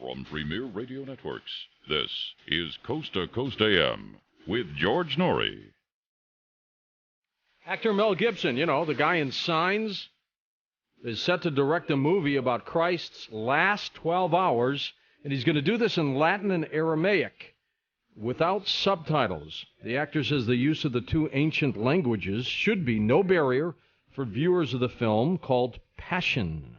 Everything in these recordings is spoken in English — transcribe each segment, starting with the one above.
From Premier Radio Networks, this is Coast to Coast AM with George Noory. Actor Mel Gibson, the guy in Signs, is set to direct a movie about Christ's last 12 hours, and he's going to do this in Latin and Aramaic without subtitles. The actor says the use of the two ancient languages should be no barrier for viewers of the film called Passion.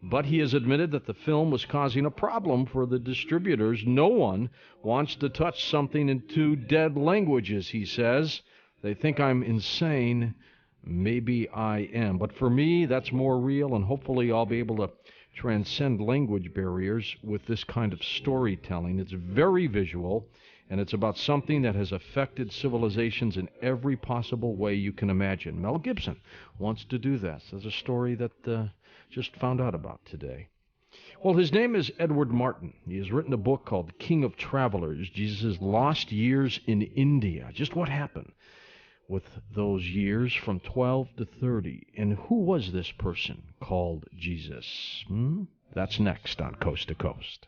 But he has admitted that the film was causing a problem for the distributors. No one wants to touch something in two dead languages, he says. They think I'm insane. Maybe I am. But for me, that's more real, and hopefully I'll be able to transcend language barriers with this kind of storytelling. It's very visual, and it's about something that has affected civilizations in every possible way you can imagine. Mel Gibson wants to do that. There's a story that just found out about today. Well, his name is Edward Martin. He has written a book called King of Travelers, Jesus' Lost Years in India. Just what happened with those years from 12 to 30. And who was this person called Jesus? That's next on Coast to Coast.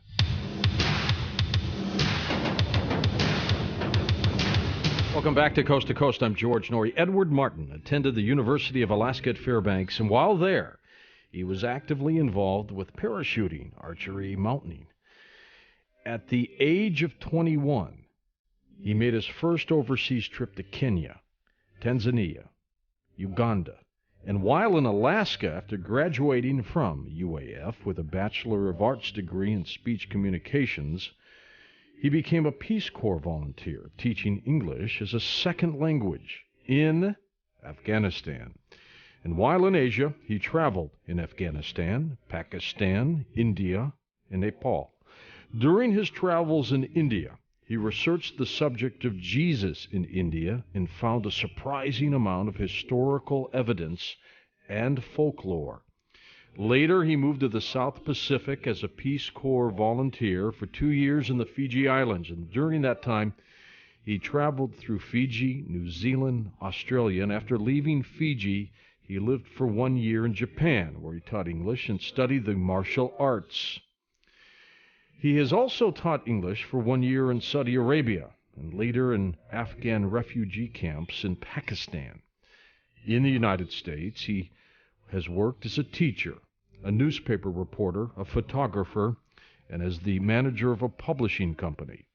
Welcome back to Coast. I'm George Noory. Edward Martin attended the University of Alaska at Fairbanks, and while there, he was actively involved with parachuting, archery, mountaineering. At the age of 21, he made his first overseas trip to Kenya, Tanzania, Uganda, and while in Alaska, after graduating from UAF with a Bachelor of Arts degree in speech communications, he became a Peace Corps volunteer, teaching English as a second language in Afghanistan. And while in Asia, he traveled in Afghanistan, Pakistan, India, and Nepal. During his travels in India, he researched the subject of Jesus in India and found a surprising amount of historical evidence and folklore. Later, he moved to the South Pacific as a Peace Corps volunteer for 2 years in the Fiji Islands, and during that time, he traveled through Fiji, New Zealand, Australia, and after leaving Fiji, he lived for 1 year in Japan, where he taught English and studied the martial arts. He has also taught English for 1 year in Saudi Arabia, and later in Afghan refugee camps in Pakistan. In the United States, he has worked as a teacher, a newspaper reporter, a photographer, and as the manager of a publishing company.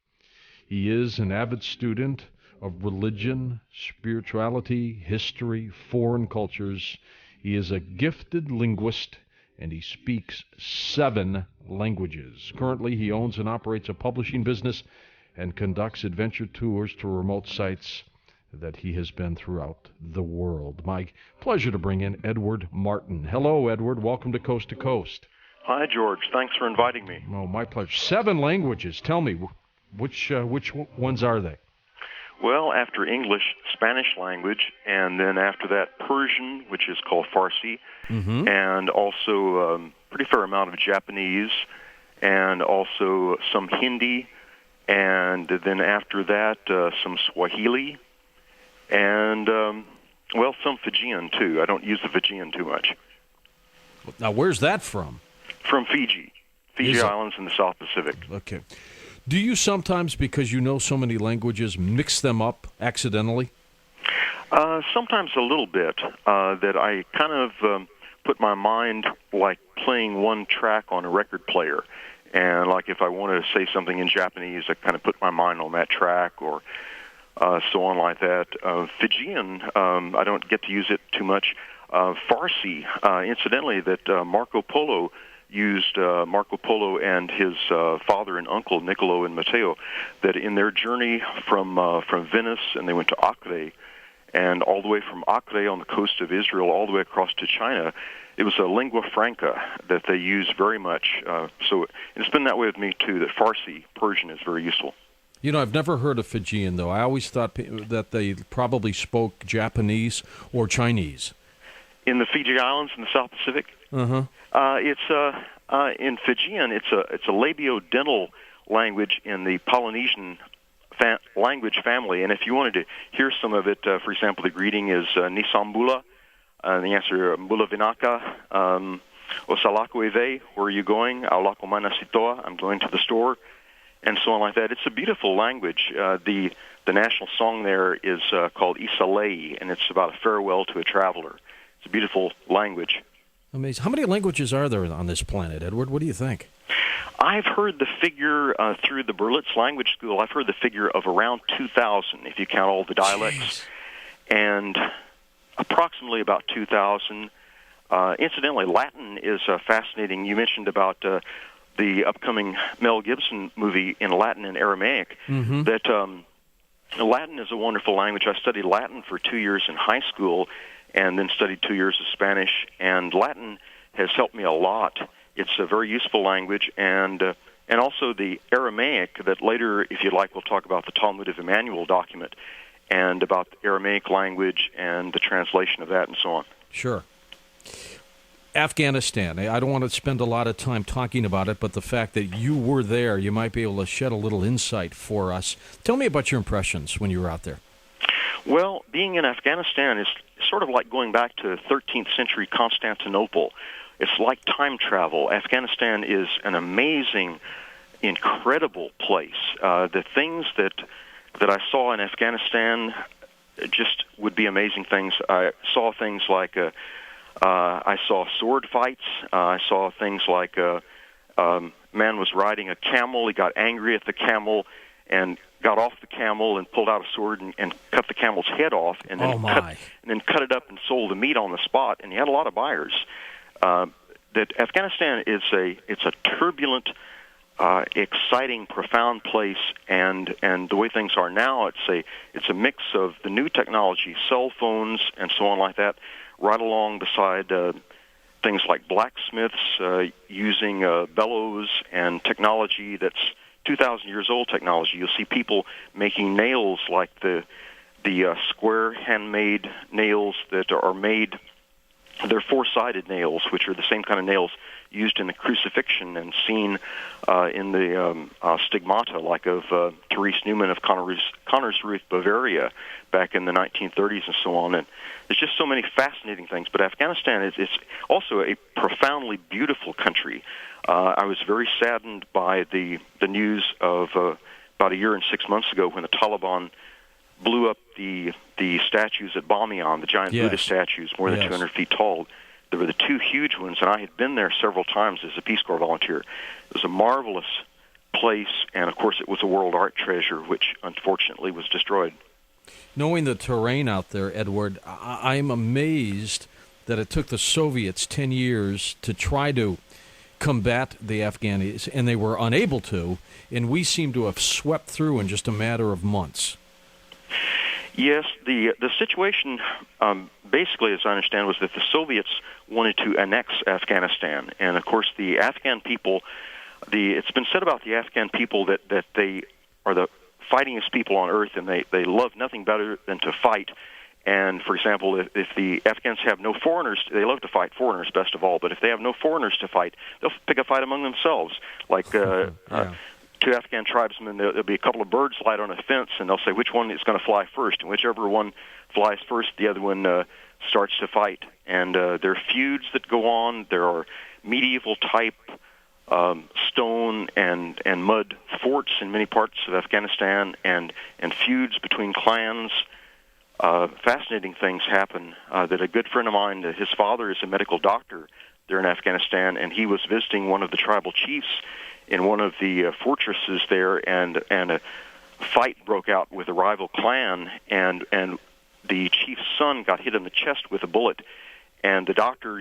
He is an avid student of religion, spirituality, history, foreign cultures. He is a gifted linguist, and he speaks 7 languages. Currently, he owns and operates a publishing business and conducts adventure tours to remote sites that he has been throughout the world. My pleasure to bring in Edward Martin. Hello, Edward. Welcome to Coast. Hi, George. Thanks for inviting me. Oh, my pleasure. 7 languages. Tell me, which ones are they? Well, after English, Spanish language, and then after that, Persian, which is called Farsi, and also pretty fair amount of Japanese, and also some Hindi, and then after that, some Swahili, and, some Fijian, too. I don't use the Fijian too much. Now, where's that from? From Fiji. Fiji Islands in the South Pacific. Okay. Do you sometimes, because you know so many languages, mix them up accidentally? Sometimes a little bit, that I kind of put my mind like playing one track on a record player. And like if I want to say something in Japanese, I kind of put my mind on that track or so on like that. Fijian, I don't get to use it too much. Farsi, incidentally, that Marco Polo used Marco Polo and his father and uncle, Niccolo and Matteo, that in their journey from Venice, and they went to Acre, and all the way from Acre on the coast of Israel all the way across to China, it was a lingua franca that they used very much. So it's been that way with me, too, that Farsi, Persian, is very useful. I've never heard of Fijian, though. I always thought that they probably spoke Japanese or Chinese. In the Fiji Islands in the South Pacific? It's in Fijian, it's a labiodental language in the Polynesian language family. And if you wanted to hear some of it, for example, the greeting is Nisambula, the answer Mula Vinaka, Osalakueve, where are you going? Aulako Manasitoa, I'm going to the store, and so on like that. It's a beautiful language. The national song there is called Isalei, and it's about a farewell to a traveler. It's a beautiful language. Amazing. How many languages are there on this planet, Edward? What do you think? I've heard the figure through the Berlitz Language School. I've heard the figure of around 2,000, if you count all the dialects, and approximately about 2,000. Incidentally, Latin is fascinating. You mentioned about the upcoming Mel Gibson movie in Latin and Aramaic. Mm-hmm. That Latin is a wonderful language. I studied Latin for 2 years in high school, and then studied 2 years of Spanish. And Latin has helped me a lot. It's a very useful language, and also the Aramaic that later, if you'd like, we'll talk about the Talmud of Emmanuel document and about the Aramaic language and the translation of that and so on. Sure. Afghanistan. I don't want to spend a lot of time talking about it, but the fact that you were there, you might be able to shed a little insight for us. Tell me about your impressions when you were out there. Well, being in Afghanistan is sort of like going back to 13th century Constantinople. It's like time travel. Afghanistan is an amazing, incredible place. The things that I saw in Afghanistan just would be amazing things. I saw things like I saw sword fights. I saw things like a man was riding a camel. He got angry at the camel and got off the camel and pulled out a sword and cut the camel's head off, and then cut it up and sold the meat on the spot. And he had a lot of buyers. That Afghanistan is it's a turbulent, exciting, profound place, and the way things are now, it's a mix of the new technology, cell phones and so on like that, right along beside things like blacksmiths using bellows and technology that's 2,000 years old technology. You'll see people making nails like the square handmade nails that are made. They're four-sided nails, which are the same kind of nails used in the Crucifixion and seen in the stigmata, like of Therese Newman of Connersreuth, Bavaria, back in the 1930s and so on. And there's just so many fascinating things. But Afghanistan is also a profoundly beautiful country. I was very saddened by the news of about a year and 6 months ago when the Taliban blew up the statues at Bamiyan, the giant Buddha statues, more than 200 feet tall. There were the two huge ones, and I had been there several times as a Peace Corps volunteer. It was a marvelous place, and of course it was a world art treasure, which unfortunately was destroyed. Knowing the terrain out there, Edward, I'm amazed that it took the Soviets 10 years to try to combat the Afghans, and they were unable to, and we seem to have swept through in just a matter of months. Yes, the situation, basically, as I understand, was that the Soviets wanted to annex Afghanistan. And, of course, the Afghan people, it's been said about the Afghan people that they are the fightingest people on earth, and they love nothing better than to fight. And, for example, if the Afghans have no foreigners, they love to fight foreigners best of all, but if they have no foreigners to fight, they'll pick a fight among themselves. Like two Afghan tribesmen, there'll be a couple of birds light on a fence, and they'll say which one is going to fly first, and whichever one flies first, the other one starts to fight. And there are feuds that go on. There are medieval-type stone and mud forts in many parts of Afghanistan, and feuds between clans. Fascinating things happen. That a good friend of mine, his father is a medical doctor there in Afghanistan, and he was visiting one of the tribal chiefs in one of the fortresses there, and a fight broke out with a rival clan, and the chief's son got hit in the chest with a bullet, and the doctor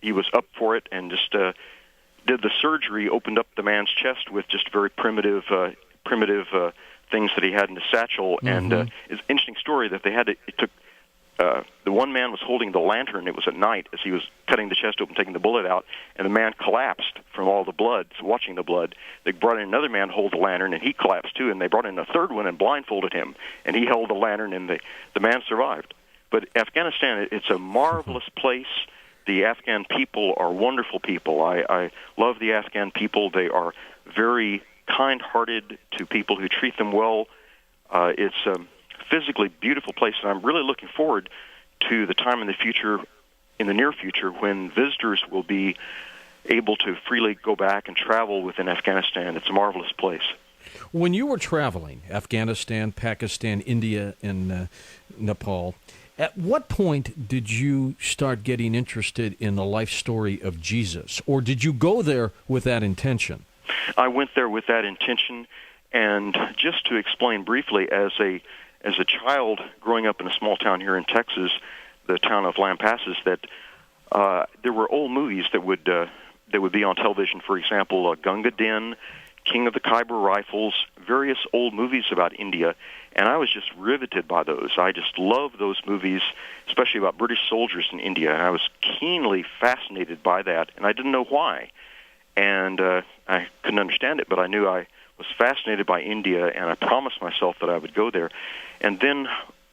he was up for it and just did the surgery, opened up the man's chest with just very primitive things that he had in the satchel. Mm-hmm. And it's an interesting story that it took the one man was holding the lantern. It was at night as he was cutting the chest open, taking the bullet out, and the man collapsed from all the blood, watching the blood. They brought in another man to hold the lantern, and he collapsed too, and they brought in a third one and blindfolded him, and he held the lantern, and the man survived. But Afghanistan, it's a marvelous place. The Afghan people are wonderful people. I love the Afghan people. They are very kind-hearted to people who treat them well. It's a physically beautiful place, and I'm really looking forward to the time in the future in the near future when visitors will be able to freely go back and travel within Afghanistan. It's a marvelous place. When you were traveling, Afghanistan, Pakistan, India, and Nepal, at what point did you start getting interested in the life story of Jesus? Or did you go there with that intention? I went there with that intention, and just to explain briefly, as a child growing up in a small town here in Texas, the town of Lampasas, that there were old movies that would be on television. For example, Gunga Din, King of the Khyber Rifles, various old movies about India, and I was just riveted by those. I just loved those movies, especially about British soldiers in India, and I was keenly fascinated by that, and I didn't know why. And I couldn't understand it, but I knew I was fascinated by India, and I promised myself that I would go there. And then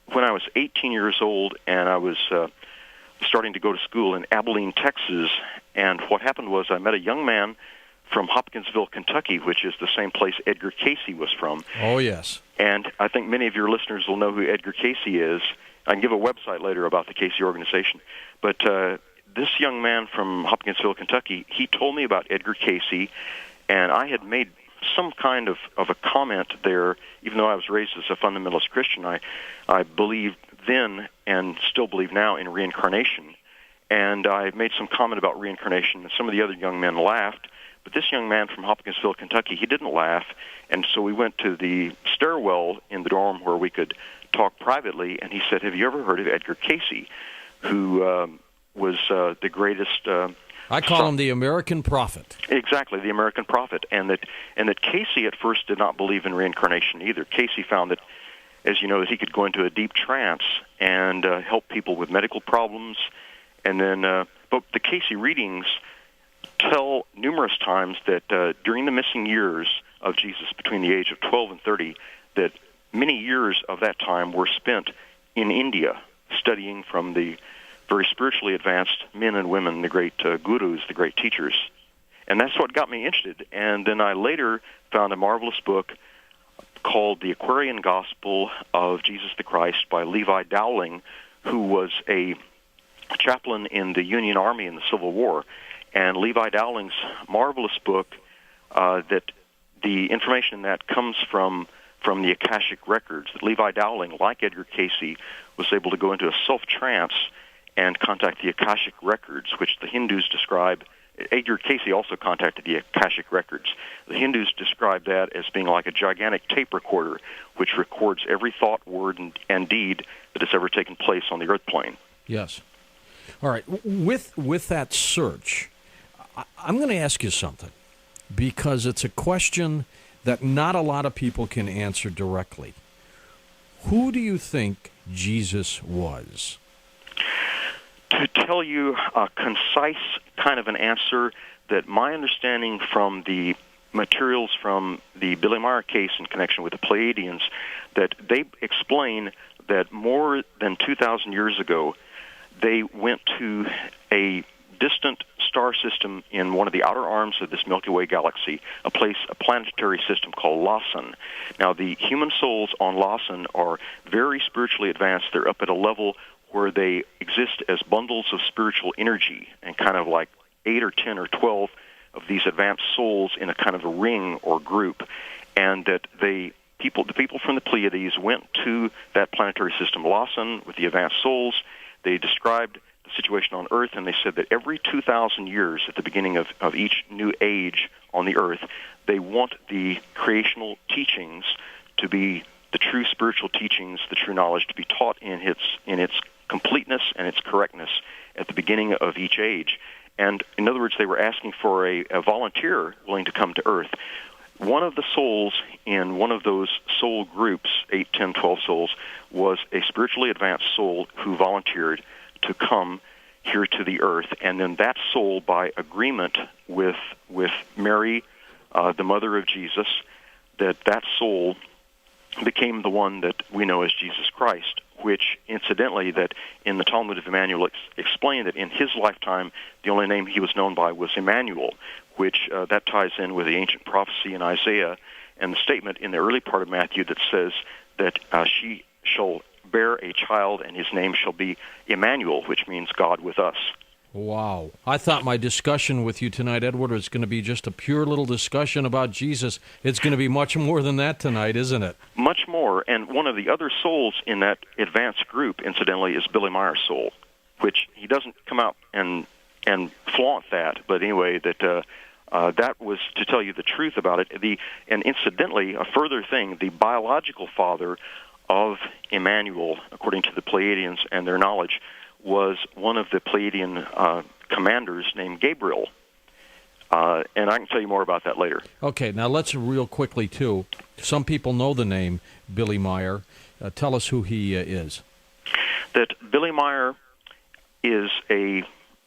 when I was 18 years old, and I was starting to go to school in Abilene, Texas, and what happened was I met a young man from Hopkinsville, Kentucky, which is the same place Edgar Cayce was from. Oh, yes. And I think many of your listeners will know who Edgar Cayce is. I can give a website later about the Cayce organization. But this young man from Hopkinsville, Kentucky, he told me about Edgar Cayce, and I had made some kind of a comment there, even though I was raised as a fundamentalist Christian. I believed then and still believe now in reincarnation. And I made some comment about reincarnation, and some of the other young men laughed. But this young man from Hopkinsville, Kentucky, he didn't laugh, and so we went to the stairwell in the dorm where we could talk privately, and he said, "Have you ever heard of Edgar Cayce, who was the greatest..." I call him the American prophet. Exactly, the American prophet, and that Cayce at first did not believe in reincarnation either. Cayce found that, as you know, that he could go into a deep trance and help people with medical problems, and then, but the Cayce readings tell numerous times that during the missing years of Jesus, between the age of 12 and 30, that many years of that time were spent in India studying from the very spiritually advanced men and women, the great gurus, the great teachers. And that's what got me interested. And then I later found a marvelous book called The Aquarian Gospel of Jesus the Christ by Levi Dowling, who was a chaplain in the Union Army in the Civil War. And Levi Dowling's marvelous book, that the information in that comes from the Akashic records. That Levi Dowling, like Edgar Cayce, was able to go into a self-trance and contact the Akashic records, which the Hindus describe. Edgar Cayce also contacted the Akashic records. The Hindus describe that as being like a gigantic tape recorder, which records every thought, word, and deed that has ever taken place on the earth plane. Yes. All right. With that search, I'm going to ask you something, because it's a question that not a lot of people can answer directly. Who do you think Jesus was? To tell you a concise kind of an answer, that my understanding from the materials from the Billy Meyer case in connection with the Pleiadians, that they explain that more than 2,000 years ago, they went to a distant star system in one of the outer arms of this Milky Way galaxy, a planetary system called Lawson. Now, the human souls on Lawson are very spiritually advanced. They're up at a level where they exist as bundles of spiritual energy, and kind of like 8 or 10 or 12 of these advanced souls in a kind of a ring or group, and that the people from the Pleiades went to that planetary system Lawson with the advanced souls. They described the situation on Earth, and they said that every 2,000 years, at the beginning of each new age on the Earth, they want the creational teachings to be the true spiritual teachings, the true knowledge, to be taught in its completeness and its correctness at the beginning of each age. And in other words, they were asking for a volunteer willing to come to Earth. One of the souls in one of those soul groups, 8, 10, 12 souls, was a spiritually advanced soul who volunteered to come here to the Earth. And then that soul, by agreement with Mary, the mother of Jesus, that soul became the one that we know as Jesus Christ, which, incidentally, that in the Talmud of Emmanuel explained that in his lifetime, the only name he was known by was Emmanuel, which that ties in with the ancient prophecy in Isaiah and the statement in the early part of Matthew that says that she shall bear a child, and his name shall be Emmanuel, which means God with us. Wow. I thought my discussion with you tonight, Edward, was going to be just a pure little discussion about Jesus. It's going to be much more than that tonight, isn't it? Much more. And one of the other souls in that advanced group, incidentally, is Billy Meyer's soul, which he doesn't come out and flaunt that. But anyway, that was to tell you the truth about it. And incidentally, a further thing, the biological father of Emmanuel, according to the Pleiadians and their knowledge, was one of the Pleiadian commanders named Gabriel. And I can tell you more about that later. Okay, now let's real quickly, too. Some people know the name Billy Meyer. Tell us who he is. That Billy Meyer is a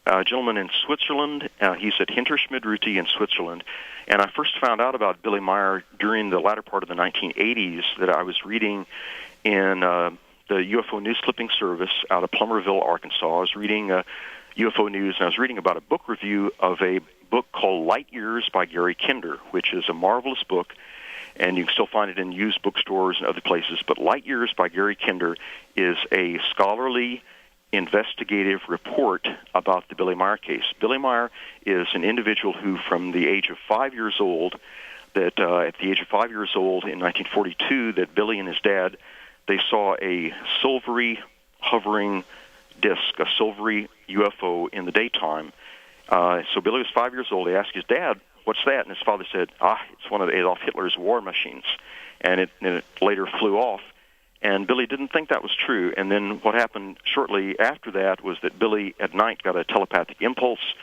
gentleman in Switzerland. He's at Hinterschmidruti in Switzerland. And I first found out about Billy Meyer during the latter part of the 1980s, that I was reading in the UFO News Clipping Service out of Plummerville, Arkansas. I was reading UFO News, and I was reading about a book review of a book called Light Years by Gary Kinder, which is a marvelous book, and you can still find it in used bookstores and other places. But Light Years by Gary Kinder is a scholarly, investigative report about the Billy Meyer case. Billy Meyer is an individual who, from the age of 5 years old, at the age of 5 years old in 1942, that Billy and his dad, they saw a silvery hovering disc, a silvery UFO in the daytime. So Billy was 5 years old. He asked his dad, "What's that?" And his father said, "It's one of Adolf Hitler's war machines." And it later flew off. And Billy didn't think that was true. And then what happened shortly after that was that Billy at night got a telepathic impulse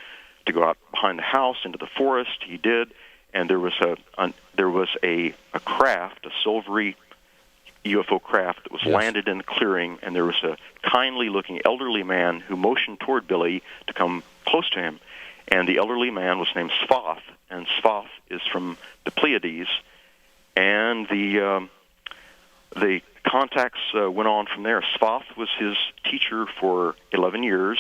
to go out behind the house into the forest. He did, and there was a craft, a silvery UFO craft that was landed in the clearing, and there was a kindly-looking elderly man who motioned toward Billy to come close to him. And the elderly man was named Svath, and Svath is from the Pleiades. And the contacts went on from there. Svath was his teacher for 11 years,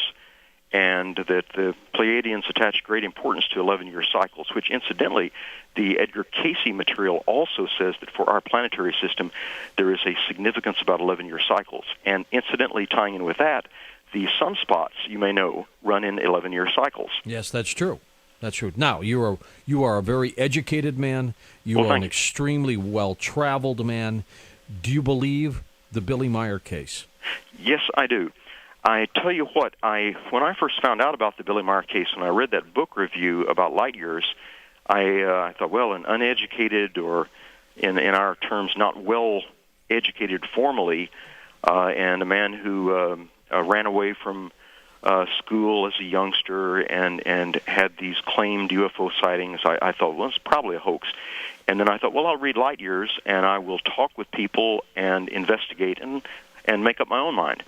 and that the Pleiadians attached great importance to 11-year cycles, which, incidentally, the Edgar Cayce material also says that for our planetary system, there is a significance about 11-year cycles. And incidentally, tying in with that, the sunspots, you may know, run in 11-year cycles. Yes, that's true. That's true. Now, you are a very educated man. You are an extremely well-traveled man. Do you believe the Billy Meyer case? Yes, I do. I tell you what, when I first found out about the Billy Meyer case, when I read that book review about Light Years, I thought, well, an uneducated, or in our terms, not well-educated formally, and a man who ran away from school as a youngster and had these claimed UFO sightings, I thought, well, it's probably a hoax. And then I thought, well, I'll read Light Years, and I will talk with people and investigate and make up my own mind.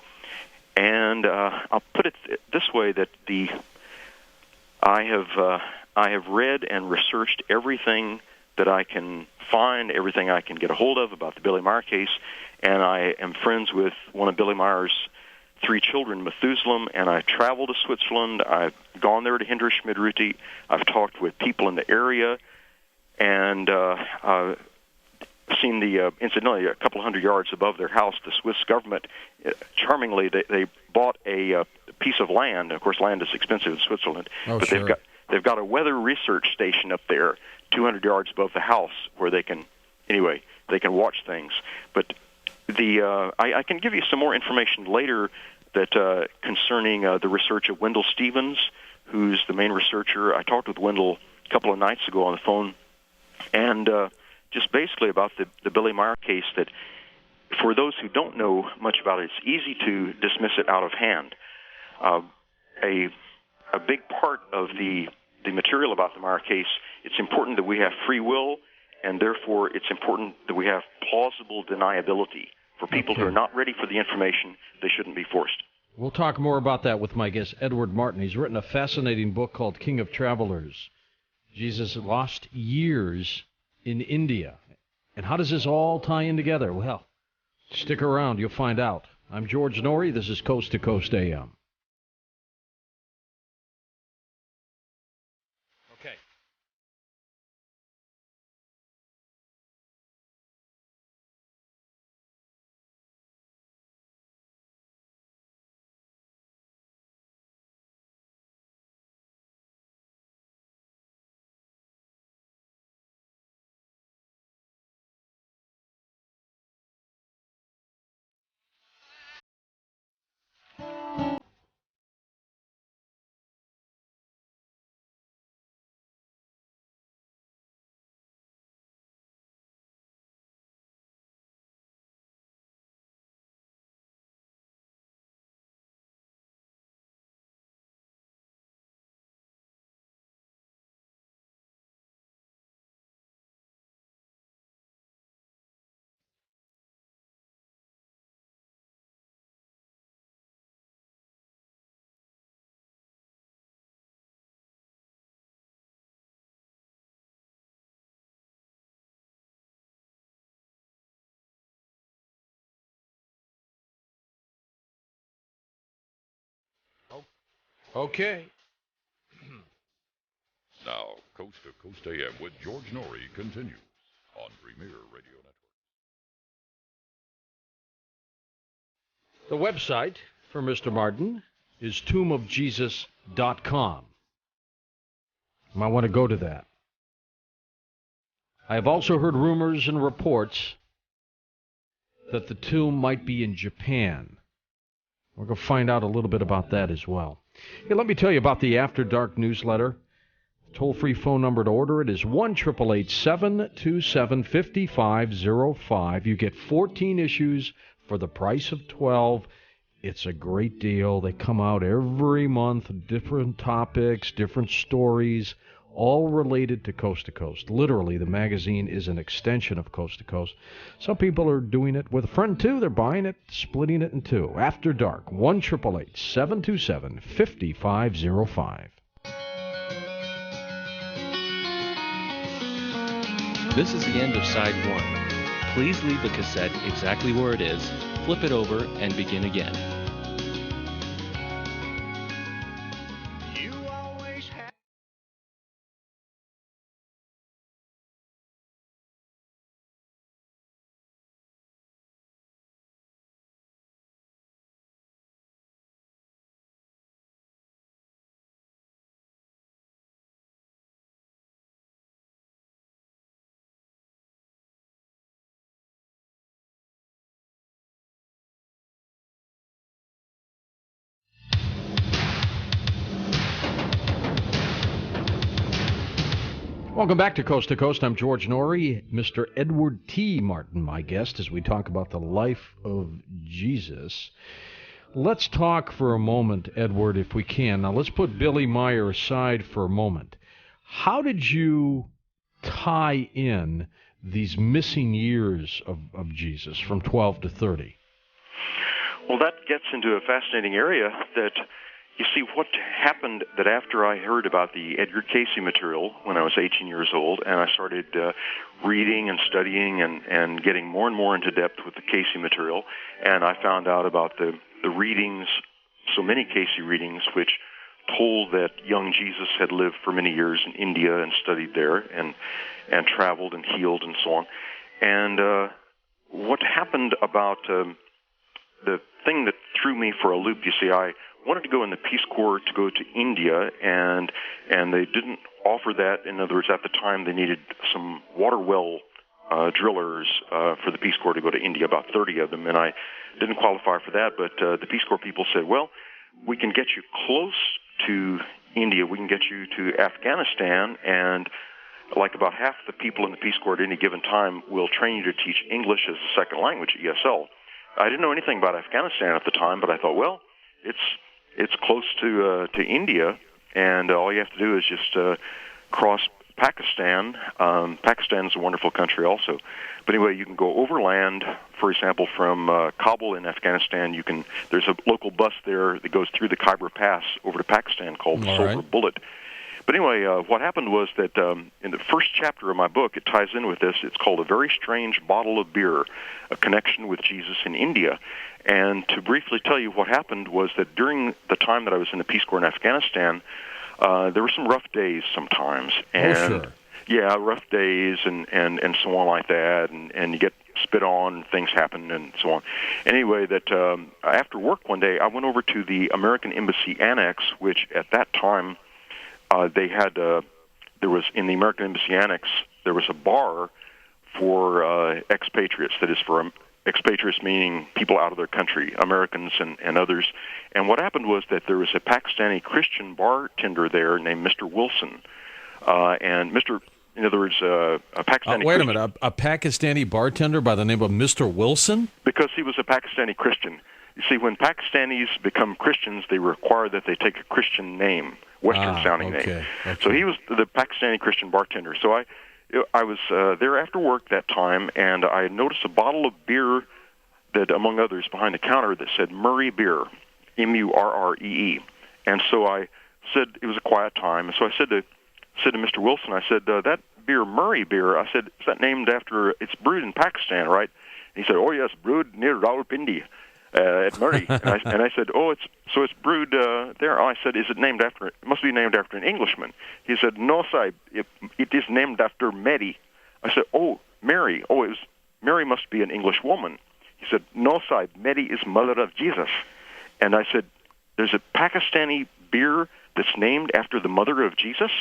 And I'll put it this way, that I have read and researched everything that I can find, everything I can get a hold of about the Billy Meyer case, and I am friends with one of Billy Meyer's 3 children, Methuselah, and I traveled to Switzerland. I've gone there to Hinterschmidruti. I've talked with people in the area, and seen incidentally, a couple hundred yards above their house, the Swiss government, charmingly, they bought a piece of land. Of course, land is expensive in Switzerland, but sure. they've got a weather research station up there, 200 yards above the house, where they can watch things. But I can give you some more information later that concerning the research of Wendell Stevens, who's the main researcher. I talked with Wendell a couple of nights ago on the phone, and just basically about the Billy Meyer case, that for those who don't know much about it, it's easy to dismiss it out of hand. A big part of the material about the Meyer case, it's important that we have free will, and therefore it's important that we have plausible deniability. For people who are not ready for the information, they shouldn't be forced. We'll talk more about that with my guest, Edward Martin. He's written a fascinating book called King of Travelers. Jesus' lost years in India. And how does this all tie in together? Well, stick around. You'll find out. I'm George Noory. This is Coast to Coast AM. Okay. Now, Coast to Coast AM with George Noory continues on Premier Radio Network. The website for Mr. Martin is tombofjesus.com. You might want to go to that. I have also heard rumors and reports that the tomb might be in Japan. We're going to find out a little bit about that as well. Hey, let me tell you about the After Dark newsletter. Toll-free phone number to order it is 1-888-727-5505. You get 14 issues for the price of 12. It's a great deal. They come out every month, different topics, different stories, all related to Coast to Coast. Literally, the magazine is an extension of Coast to Coast. Some people are doing it with a friend, too. They're buying it, splitting it in two. After Dark, 1-888-727-5505. This is the end of side 1. Please leave the cassette exactly where it is, flip it over, and begin again. Welcome back to Coast. I'm George Noory. Mr. Edward T. Martin, my guest, as we talk about the life of Jesus. Let's talk for a moment, Edward, if we can. Now, let's put Billy Meyer aside for a moment. How did you tie in these missing years of Jesus from 12 to 30? Well, that gets into a fascinating area that, you see, what happened that after I heard about the Edgar Cayce material when I was 18 years old, and I started reading and studying and getting more and more into depth with the Cayce material, and I found out about the readings, so many Cayce readings, which told that young Jesus had lived for many years in India and studied there and traveled and healed and so on. And what happened about the thing that threw me for a loop, you see, I wanted to go in the Peace Corps to go to India, and they didn't offer that. In other words, at the time, they needed some water well drillers for the Peace Corps to go to India, about 30 of them, and I didn't qualify for that. But the Peace Corps people said, well, we can get you close to India. We can get you to Afghanistan, and like about half the people in the Peace Corps at any given time will train you to teach English as a second language, ESL. I didn't know anything about Afghanistan at the time, but I thought, well, it's close to India, and all you have to do is just cross Pakistan. Pakistan is a wonderful country also. But anyway, you can go overland, for example, from Kabul in Afghanistan. There's a local bus there that goes through the Khyber Pass over to Pakistan called the Silver Bullet. But anyway, what happened was that in the first chapter of my book, it ties in with this. It's called A Very Strange Bottle of Beer, a connection with Jesus in India. And to briefly tell you what happened was that during the time that I was in the Peace Corps in Afghanistan, there were some rough days sometimes. And yeah, rough days and so on like that, and you get spit on, things happen, and so on. Anyway, that after work one day, I went over to the American Embassy Annex, which at that time, they had, there was, in the American Embassy Annex, there was a bar for expatriates, that is for expatriates meaning people out of their country, Americans and others. And what happened was that there was a Pakistani Christian bartender there named Mr. Wilson. And Mr., in other words, a Pakistani Wait a minute, a Pakistani bartender by the name of Mr. Wilson? Because he was a Pakistani Christian. You see, when Pakistanis become Christians, they require that they take a Christian name, Western-sounding name. Okay. So he was the Pakistani Christian bartender. So I was there after work that time, and I noticed a bottle of beer that, among others, behind the counter that said Murray Beer, M-U-R-R-E-E. And so I said, it was a quiet time, and so I said to Mr. Wilson, I said, that beer, Murray Beer, I said, is that named after, it's brewed in Pakistan, right? And he said, oh, yes, brewed near Rawalpindi. at Murray. And I said, oh, it's brewed there. Oh, I said, is it named after? It must be named after an Englishman. He said, no, Sahib, it is named after Mary. I said, oh, Mary. Oh, Mary must be an English woman. He said, no, Sahib, Mary is mother of Jesus. And I said, there's a Pakistani beer that's named after the mother of Jesus?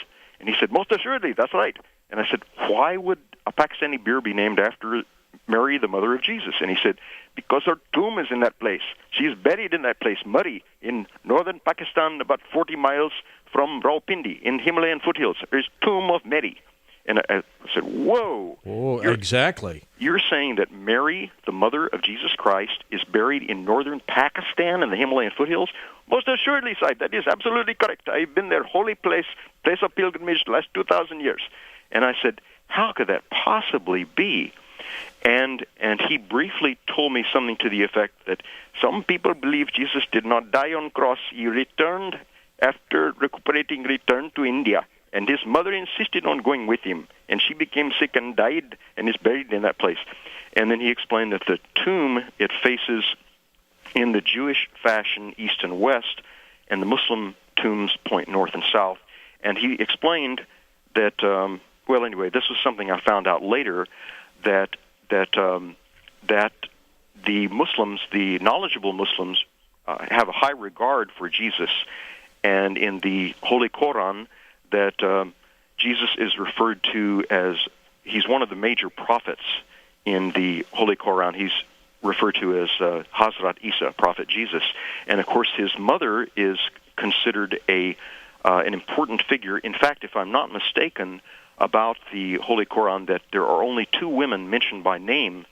And he said, most assuredly, that's right. And I said, why would a Pakistani beer be named after Mary, the mother of Jesus? And he said, because her tomb is in that place. She is buried in that place, Murray, in northern Pakistan, about 40 miles from Rawalpindi, in Himalayan foothills. There's tomb of Mary. And I said, whoa. Oh, exactly. You're saying that Mary, the mother of Jesus Christ, is buried in northern Pakistan in the Himalayan foothills? Most assuredly, Sahib, that is absolutely correct. I've been there, holy place of pilgrimage the last 2,000 years. And I said, how could that possibly be? And he briefly told me something to the effect that some people believe Jesus did not die on cross. He returned after recuperating, returned to India. And his mother insisted on going with him. And she became sick and died and is buried in that place. And then he explained that the tomb, it faces in the Jewish fashion east and west, and the Muslim tombs point north and south. And he explained that, well, anyway, this was something I found out later, that the Muslims, the knowledgeable Muslims, have a high regard for Jesus. And in the Holy Quran, that Jesus is referred to as, he's one of the major prophets in the Holy Quran. He's referred to as Hazrat Isa, Prophet Jesus. And, of course, his mother is considered an important figure. In fact, if I'm not mistaken about the Holy Quran, that there are only two women mentioned by name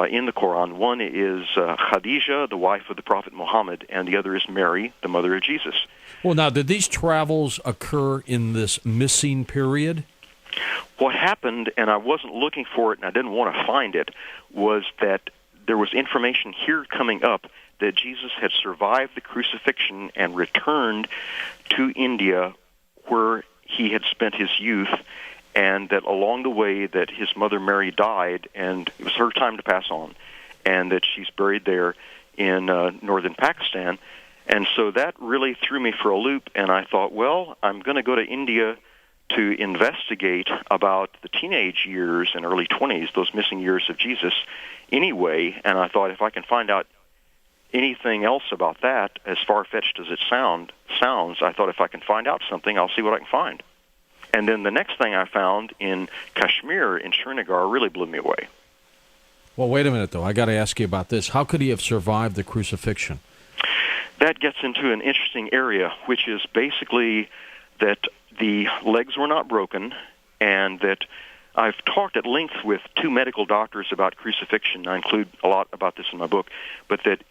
in the Quran. One is Khadijah, the wife of the Prophet Muhammad, and the other is Mary, the mother of Jesus. Well, now, did these travels occur in this missing period? What happened, and I wasn't looking for it and I didn't want to find it, was that there was information here coming up that Jesus had survived the crucifixion and returned to India where he had spent his youth, and that along the way that his mother Mary died, and it was her time to pass on, and that she's buried there in northern Pakistan. And so that really threw me for a loop, and I thought, well, I'm going to go to India to investigate about the teenage years and early 20s, those missing years of Jesus anyway, and I thought if I can find out anything else about that, as far-fetched as it sounds, I thought if I can find out something, I'll see what I can find. And then the next thing I found in Kashmir, in Srinagar, really blew me away. Well, wait a minute, though. I got to ask you about this. How could he have survived the crucifixion? That gets into an interesting area, which is basically that the legs were not broken, and that I've talked at length with two medical doctors about crucifixion. I include a lot about this in my book, but that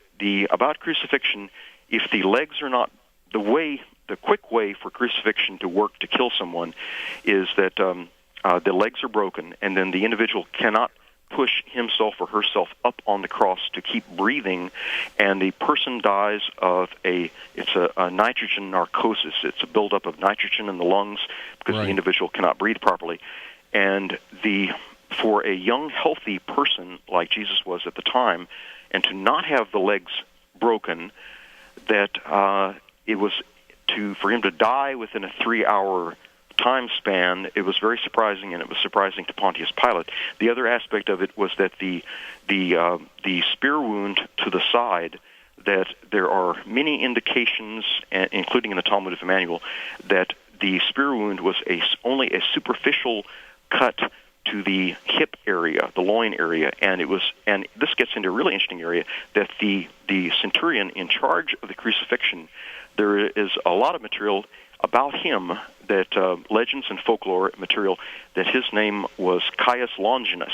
about crucifixion, if the legs are not the quick way for crucifixion to work to kill someone is that the legs are broken, and then the individual cannot push himself or herself up on the cross to keep breathing, and the person dies of it's a nitrogen narcosis. It's a buildup of nitrogen in the lungs because the individual cannot breathe properly. And for a young, healthy person like Jesus was at the time, and to not have the legs broken, that it was for him to die within a 3-hour time span, it was very surprising, and it was surprising to Pontius Pilate. The other aspect of it was that the spear wound to the side, that there are many indications, including in the Talmud of Emmanuel, that the spear wound was only a superficial cut to the hip area, the loin area, and this gets into a really interesting area, that the centurion in charge of the crucifixion, there is a lot of material about him, that legends and folklore material, that his name was Caius Longinus,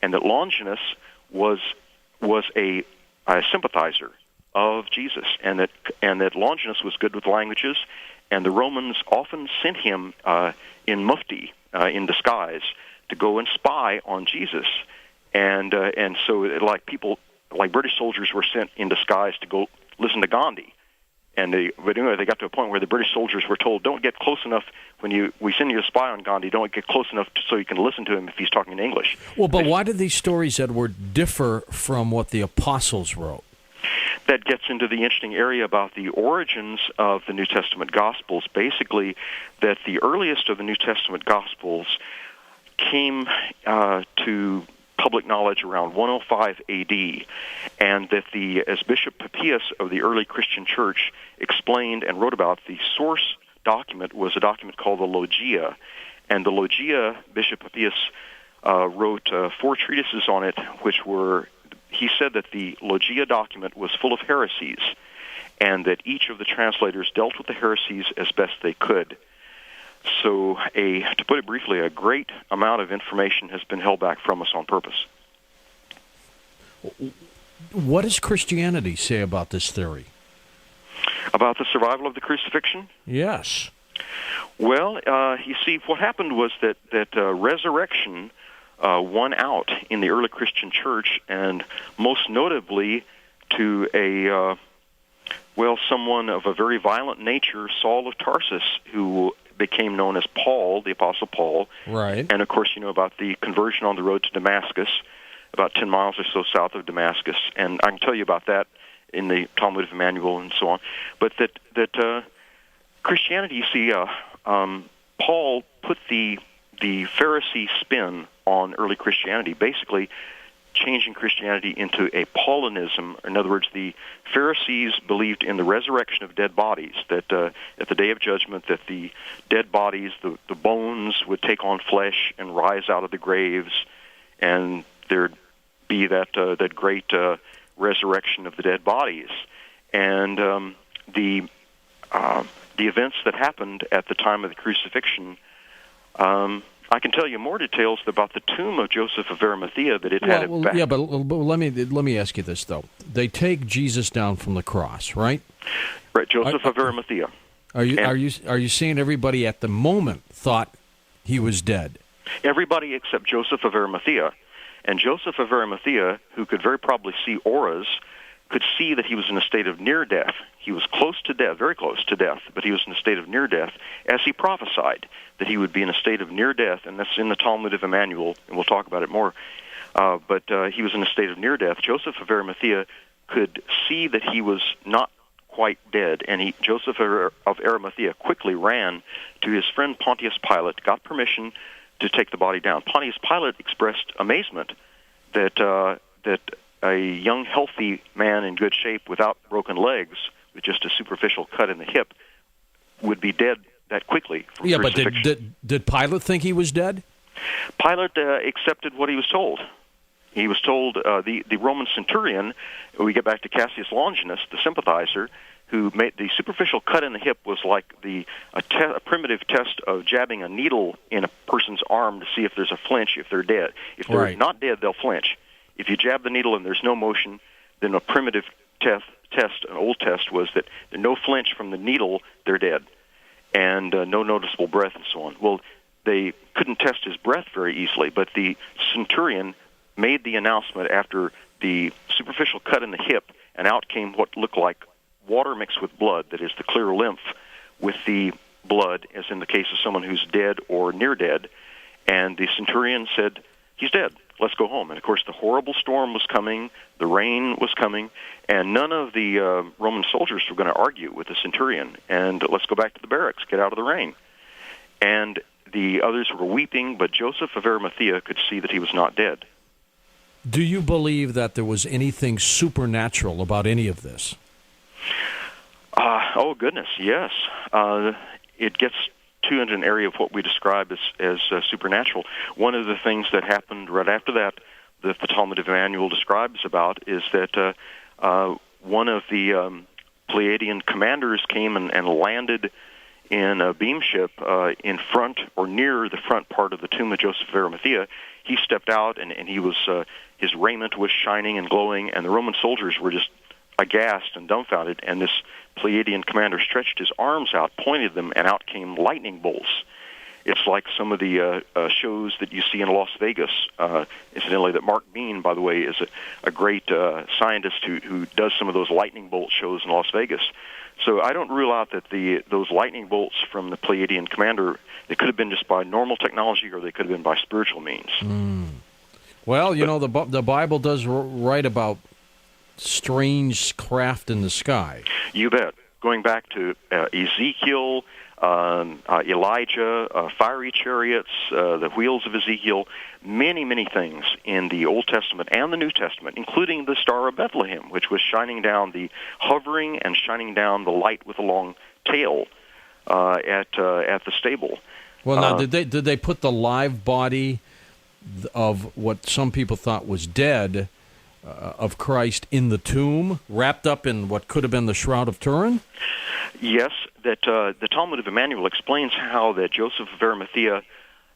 and that Longinus was a sympathizer of Jesus, and that Longinus was good with languages, and the Romans often sent him in mufti, in disguise, to go and spy on Jesus, and so like British soldiers were sent in disguise to go listen to Gandhi. And they got to a point where the British soldiers were told, don't get close enough we send you a spy on Gandhi, don't get close enough so you can listen to him if he's talking in English. Well, but why did these stories, Edward, differ from what the apostles wrote? that gets into the interesting area about the origins of the New Testament Gospels. Basically, that the earliest of the New Testament Gospels came to public knowledge around 105 A.D., and that as Bishop Papias of the early Christian church explained and wrote about, the source document was a document called the Logia, and the Logia, Bishop Papias wrote 4 treatises on it, which were, he said that the Logia document was full of heresies, and that each of the translators dealt with the heresies as best they could. So, to put it briefly, a great amount of information has been held back from us on purpose. What does Christianity say about this theory? About the survival of the crucifixion? Yes. Well, you see, what happened was that resurrection won out in the early Christian church, and most notably to someone of a very violent nature, Saul of Tarsus, who became known as Paul, the Apostle Paul. Right. And, of course, you know about the conversion on the road to Damascus, about 10 miles or so south of Damascus. And I can tell you about that in the Talmud of Emmanuel and so on. But that Christianity, you see, Paul put the Pharisee spin on early Christianity, basically changing Christianity into a Paulinism. In other words, the Pharisees believed in the resurrection of dead bodies, that at the day of judgment, that the dead bodies, the bones would take on flesh and rise out of the graves, and there'd be that great resurrection of the dead bodies. And the events that happened at the time of the crucifixion, I can tell you more details about the tomb of Joseph of Arimathea, that it had it back. Yeah, but let me ask you this, though. They take Jesus down from the cross, right? Right, Joseph of Arimathea. Are you saying everybody at the moment thought he was dead? Everybody except Joseph of Arimathea. And Joseph of Arimathea, who could very probably see auras, could see that he was in a state of near death. He was close to death, very close to death, but he was in a state of near death, as he prophesied that he would be in a state of near death, and that's in the Talmud of Emmanuel, and we'll talk about it more. But he was in a state of near death. Joseph of Arimathea could see that he was not quite dead, and Joseph of Arimathea quickly ran to his friend Pontius Pilate, got permission to take the body down. Pontius Pilate expressed amazement that a young, healthy man in good shape without broken legs, with just a superficial cut in the hip, would be dead that quickly from crucifixion. But did Pilate think he was dead? Pilate accepted what he was told. He was told, the Roman centurion, we get back to Cassius Longinus, the sympathizer, who made the superficial cut in the hip was like a primitive test of jabbing a needle in a person's arm to see if there's a flinch, if they're dead. If they're not dead, they'll flinch. If you jab the needle and there's no motion, then a primitive test, an old test, was that there's no flinch from the needle, they're dead, and no noticeable breath and so on. Well, they couldn't test his breath very easily, but the centurion made the announcement after the superficial cut in the hip, and out came what looked like water mixed with blood, that is the clear lymph with the blood, as in the case of someone who's dead or near dead, and the centurion said, he's dead. Let's go home. And, of course, the horrible storm was coming, the rain was coming, and none of the Roman soldiers were going to argue with the centurion. And let's go back to the barracks, get out of the rain. And the others were weeping, but Joseph of Arimathea could see that he was not dead. Do you believe that there was anything supernatural about any of this? Oh, goodness, yes. It gets to an area of what we describe as supernatural. One of the things that happened right after that the Talmud of Emmanuel describes about is that one of the Pleiadian commanders came and landed in a beam ship in front or near the front part of the tomb of Joseph of Arimathea. He stepped out, and he was his raiment was shining and glowing, and the Roman soldiers were just aghast and dumbfounded, and this Pleiadian commander stretched his arms out, pointed them, and out came lightning bolts. It's like some of the shows that you see in Las Vegas. Incidentally, that Mark Bean, by the way, is a great scientist who does some of those lightning bolt shows in Las Vegas. So I don't rule out that those lightning bolts from the Pleiadian commander, they could have been just by normal technology, or they could have been by spiritual means. Well, you know, the Bible does write about strange craft in the sky. You bet. Going back to Ezekiel, Elijah, fiery chariots, the wheels of Ezekiel, many, many things in the Old Testament and the New Testament, including the Star of Bethlehem, which was shining down hovering and shining down the light with a long tail at the stable. Well, now, did they put the live body of what some people thought was dead of Christ in the tomb, wrapped up in what could have been the Shroud of Turin? Yes, that the Talmud of Emmanuel explains how that Joseph of Arimathea,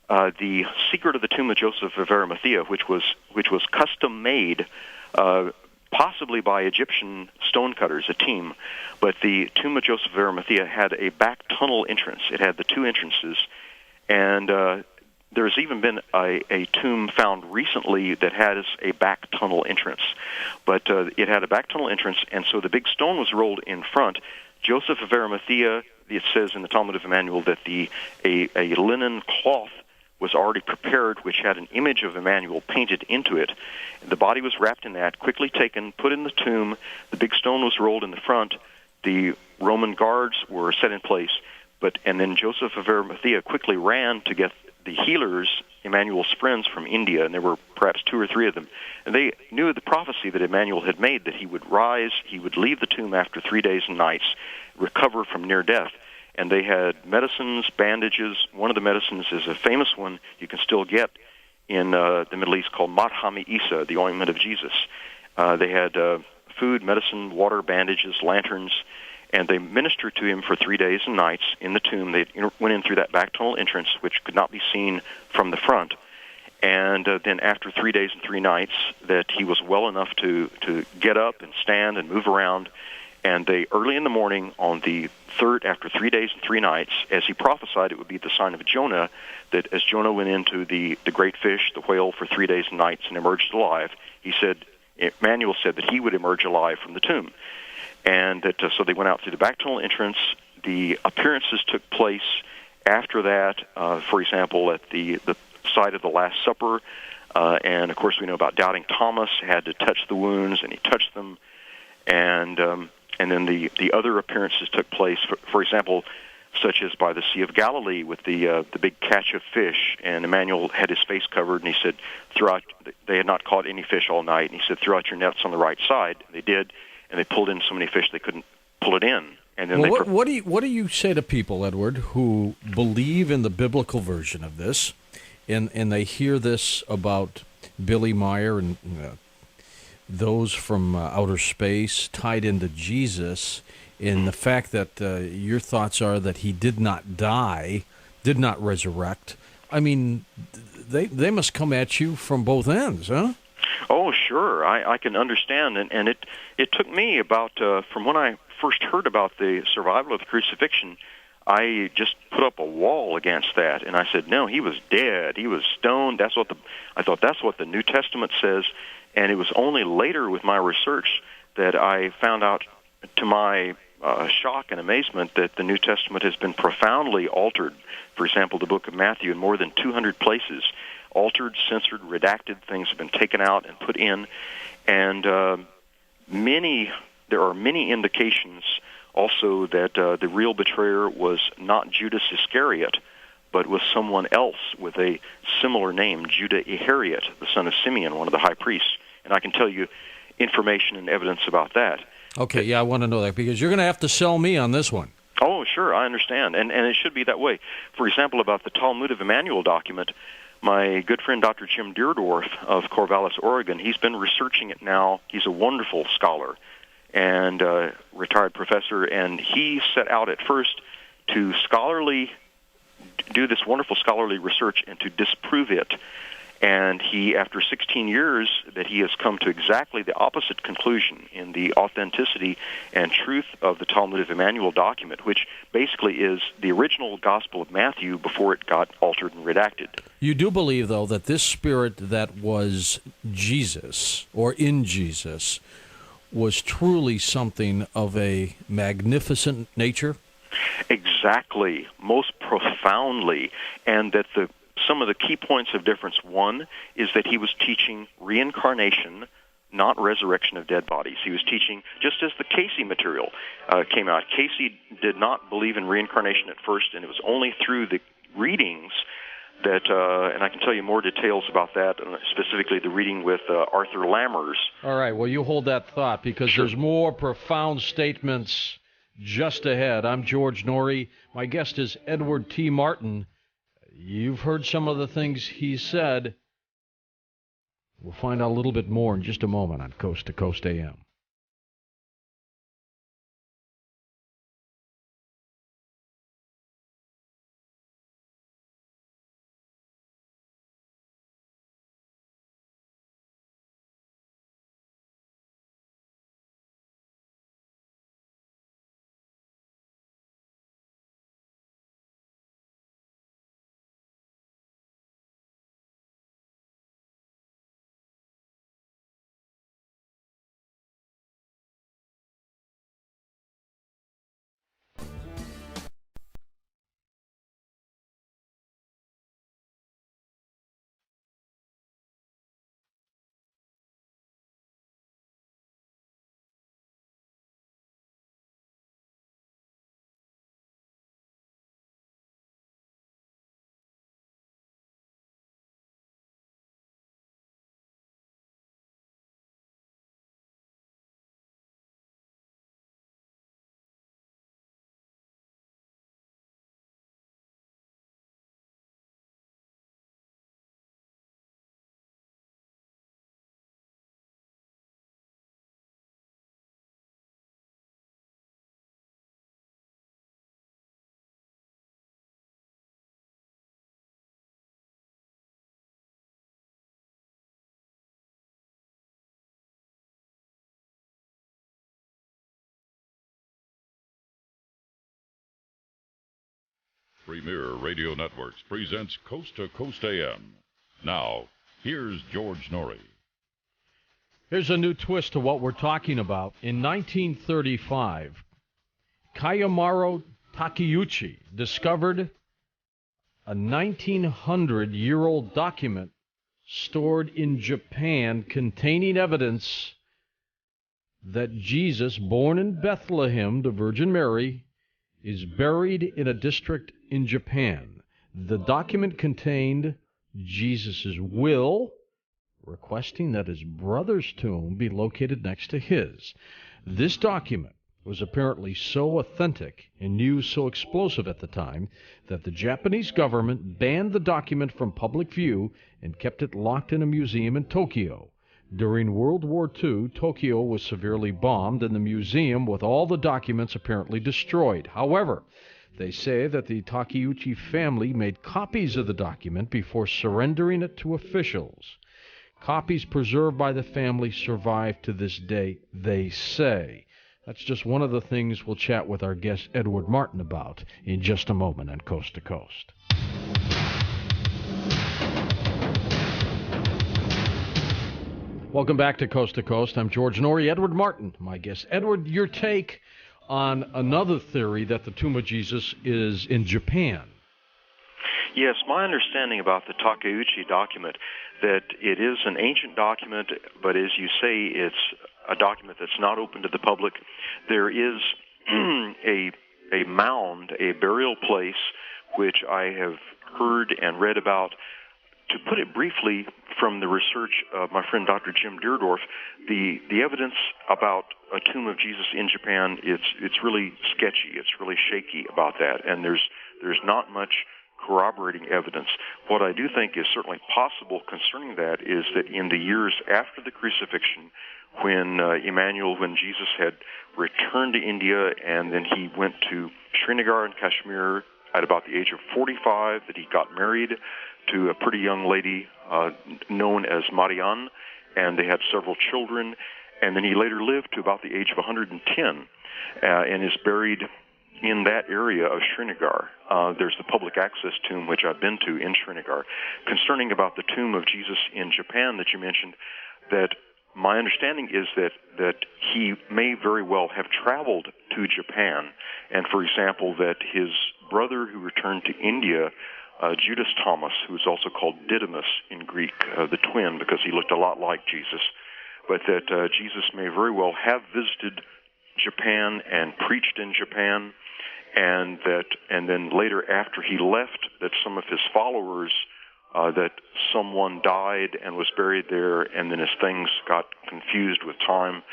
the secret of the tomb of Joseph of Arimathea, which was custom made, possibly by Egyptian stonecutters, a team, but the tomb of Joseph of Arimathea had a back tunnel entrance. It had the two entrances, and there's even been a tomb found recently that has a back tunnel entrance. But it had a back tunnel entrance, and so the big stone was rolled in front. Joseph of Arimathea, it says in the Talmud of Emmanuel that a linen cloth was already prepared, which had an image of Emmanuel painted into it. The body was wrapped in that, quickly taken, put in the tomb. The big stone was rolled in the front. The Roman guards were set in place. And then Joseph of Arimathea quickly ran to get the healers, Emmanuel's friends from India, and there were perhaps 2 or 3 of them. And they knew the prophecy that Emmanuel had made, that he would rise, he would leave the tomb after 3 days and nights, recover from near death. And they had medicines, bandages. One of the medicines is a famous one you can still get in the Middle East called Mathami Isa, the ointment of Jesus. They had food, medicine, water, bandages, lanterns, and they ministered to him for 3 days and nights in the tomb. They went in through that back tunnel entrance, which could not be seen from the front. And then after 3 days and 3 nights, that he was well enough to get up and stand and move around. And they, early in the morning on the third, after 3 days and 3 nights, as he prophesied it would be the sign of Jonah, that as Jonah went into the great fish, the whale, for 3 days and nights and emerged alive, Emmanuel said that he would emerge alive from the tomb. And that so they went out through the back tunnel entrance. The appearances took place after that, for example, at the site of the Last Supper. And, of course, we know about doubting Thomas, had to touch the wounds, and he touched them. And then the other appearances took place, for example, such as by the Sea of Galilee with the big catch of fish. And Emmanuel had his face covered, and he said, they had not caught any fish all night. And he said, throw out your nets on the right side. And they did. And they pulled in so many fish they couldn't pull it in. And then what do you say to people, Edward, who believe in the biblical version of this, and they hear this about Billy Meyer and those from outer space tied into Jesus, in the fact that your thoughts are that he did not die, did not resurrect? I mean, they must come at you from both ends, huh? Oh, sure. I can understand. And it took me about, from when I first heard about the survival of the crucifixion, I just put up a wall against that. And I said, no, he was dead. He was stoned. I thought that's what the New Testament says. And it was only later with my research that I found out, to my shock and amazement, that the New Testament has been profoundly altered. For example, the book of Matthew, in more than 200 places, altered, censored, redacted, things have been taken out and put in, and there are many indications also that the real betrayer was not Judas Iscariot, but was someone else with a similar name, Judah Iscariot, the son of Simeon, one of the high priests. And I can tell you information and evidence about that. Okay, yeah, I want to know that, because you're going to have to sell me on this one. Oh, sure, I understand, and it should be that way. For example, about the Talmud of Emmanuel document, my good friend Dr. Jim Deardorff of Corvallis, Oregon, he's been researching it now. He's a wonderful scholar and retired professor, and he set out at first to do this wonderful scholarly research and to disprove it. And he, after 16 years, that he has come to exactly the opposite conclusion in the authenticity and truth of the Talmud of Emmanuel document, which basically is the original Gospel of Matthew before it got altered and redacted. You do believe, though, that this spirit that was Jesus, or in Jesus, was truly something of a magnificent nature? Exactly, most profoundly, and that some of the key points of difference, one, is that he was teaching reincarnation, not resurrection of dead bodies. He was teaching, just as the Casey material came out. Casey did not believe in reincarnation at first, and it was only through the readings that, and I can tell you more details about that, specifically the reading with Arthur Lammers. All right, well, you hold that thought, because Sure. there's more profound statements just ahead. I'm George Noory. My guest is Edward T. Martin. You've heard some of the things he said. We'll find out a little bit more in just a moment on Coast to Coast AM. Premier Radio Networks presents Coast to Coast AM. Now, here's George Noory. Here's a new twist to what we're talking about. In 1935, Kayamaru Takeuchi discovered a 1900-year-old document stored in Japan containing evidence that Jesus, born in Bethlehem to Virgin Mary, is buried in a district in Japan. The document contained Jesus' will, requesting that his brother's tomb be located next to his. This document was apparently so authentic and news so explosive at the time that the Japanese government banned the document from public view and kept it locked in a museum in Tokyo. During World War II, Tokyo was severely bombed and the museum with all the documents apparently destroyed. However, they say that the Takeuchi family made copies of the document before surrendering it to officials. Copies preserved by the family survive to this day, they say. That's just one of the things we'll chat with our guest Edward Martin about in just a moment on Coast to Coast. Welcome back to Coast. I'm George Noory. Edward Martin, my guest. Edward, your take on another theory that the tomb of Jesus is in Japan. Yes, my understanding about the Takeuchi document, that it is an ancient document, but as you say, it's a document that's not open to the public. There is a mound, a burial place, which I have heard and read about. To put it briefly, from the research of my friend Dr. Jim Deerdorf, the evidence about a tomb of Jesus in Japan, it's really sketchy. It's really shaky about that, and there's not much corroborating evidence. What I do think is certainly possible concerning that is that in the years after the crucifixion, when when Jesus had returned to India and then he went to Srinagar in Kashmir at about the age of 45, that he got married to a pretty young lady known as Marianne, and they had several children, and then he later lived to about the age of 110 and is buried in that area of Srinagar. There's the public access tomb, which I've been to in Srinagar. Concerning about the tomb of Jesus in Japan that you mentioned, that my understanding is that he may very well have traveled to Japan, and for example, that his brother who returned to India, Judas Thomas, who is also called Didymus in Greek, the twin, because he looked a lot like Jesus, but that Jesus may very well have visited Japan and preached in Japan, and then later after he left, that some of his followers, that someone died and was buried there, and then as things got confused with time,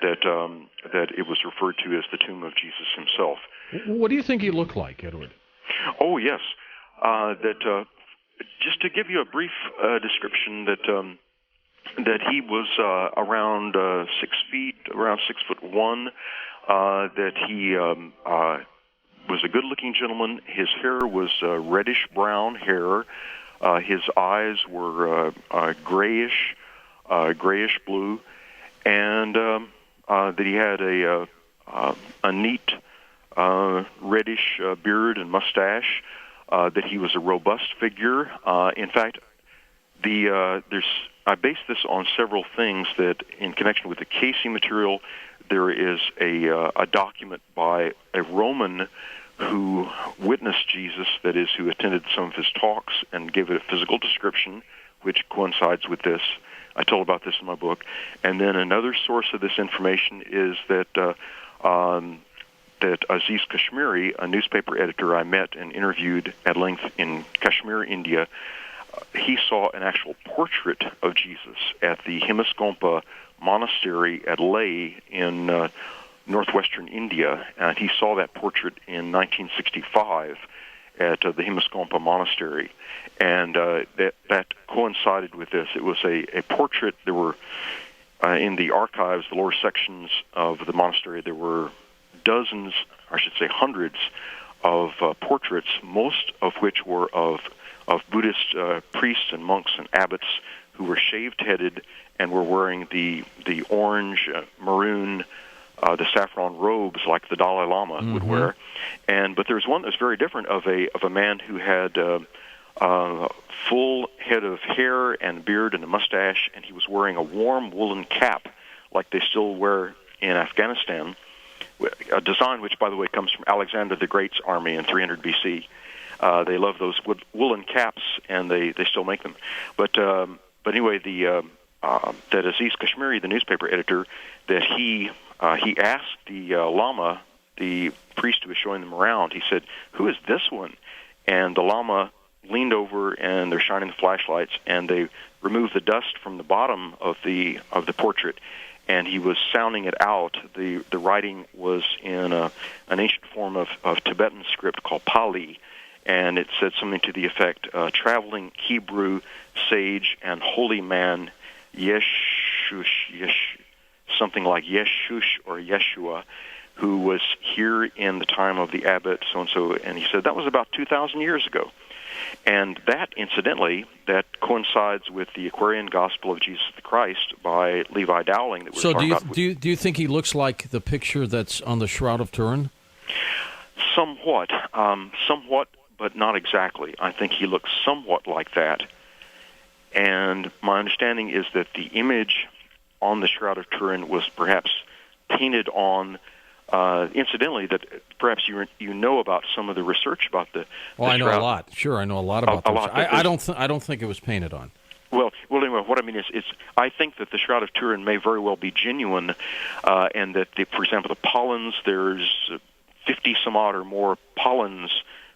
that it was referred to as the tomb of Jesus himself. What do you think he looked like, Edward? Oh, yes. Just to give you a brief description, that he was around 6 feet, around 6'1", that he was a good-looking gentleman. His hair was reddish-brown hair. His eyes were grayish blue, and that he had a neat reddish beard and mustache. That he was a robust figure. In fact, I base this on several things. That in connection with the Casey material, there is a document by a Roman who witnessed Jesus, that is, who attended some of his talks and gave it a physical description, which coincides with this. I told about this in my book. And then another source of this information is that Aziz Kashmiri, a newspaper editor I met and interviewed at length in Kashmir, India, he saw an actual portrait of Jesus at the Himaskompa Monastery at Leh in northwestern India, and he saw that portrait in 1965 at the Himaskompa Monastery, and that coincided with this. It was a portrait. There were, in the archives, the lower sections of the monastery, there were dozens, I should say hundreds, of portraits, most of which were of Buddhist priests and monks and abbots who were shaved-headed and were wearing the orange, maroon, the saffron robes like the Dalai Lama would wear. But there was one that was very different of a man who had a full head of hair and beard and a mustache, and he was wearing a warm woolen cap like they still wear in Afghanistan. A design which, by the way, comes from Alexander the Great's army in 300 B.C. They love those woolen caps, and they still make them. But anyway, that Aziz Kashmiri, the newspaper editor, that he asked the Lama, the priest who was showing them around, he said, "Who is this one?" And the Lama leaned over, and they're shining the flashlights, and they removed the dust from the bottom of the portrait. And he was sounding it out. The writing was in an ancient form of Tibetan script called Pali, and it said something to the effect, traveling Hebrew sage and holy man, something like Yeshush or Yeshua, who was here in the time of the abbot, so-and-so, and he said that was about 2,000 years ago. And that, incidentally, that coincides with the Aquarian Gospel of Jesus the Christ by Levi Dowling. That so do you think he looks like the picture that's on the Shroud of Turin? Somewhat, but not exactly. I think he looks somewhat like that. And my understanding is that the image on the Shroud of Turin was perhaps painted on. Incidentally, that perhaps you know about some of the research about the. Well, I know a lot. Sure, I know a lot about this. I don't think it was painted on. Well, anyway, what I mean is, I think that the Shroud of Turin may very well be genuine, and that, for example, the pollens, there's 50 some odd or more pollens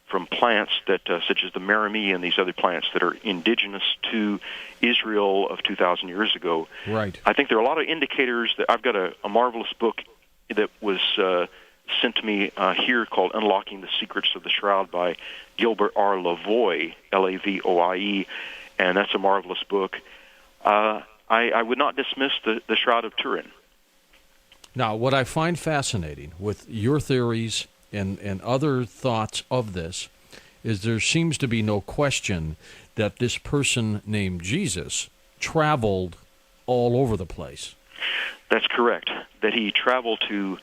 from plants that, such as the marimi and these other plants that are indigenous to Israel of 2,000 years ago. Right. I think there are a lot of indicators that I've got a marvelous book that was sent to me here called Unlocking the Secrets of the Shroud by Gilbert R. Lavoie, Lavoie, and that's a marvelous book. I would not dismiss the Shroud of Turin. Now, what I find fascinating with your theories and other thoughts of this is there seems to be no question that this person named Jesus traveled all over the place. That's correct. That he traveled to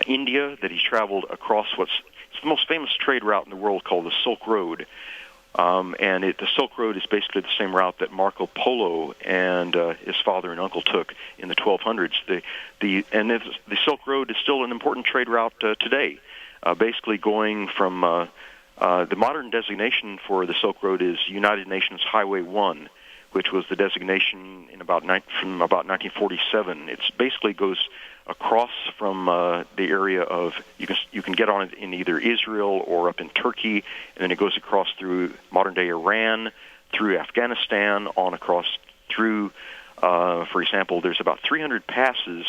India, that he traveled across it's the most famous trade route in the world called the Silk Road. And the Silk Road is basically the same route that Marco Polo and his father and uncle took in the 1200s. The Silk Road is still an important trade route today, basically going from the modern designation for the Silk Road is United Nations Highway 1, which was the designation from about 1947. It basically goes across from the area of, you can get on it in either Israel or up in Turkey, and then it goes across through modern-day Iran, through Afghanistan, on across through, for example, there's about 300 passes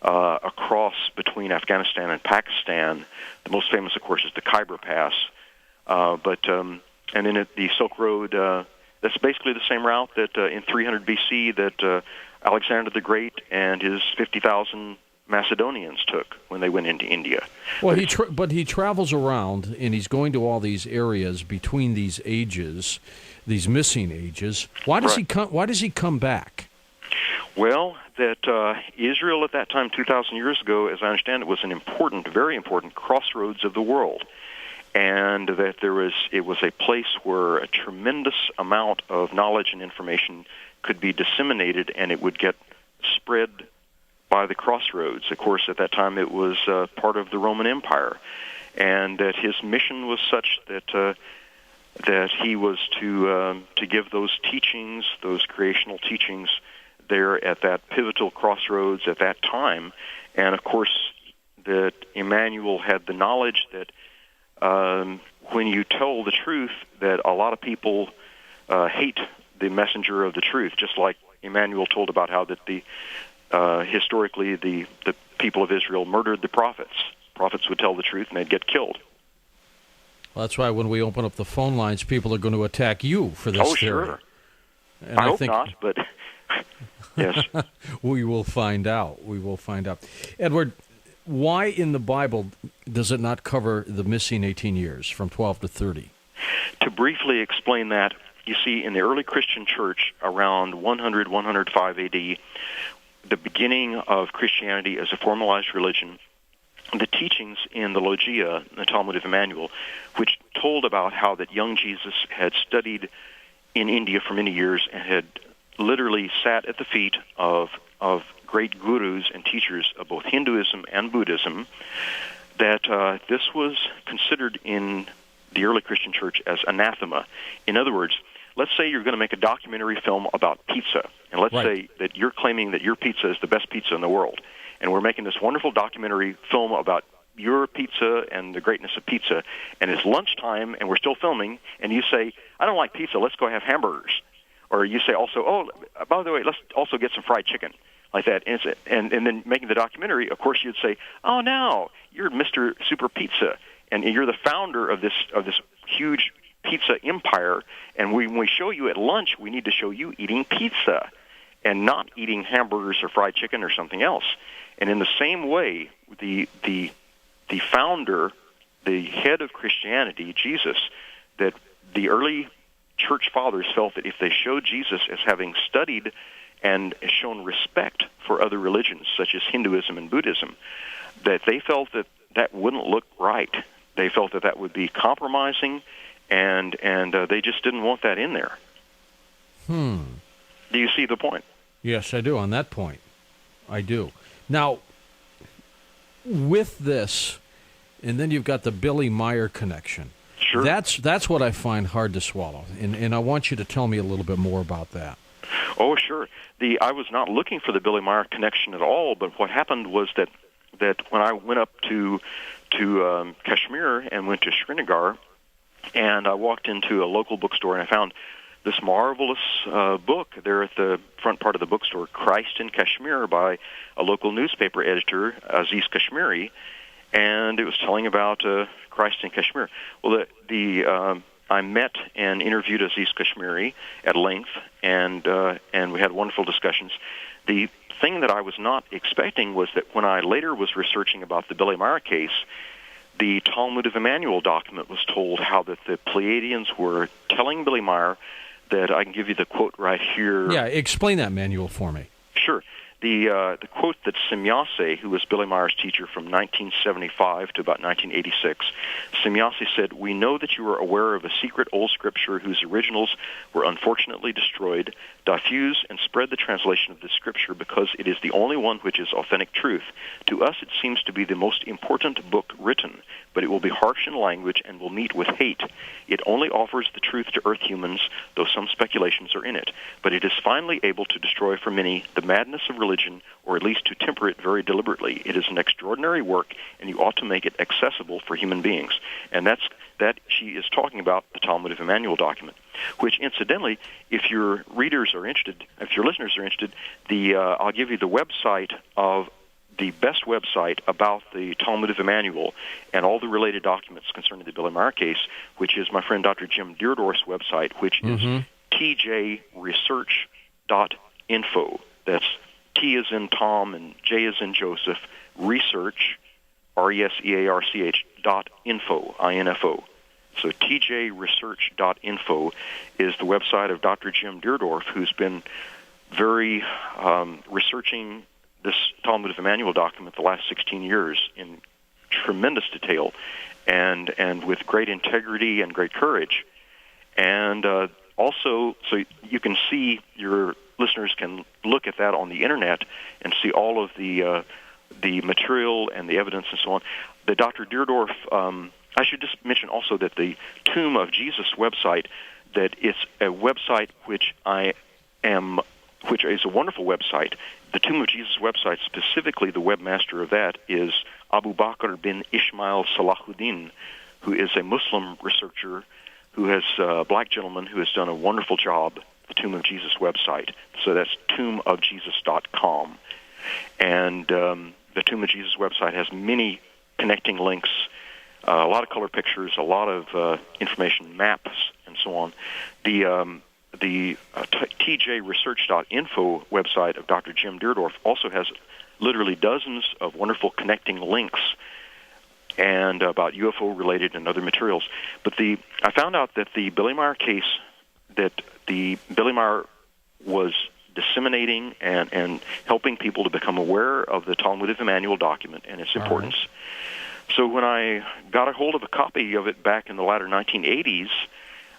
across between Afghanistan and Pakistan. The most famous, of course, is the Khyber Pass. And then the Silk Road, that's basically the same route that in 300 BC that Alexander the Great and his 50,000 Macedonians took when they went into India. Well, but he travels around, and he's going to all these areas between these ages, these missing ages. Why does he come back? Well, that Israel at that time, 2,000 years ago, as I understand it, was an important, very important crossroads of the world, and that it was a place where a tremendous amount of knowledge and information could be disseminated, and it would get spread by the crossroads. Of course, at that time, it was part of the Roman Empire, and that his mission was such that he was to give those teachings, those creational teachings, there at that pivotal crossroads at that time. And of course, that Emmanuel had the knowledge that when you tell the truth, that a lot of people hate the messenger of the truth, just like Emmanuel told about how that historically the people of Israel murdered the prophets. Prophets would tell the truth and they'd get killed. Well, that's why when we open up the phone lines, people are going to attack you for this theory. Sure. And I hope not, but yes. We will find out. Edward, why in the Bible does it not cover the missing 18 years from 12 to 30? To briefly explain that, you see, in the early Christian church around 100, 105 A.D., the beginning of Christianity as a formalized religion, the teachings in the Logia, the Talmud of Emmanuel, which told about how that young Jesus had studied in India for many years and had literally sat at the feet of great gurus and teachers of both Hinduism and Buddhism, that this was considered in the early Christian church as anathema. In other words, let's say you're going to make a documentary film about pizza, and let's say that you're claiming that your pizza is the best pizza in the world, and we're making this wonderful documentary film about your pizza and the greatness of pizza, and it's lunchtime and we're still filming, and you say, I don't like pizza, let's go have hamburgers. Or you say also, oh, by the way, let's also get some fried chicken, like that. And then making the documentary, of course, you'd say, oh, now you're Mr. Super Pizza, and you're the founder of this huge pizza empire, and when we show you at lunch, we need to show you eating pizza and not eating hamburgers or fried chicken or something else. And in the same way, the founder, the head of Christianity, Jesus, that the early church fathers felt that if they showed Jesus as having studied and shown respect for other religions, such as Hinduism and Buddhism, that they felt that that wouldn't look right. They felt that that would be compromising, and they just didn't want that in there. Do you see the point? Yes, I do. On that point, I do. Now, with this, and then you've got the Billy Meyer connection. Sure. That's what I find hard to swallow, and I want you to tell me a little bit more about that. Oh, sure. I was not looking for the Billy Meyer connection at all, but what happened was that when I went up to Kashmir and went to Srinagar, and I walked into a local bookstore and I found this marvelous book there at the front part of the bookstore, Christ in Kashmir, by a local newspaper editor, Aziz Kashmiri, and it was telling about Christ in Kashmir. Well, I met and interviewed Aziz Kashmiri at length, and we had wonderful discussions. The thing that I was not expecting was that when I later was researching about the Billy Meyer case, the Talmud of Emmanuel document was told how that the Pleiadians were telling Billy Meyer that, I can give you the quote right here. Yeah, explain that manual for me. Sure. The quote that Semyase, who was Billy Meyer's teacher from 1975 to about 1986, Semyase said, "We know that you are aware of a secret old scripture whose originals were unfortunately destroyed. Diffuse and spread the translation of this scripture because it is the only one which is authentic truth. To us it seems to be the most important book written, but it will be harsh in language and will meet with hate. It only offers the truth to earth humans, though some speculations are in it. But it is finally able to destroy for many the madness of religion, or at least to temper it very deliberately. It is an extraordinary work, and you ought to make it accessible for human beings." And that she is talking about the Talmud of Emmanuel document, which, incidentally, if your readers are interested, if your listeners are interested, I'll give you the website of the best website about the Talmud of Emmanuel and all the related documents concerning the Billy Meyer case, which is my friend Dr. Jim Deardorff's website, which is tjresearch.info. That's T as in Tom and J as in Joseph, research, research.info, info. So tjresearch.info is the website of Dr. Jim Deardorff, who's been very researching this Talmud of Emmanuel document the last 16 years in tremendous detail and with great integrity and great courage. And also, so you can see, your listeners can look at that on the Internet and see all of the material and the evidence and so on. The Dr. Deardorff, I should just mention also that the Tomb of Jesus website, that it's a website which is a wonderful website. The Tomb of Jesus website, specifically the webmaster of that, is Abu Bakr bin Ismail Salahuddin, who is a Muslim researcher, who has a black gentleman who has done a wonderful job, the Tomb of Jesus website. So that's tombofjesus.com. And the Tomb of Jesus website has many connecting links, a lot of color pictures, a lot of information, maps, and so on. The tjresearch.info website of Dr. Jim Deardorff also has literally dozens of wonderful connecting links and about UFO-related and other materials. But I found out that the Billy Meyer case, that the Billy Meyer was disseminating and helping people to become aware of the Talmud of Emmanuel document and its importance. So when I got a hold of a copy of it back in the latter 1980s,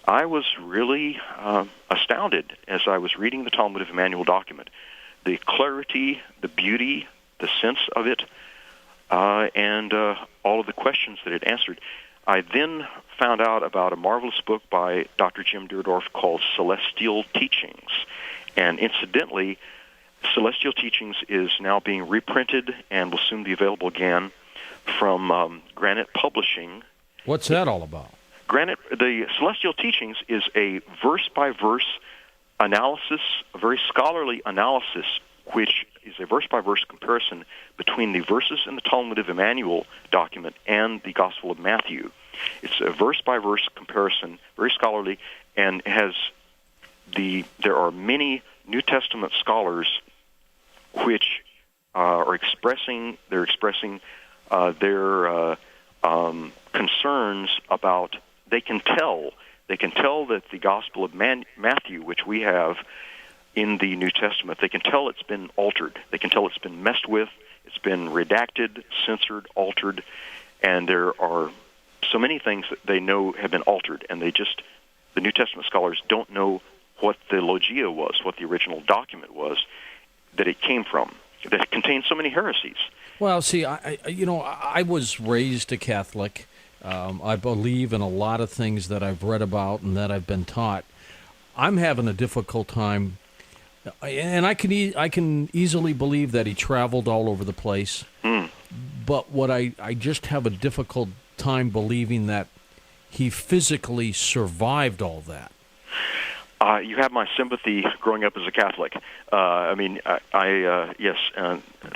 I was really astounded as I was reading the Talmud of Emmanuel document. The clarity, the beauty, the sense of it, and all of the questions that it answered. I then found out about a marvelous book by Dr. Jim Deardorff called Celestial Teachings. And incidentally, Celestial Teachings is now being reprinted and will soon be available again from Granite Publishing. What's that all about? The Celestial Teachings is a verse-by-verse analysis, a very scholarly analysis, which is a verse-by-verse comparison between the verses in the Talmud of Emmanuel document and the Gospel of Matthew. It's a verse-by-verse comparison, very scholarly, and there are many New Testament scholars which are expressing their concerns about. They can tell that the Gospel of Matthew, which we have in the New Testament, they can tell it's been altered. They can tell it's been messed with, it's been redacted, censored, altered, and there are so many things that they know have been altered, and the New Testament scholars don't know what the logia was, what the original document was that it came from, that it contains so many heresies. Well, see, I was raised a Catholic. I believe in a lot of things that I've read about and that I've been taught. I'm having a difficult time, and I can easily believe that he traveled all over the place. But what I just have a difficult time believing that he physically survived all that. You have my sympathy growing up as a Catholic. Yes,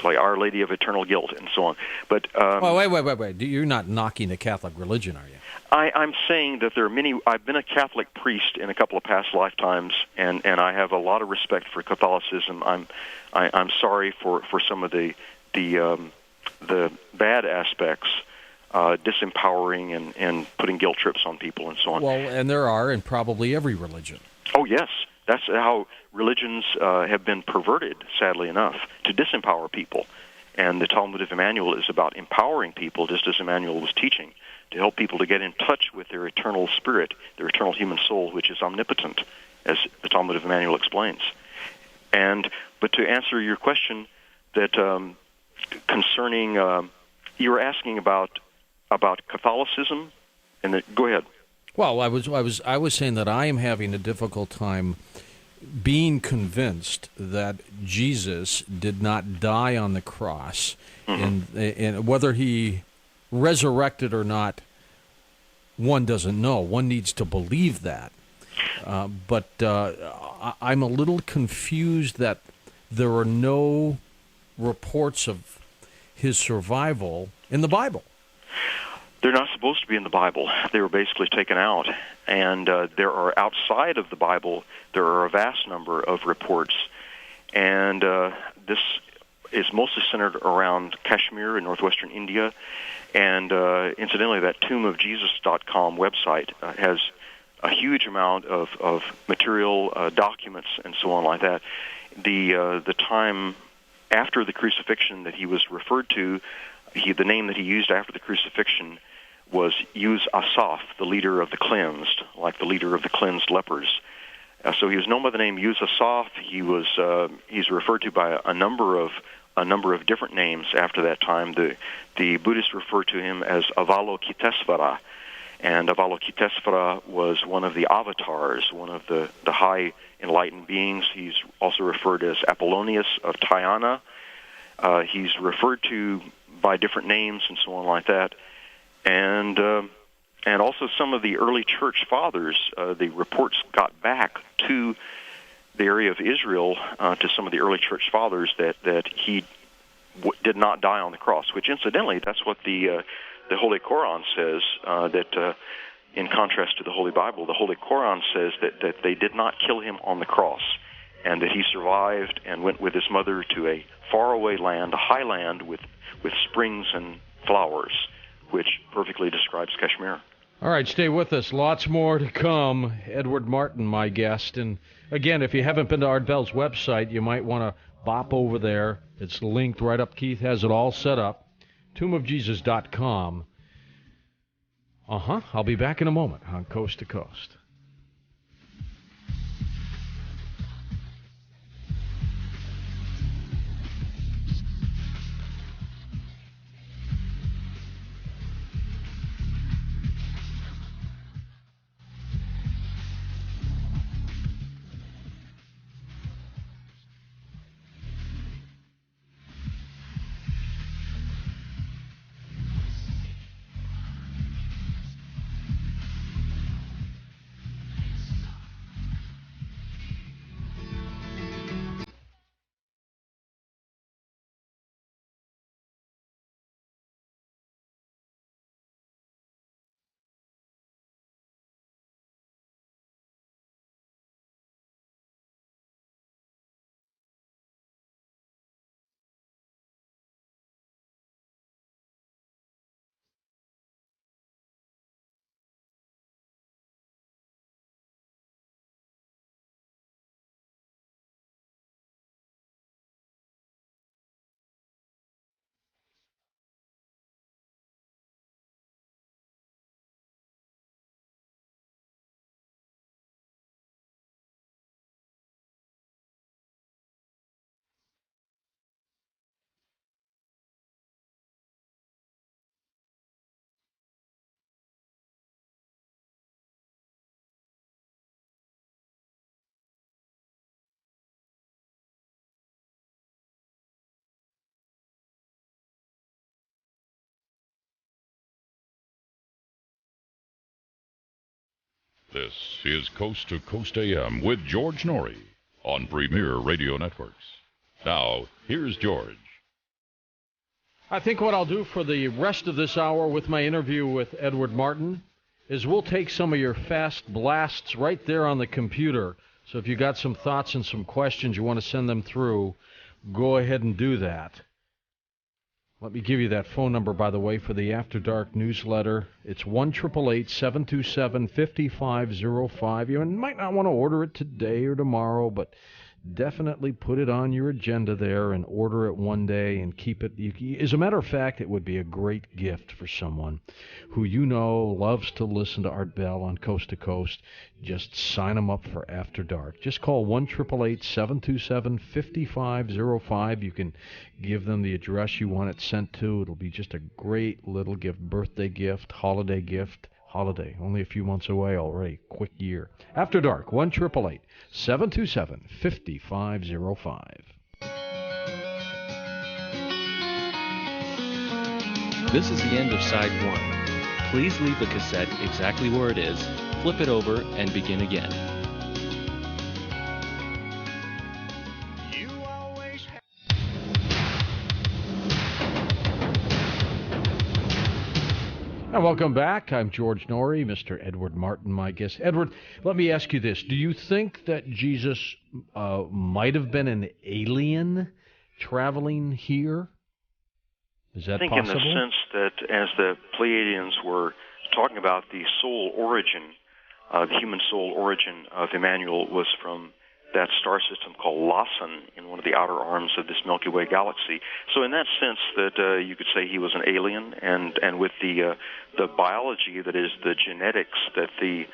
like Our Lady of Eternal Guilt and so on. But wait. You're not knocking the Catholic religion, are you? I'm saying that there are many. I've been a Catholic priest in a couple of past lifetimes, and I have a lot of respect for Catholicism. I'm sorry for some of the bad aspects, disempowering and putting guilt trips on people and so on. Well, and there are in probably every religion. Oh, yes. That's how religions have been perverted, sadly enough, to disempower people. And the Talmud of Emmanuel is about empowering people, just as Emmanuel was teaching, to help people to get in touch with their eternal spirit, their eternal human soul, which is omnipotent, as the Talmud of Emmanuel explains. But to answer your question, that concerning, you were asking about Catholicism, and go ahead. Well, I was saying that I am having a difficult time being convinced that Jesus did not die on the cross, and whether he resurrected or not, one doesn't know. One needs to believe that. But I'm a little confused that there are no reports of his survival in the Bible. They're not supposed to be in the Bible. They were basically taken out. And there are, outside of the Bible, there are a vast number of reports. And this is mostly centered around Kashmir in northwestern India. And incidentally, that tombofjesus.com website has a huge amount of material, documents, and so on like that. The time after the crucifixion that he was referred to, the name that he used after the crucifixion was Yuz Asaf, the leader of the cleansed, like the leader of the cleansed lepers. So he was known by the name Yuz Asaf. He's referred to by a number of different names after that time. The Buddhists refer to him as Avalokitesvara, and Avalokitesvara was one of the avatars, one of the high enlightened beings. He's also referred as Apollonius of Tyana. He's referred to by different names and so on like that. And also some of the early church fathers, the reports got back to the area of Israel, to some of the early church fathers, that he did not die on the cross, which incidentally, that's what the Holy Quran says, that in contrast to the Holy Bible, the Holy Quran says that they did not kill him on the cross, and that he survived and went with his mother to a faraway land, a high land with springs and flowers, which perfectly describes Kashmir. All right, stay with us. Lots more to come. Edward Martin, my guest. And again, if you haven't been to Art Bell's website, you might want to bop over there. It's linked right up. Keith has it all set up. tombofjesus.com. I'll be back in a moment on Coast to Coast. This is Coast to Coast AM with George Noory on Premier Radio Networks. Now, here's George. I think what I'll do for the rest of this hour with my interview with Edward Martin is we'll take some of your fast blasts right there on the computer. So if you got some thoughts and some questions you want to send them through, go ahead and do that. Let me give you that phone number, by the way, for the After Dark newsletter. It's 1-888-727-5505. You might not want to order it today or tomorrow, but definitely put it on your agenda there and order it one day and keep it. As a matter of fact, it would be a great gift for someone who you know loves to listen to Art Bell on Coast to Coast. Just sign them up for After Dark. Just call 1-888-727-5505. You can give them the address you want it sent to. It'll be just a great little gift, birthday gift, holiday gift. Holiday, only a few months away already. Quick year. After Dark, 1-888-727-5505. This is the end of side one. Please leave the cassette exactly where it is, flip it over, and begin again. And welcome back. I'm George Noory, Mr. Edward Martin, my guest. Edward, let me ask you this. Do you think that Jesus might have been an alien traveling here? Is that possible? I think in the sense that as the Pleiadians were talking about the soul origin, the human soul origin of Emmanuel was from that star system called Lassen in one of the outer arms of this Milky Way galaxy. So in that sense that you could say he was an alien, and with the biology, that is the genetics, that the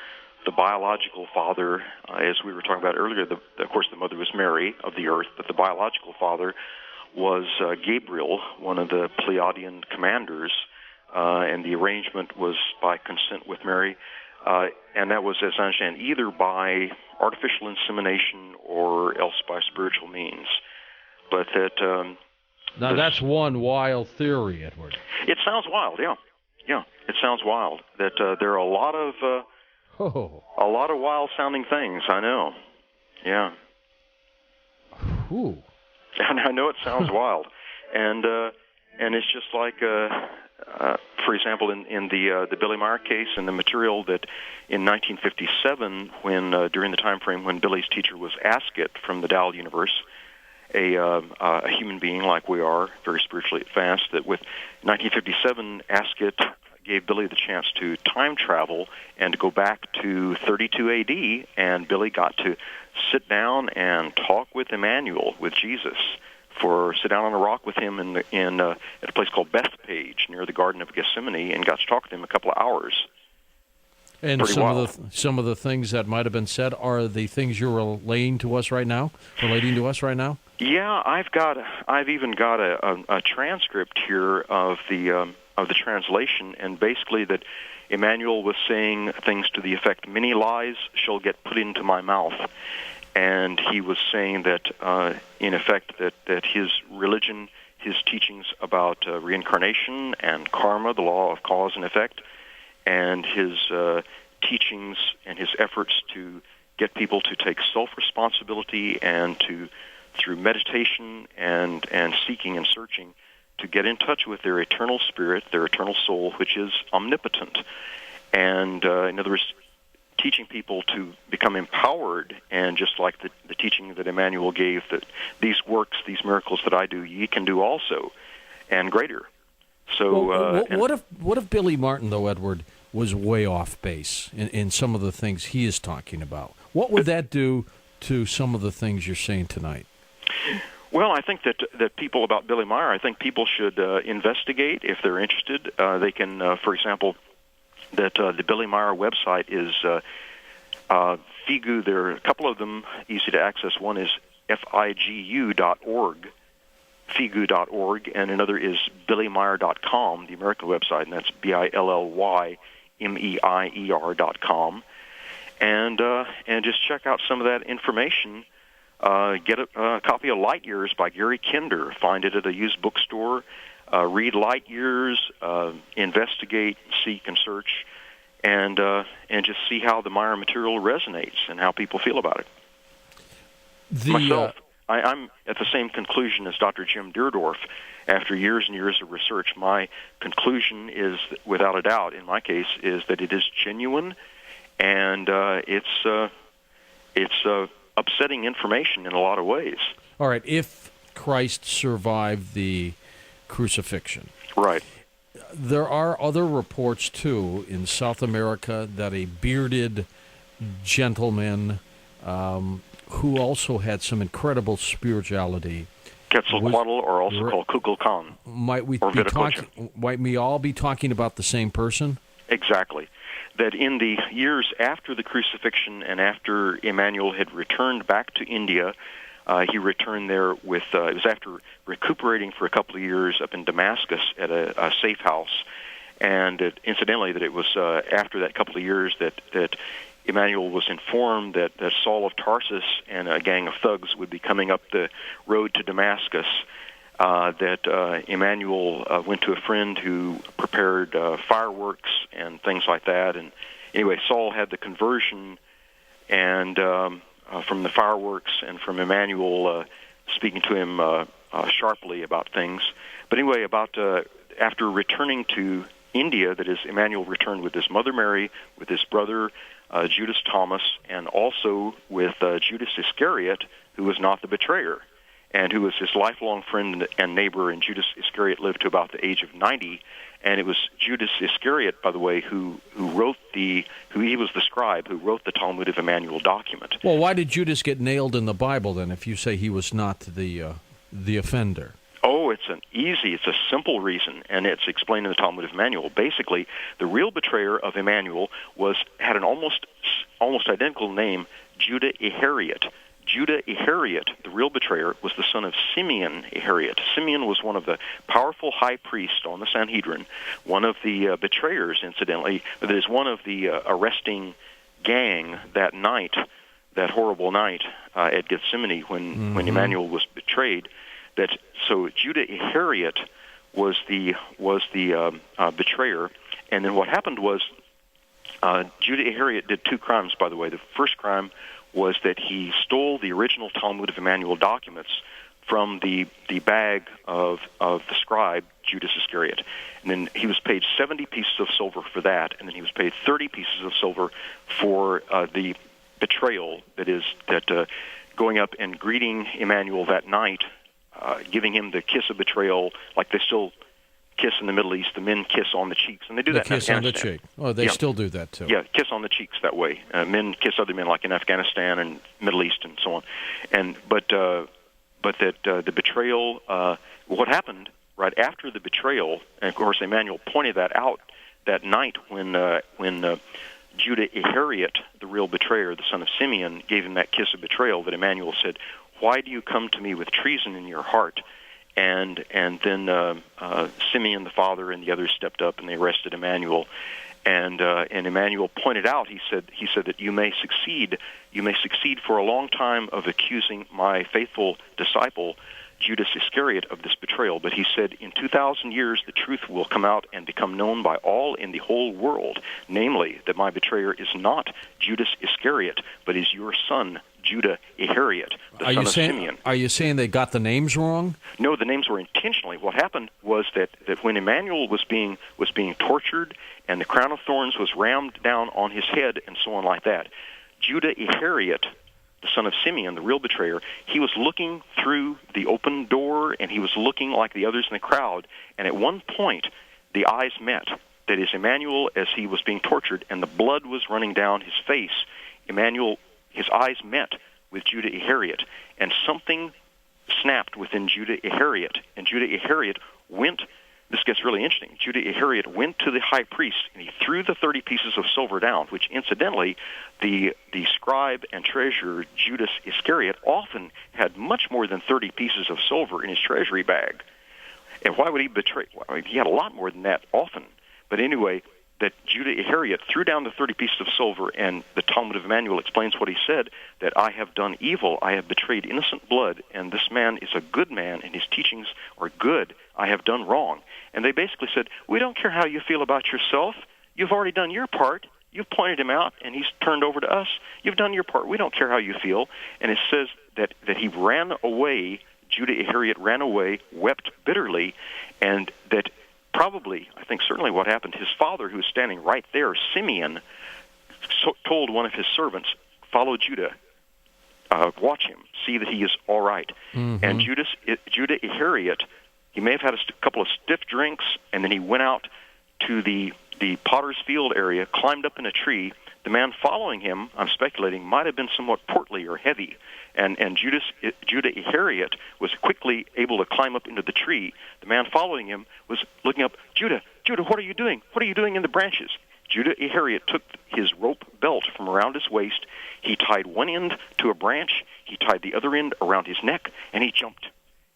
biological father, as we were talking about earlier, of course the mother was Mary of the earth, but the biological father was Gabriel, one of the Pleiadian commanders, and the arrangement was by consent with Mary. And that was, as I understand, either by artificial insemination or else by spiritual means. But that... now, that's one wild theory, Edward. It sounds wild, yeah. Yeah, it sounds wild. That there are a lot of wild-sounding things, I know. Yeah. Ooh. And I know it sounds wild. And it's just like... for example, in the Billy Meyer case, and the material that in 1957, when during the time frame when Billy's teacher was Asket from the Dowling universe, a human being like we are, very spiritually advanced, that with 1957, Asket gave Billy the chance to time travel and to go back to 32 A.D., and Billy got to sit down and talk with Emmanuel, with Jesus, sit down on a rock with him at a place called Bethpage near the Garden of Gethsemane, and got to talk to him a couple of hours. And some of the things that might have been said are the things you're relating to us right now. Yeah, I've even got a transcript here of the translation, and basically that Emmanuel was saying things to the effect, "Many lies shall get put into my mouth." And he was saying that, in effect, that his religion, his teachings about reincarnation and karma, the law of cause and effect, and his teachings and his efforts to get people to take self-responsibility and to, through meditation and seeking and searching, to get in touch with their eternal spirit, their eternal soul, which is omnipotent. And, in other words, teaching people to become empowered, and just like the teaching that Emmanuel gave, that these works, these miracles that I do, ye can do also, and greater. So, what if Billy Martin, though, Edward, was way off base in some of the things he is talking about? What would that do to some of the things you're saying tonight? Well, I think that people about Billy Meyer, I think people should investigate if they're interested. They can, for example, that the Billy Meyer website is FIGU. There are a couple of them easy to access. One is figu.org, figu.org, and another is billymeyer.com, the American website, and that's BILLYMEIER.com. And just check out some of that information. Get a copy of Light Years by Gary Kinder. Find it at a used bookstore. Read Light Years, investigate, seek, and search, and just see how the Meyer material resonates and how people feel about it. Myself, I'm at the same conclusion as Dr. Jim Deerdorf. After years and years of research, my conclusion is, without a doubt, in my case, is that it is genuine, and it's upsetting information in a lot of ways. All right, if Christ survived the crucifixion. Right. There are other reports, too, in South America that a bearded gentleman who also had some incredible spirituality. Quetzalcoatl, or also called Kukulkan. Might we all be talking about the same person? Exactly. That in the years after the crucifixion and after Emmanuel had returned back to India, he returned there with, it was after recuperating for a couple of years up in Damascus at a safe house. And incidentally, that it was after that couple of years that Emmanuel was informed that Saul of Tarsus and a gang of thugs would be coming up the road to Damascus, that Emmanuel went to a friend who prepared fireworks and things like that. And anyway, Saul had the conversion, and from the fireworks and from Emmanuel speaking to him sharply about things. But anyway, after returning to India, that is, Emmanuel returned with his mother Mary, with his brother Judas Thomas, and also with Judas Iscariot, who was not the betrayer, and who was his lifelong friend and neighbor. And Judas Iscariot lived to about the age of 90. And it was Judas Iscariot, by the way, who he was the scribe who wrote the Talmud of Emmanuel document. Well, why did Judas get nailed in the Bible then, if you say he was not the offender? Oh, it's a simple reason, and it's explained in the Talmud of Emmanuel. Basically, the real betrayer of Emmanuel had an almost identical name, Judah Iscariot. Judah Iscariot, the real betrayer, was the son of Simeon Iscariot. Simeon was one of the powerful high priests on the Sanhedrin, one of the betrayers, incidentally. That is one of the arresting gang that night, that horrible night at Gethsemane when Emmanuel was betrayed. So Judah Iscariot was the betrayer, and then what happened was Judah Iscariot did two crimes. By the way, the first crime was that he stole the original Talmud of Emmanuel documents from the bag of the scribe Judas Iscariot, and then he was paid 70 pieces of silver for that, and then he was paid 30 pieces of silver for the betrayal. That going up and greeting Emmanuel that night. Giving him the kiss of betrayal, like they still kiss in the Middle East. The men kiss on the cheeks, and they do that in Afghanistan. Kiss on the cheek. Oh, they still do that, too. Yeah, kiss on the cheeks that way. Men kiss other men, like in Afghanistan and Middle East and so on. But the betrayal, what happened right after the betrayal, and of course Emmanuel pointed that out that night when Judah Iscariot, the real betrayer, the son of Simeon, gave him that kiss of betrayal, that Emmanuel said, "Why do you come to me with treason in your heart?" And then Simeon the father and the others stepped up and they arrested Emmanuel. And Emmanuel pointed out, he said that you may succeed for a long time of accusing my faithful disciple Judas Iscariot of this betrayal, but he said, in 2,000 years the truth will come out and become known by all in the whole world, namely that my betrayer is not Judas Iscariot, but is your son, Judah Iscariot, the son of Simeon. Are you saying they got the names wrong? No, the names were intentionally. What happened was that when Emmanuel was being tortured and the crown of thorns was rammed down on his head and so on like that, Judah Iscariot, the son of Simeon, the real betrayer, he was looking through the open door, and he was looking like the others in the crowd. And at one point, the eyes met. That is, Emmanuel, as he was being tortured, and the blood was running down his face, Emmanuel, his eyes met with Judah Iscariot, and something snapped within Judah Iscariot. And Judah Iscariot went, this gets really interesting, Judah Iscariot went to the high priest, and he threw the 30 pieces of silver down, which incidentally, the scribe and treasurer Judas Iscariot often had much more than 30 pieces of silver in his treasury bag. And why would he betray? Well, he had a lot more than that often. But anyway, that Judah Iscariot threw down the 30 pieces of silver, and the Talmud of Emmanuel explains what he said, that I have done evil, I have betrayed innocent blood, and this man is a good man, and his teachings are good, I have done wrong. And they basically said, we don't care how you feel about yourself, you've already done your part, you've pointed him out, and he's turned over to us, you've done your part, we don't care how you feel. And it says that he ran away, Judah Iscariot ran away, wept bitterly, and that probably, I think certainly what happened, his father, who was standing right there, Simeon, told one of his servants, follow Judah, watch him, see that he is all right. Mm-hmm. And Judah Iscariot He may have had a couple of stiff drinks, and then he went out to the Potter's Field area, climbed up in a tree. The man following him, I'm speculating, might have been somewhat portly or heavy, and Judah Iscariot was quickly able to climb up into the tree. The man following him was looking up, Judah, what are you doing? What are you doing in the branches? Judah Iscariot took his rope belt from around his waist. He tied one end to a branch. He tied the other end around his neck, and he jumped.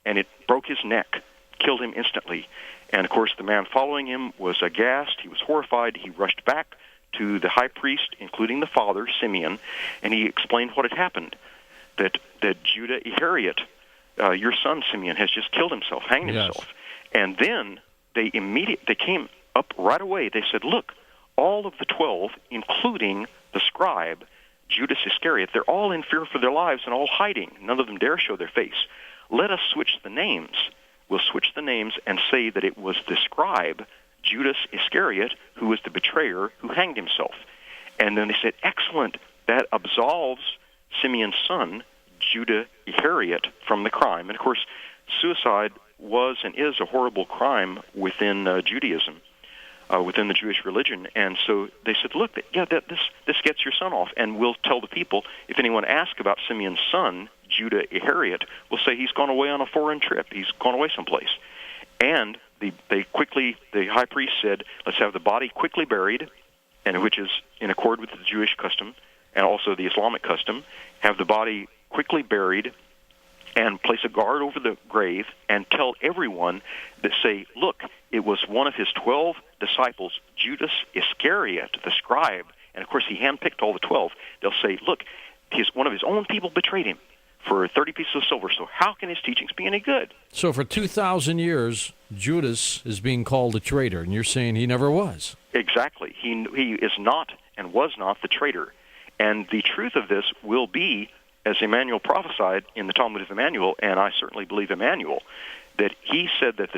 And it broke his neck, killed him instantly. And, of course, the man following him was aghast. He was horrified. He rushed back to the high priest, including the father, Simeon, and he explained what had happened, that Judah Iscariot, your son Simeon, has just killed himself, hanged himself. And then they came up right away. They said, look, all of the 12, including the scribe, Judas Iscariot, they're all in fear for their lives and all hiding. None of them dare show their face. Let us switch the names. We'll switch the names and say that it was the scribe, Judas Iscariot, who was the betrayer, who hanged himself. And then they said, excellent, that absolves Simeon's son, Judah Iscariot, from the crime. And, of course, suicide was and is a horrible crime within Judaism, within the Jewish religion. And so they said, look, this gets your son off, and we'll tell the people, if anyone asks about Simeon's son, Judah Iscariot, we'll say he's gone away on a foreign trip. He's gone away someplace. And the high priest said, let's have the body quickly buried, and which is in accord with the Jewish custom and also the Islamic custom, have the body quickly buried and place a guard over the grave and tell everyone that say, look, it was one of his 12 disciples, Judas Iscariot, the scribe, and of course he handpicked all the 12. They'll say, look, one of his own people betrayed him for 30 pieces of silver, so how can his teachings be any good? So for 2,000 years, Judas is being called a traitor, and you're saying he never was. Exactly. He is not and was not the traitor. And the truth of this will be, as Emmanuel prophesied in the Talmud of Emmanuel, and I certainly believe Emmanuel, that he said that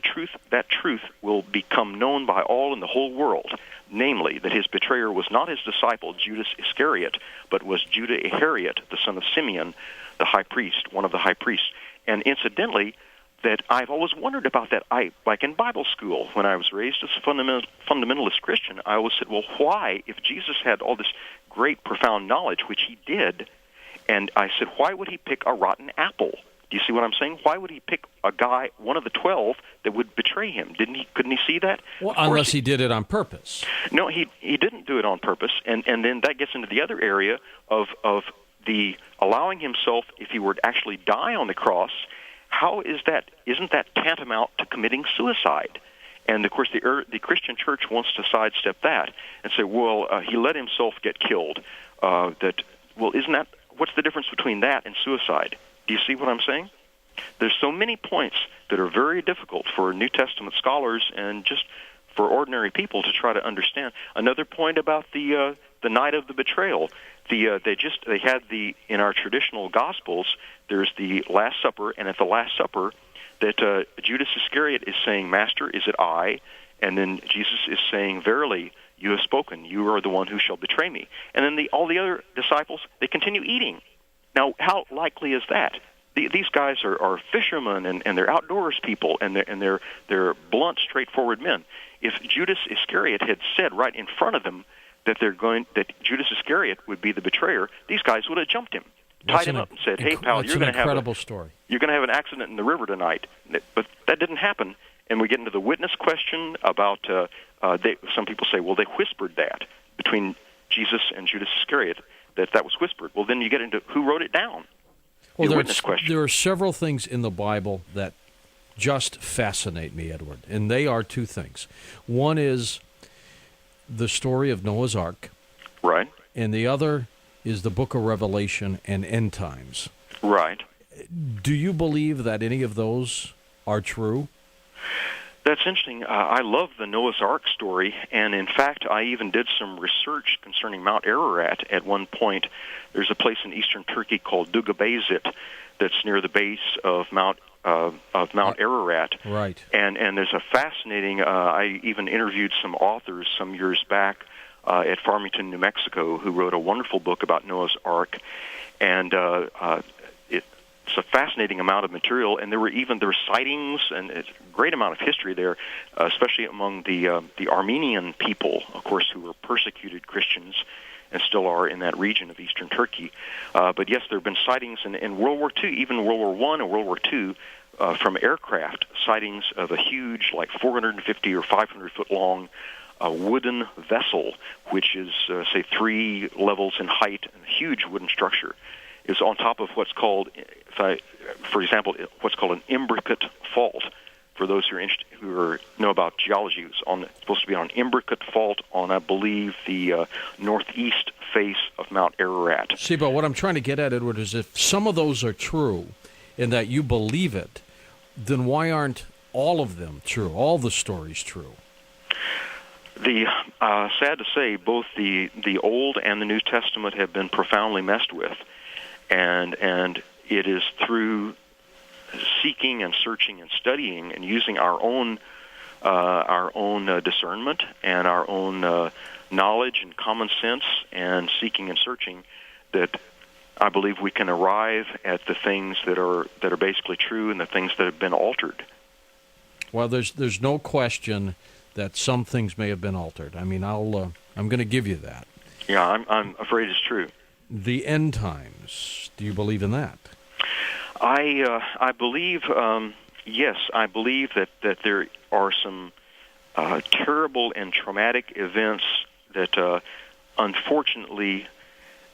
that truth will become known by all in the whole world, namely that his betrayer was not his disciple, Judas Iscariot, but was Judah Iscariot, the son of Simeon, the high priest, one of the high priests. And incidentally, that I've always wondered about that. Like in Bible school, when I was raised as a fundamentalist Christian, I always said, well, why, if Jesus had all this great, profound knowledge, which he did, and I said, why would he pick a rotten apple? Do you see what I'm saying? Why would he pick a guy, one of the 12, that would betray him? Couldn't he see that? Well, unless he did it on purpose. No, he didn't do it on purpose, and then that gets into the other area of the allowing himself, if he were to actually die on the cross. How is that? Isn't that tantamount to committing suicide? And of course, the Christian Church wants to sidestep that and say, well, he let himself get killed. Isn't that? What's the difference between that and suicide? Do you see what I'm saying? There's so many points that are very difficult for New Testament scholars and just for ordinary people to try to understand. Another point about the night of the betrayal. They had in our traditional Gospels, there's the Last Supper, and at the Last Supper, that Judas Iscariot is saying, Master, is it I? And then Jesus is saying, verily, you have spoken. You are the one who shall betray me. And then all the other disciples, they continue eating. Now, how likely is that? These guys are fishermen, and they're outdoors people, and they're blunt, straightforward men. If Judas Iscariot had said right in front of them that Judas Iscariot would be the betrayer, these guys would have jumped him, tied him up, and said, "Hey, pal, you're going to have an accident in the river tonight." But that didn't happen, and we get into the witness question about. Some people say, well, they whispered that between Jesus and Judas Iscariot, that was whispered. Well, then you get into who wrote it down. Well, there are several things in the Bible that just fascinate me, Edward, and they are two things. One is the story of Noah's Ark. Right. And the other is the book of Revelation and end times. Right. Do you believe that any of those are true? That's interesting. I love the Noah's Ark story, and in fact, I even did some research concerning Mount Ararat at one point. There's a place in eastern Turkey called Dugabeyzit that's near the base of Mount Ararat. Right. And there's a fascinating. I even interviewed some authors some years back at Farmington, New Mexico, who wrote a wonderful book about Noah's Ark, and it's a fascinating amount of material, and there were sightings, and it's a great amount of history there, especially among the Armenian people, of course, who were persecuted Christians and still are in that region of eastern Turkey. But yes, there have been sightings in World War II, even World War I and World War II, from aircraft, sightings of a huge, like 450 or 500 foot long wooden vessel, which is, say, 3 levels in height, and a huge wooden structure, is on top of what's called, for example, what's called an imbricate fault. For those who know about geology, it's supposed to be on an imbricate fault on, I believe, the northeast face of Mount Ararat. See, but what I'm trying to get at, Edward, is if some of those are true and that you believe it, then why aren't all of them true, all the stories true? Sad to say, both the Old and the New Testament have been profoundly messed with, and it is through seeking and searching and studying and using our own discernment and our own knowledge and common sense and seeking and searching that I believe we can arrive at the things that are basically true and the things that have been altered. Well, there's no question that some things may have been altered. I mean, I'm going to give you that. Yeah, I'm afraid it's true. The end times. Do you believe in that? I believe, yes, I believe that there are some terrible and traumatic events that, unfortunately,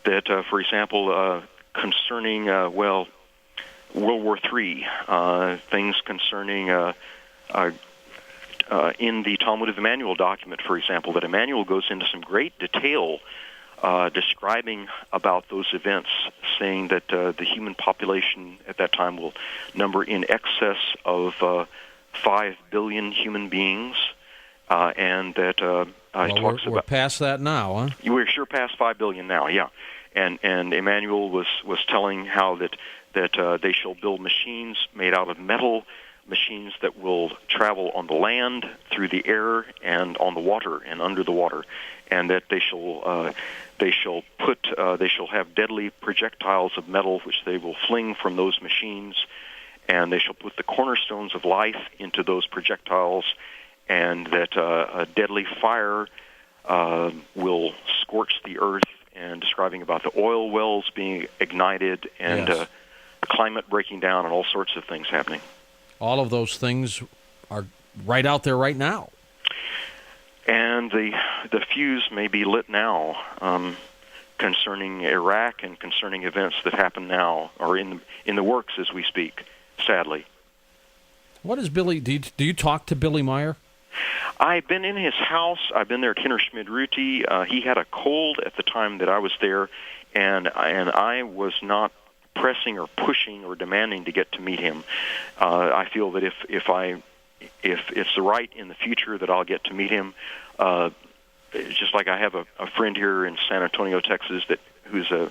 that, for example, concerning, World War III, things concerning, in the Talmud of Emmanuel document, for example, that Emmanuel goes into some great detail describing about those events, saying that the human population at that time will number in excess of 5 billion human beings, and that talks we're about past that now, huh? We're sure past 5 billion now, yeah. And Emmanuel was telling how that they shall build machines made out of metal, machines that will travel on the land, through the air, and on the water and under the water, and that they shall have deadly projectiles of metal which they will fling from those machines, and they shall put the cornerstones of life into those projectiles, and that a deadly fire will scorch the earth, and describing about the oil wells being ignited and yes. Climate breaking down and all sorts of things happening. All of those things are right out there right now. And the fuse may be lit now concerning Iraq and concerning events that happen now, or in the works as we speak, sadly. What is Billy? Do you talk to Billy Meyer? I've been in his house. I've been there at Hinterschmidt-Ruti. He had a cold at the time that I was there, and I was not pressing or pushing or demanding to get to meet him. I feel that if it's the right in the future that I'll get to meet him, just like I have a friend here in San Antonio, Texas, who's a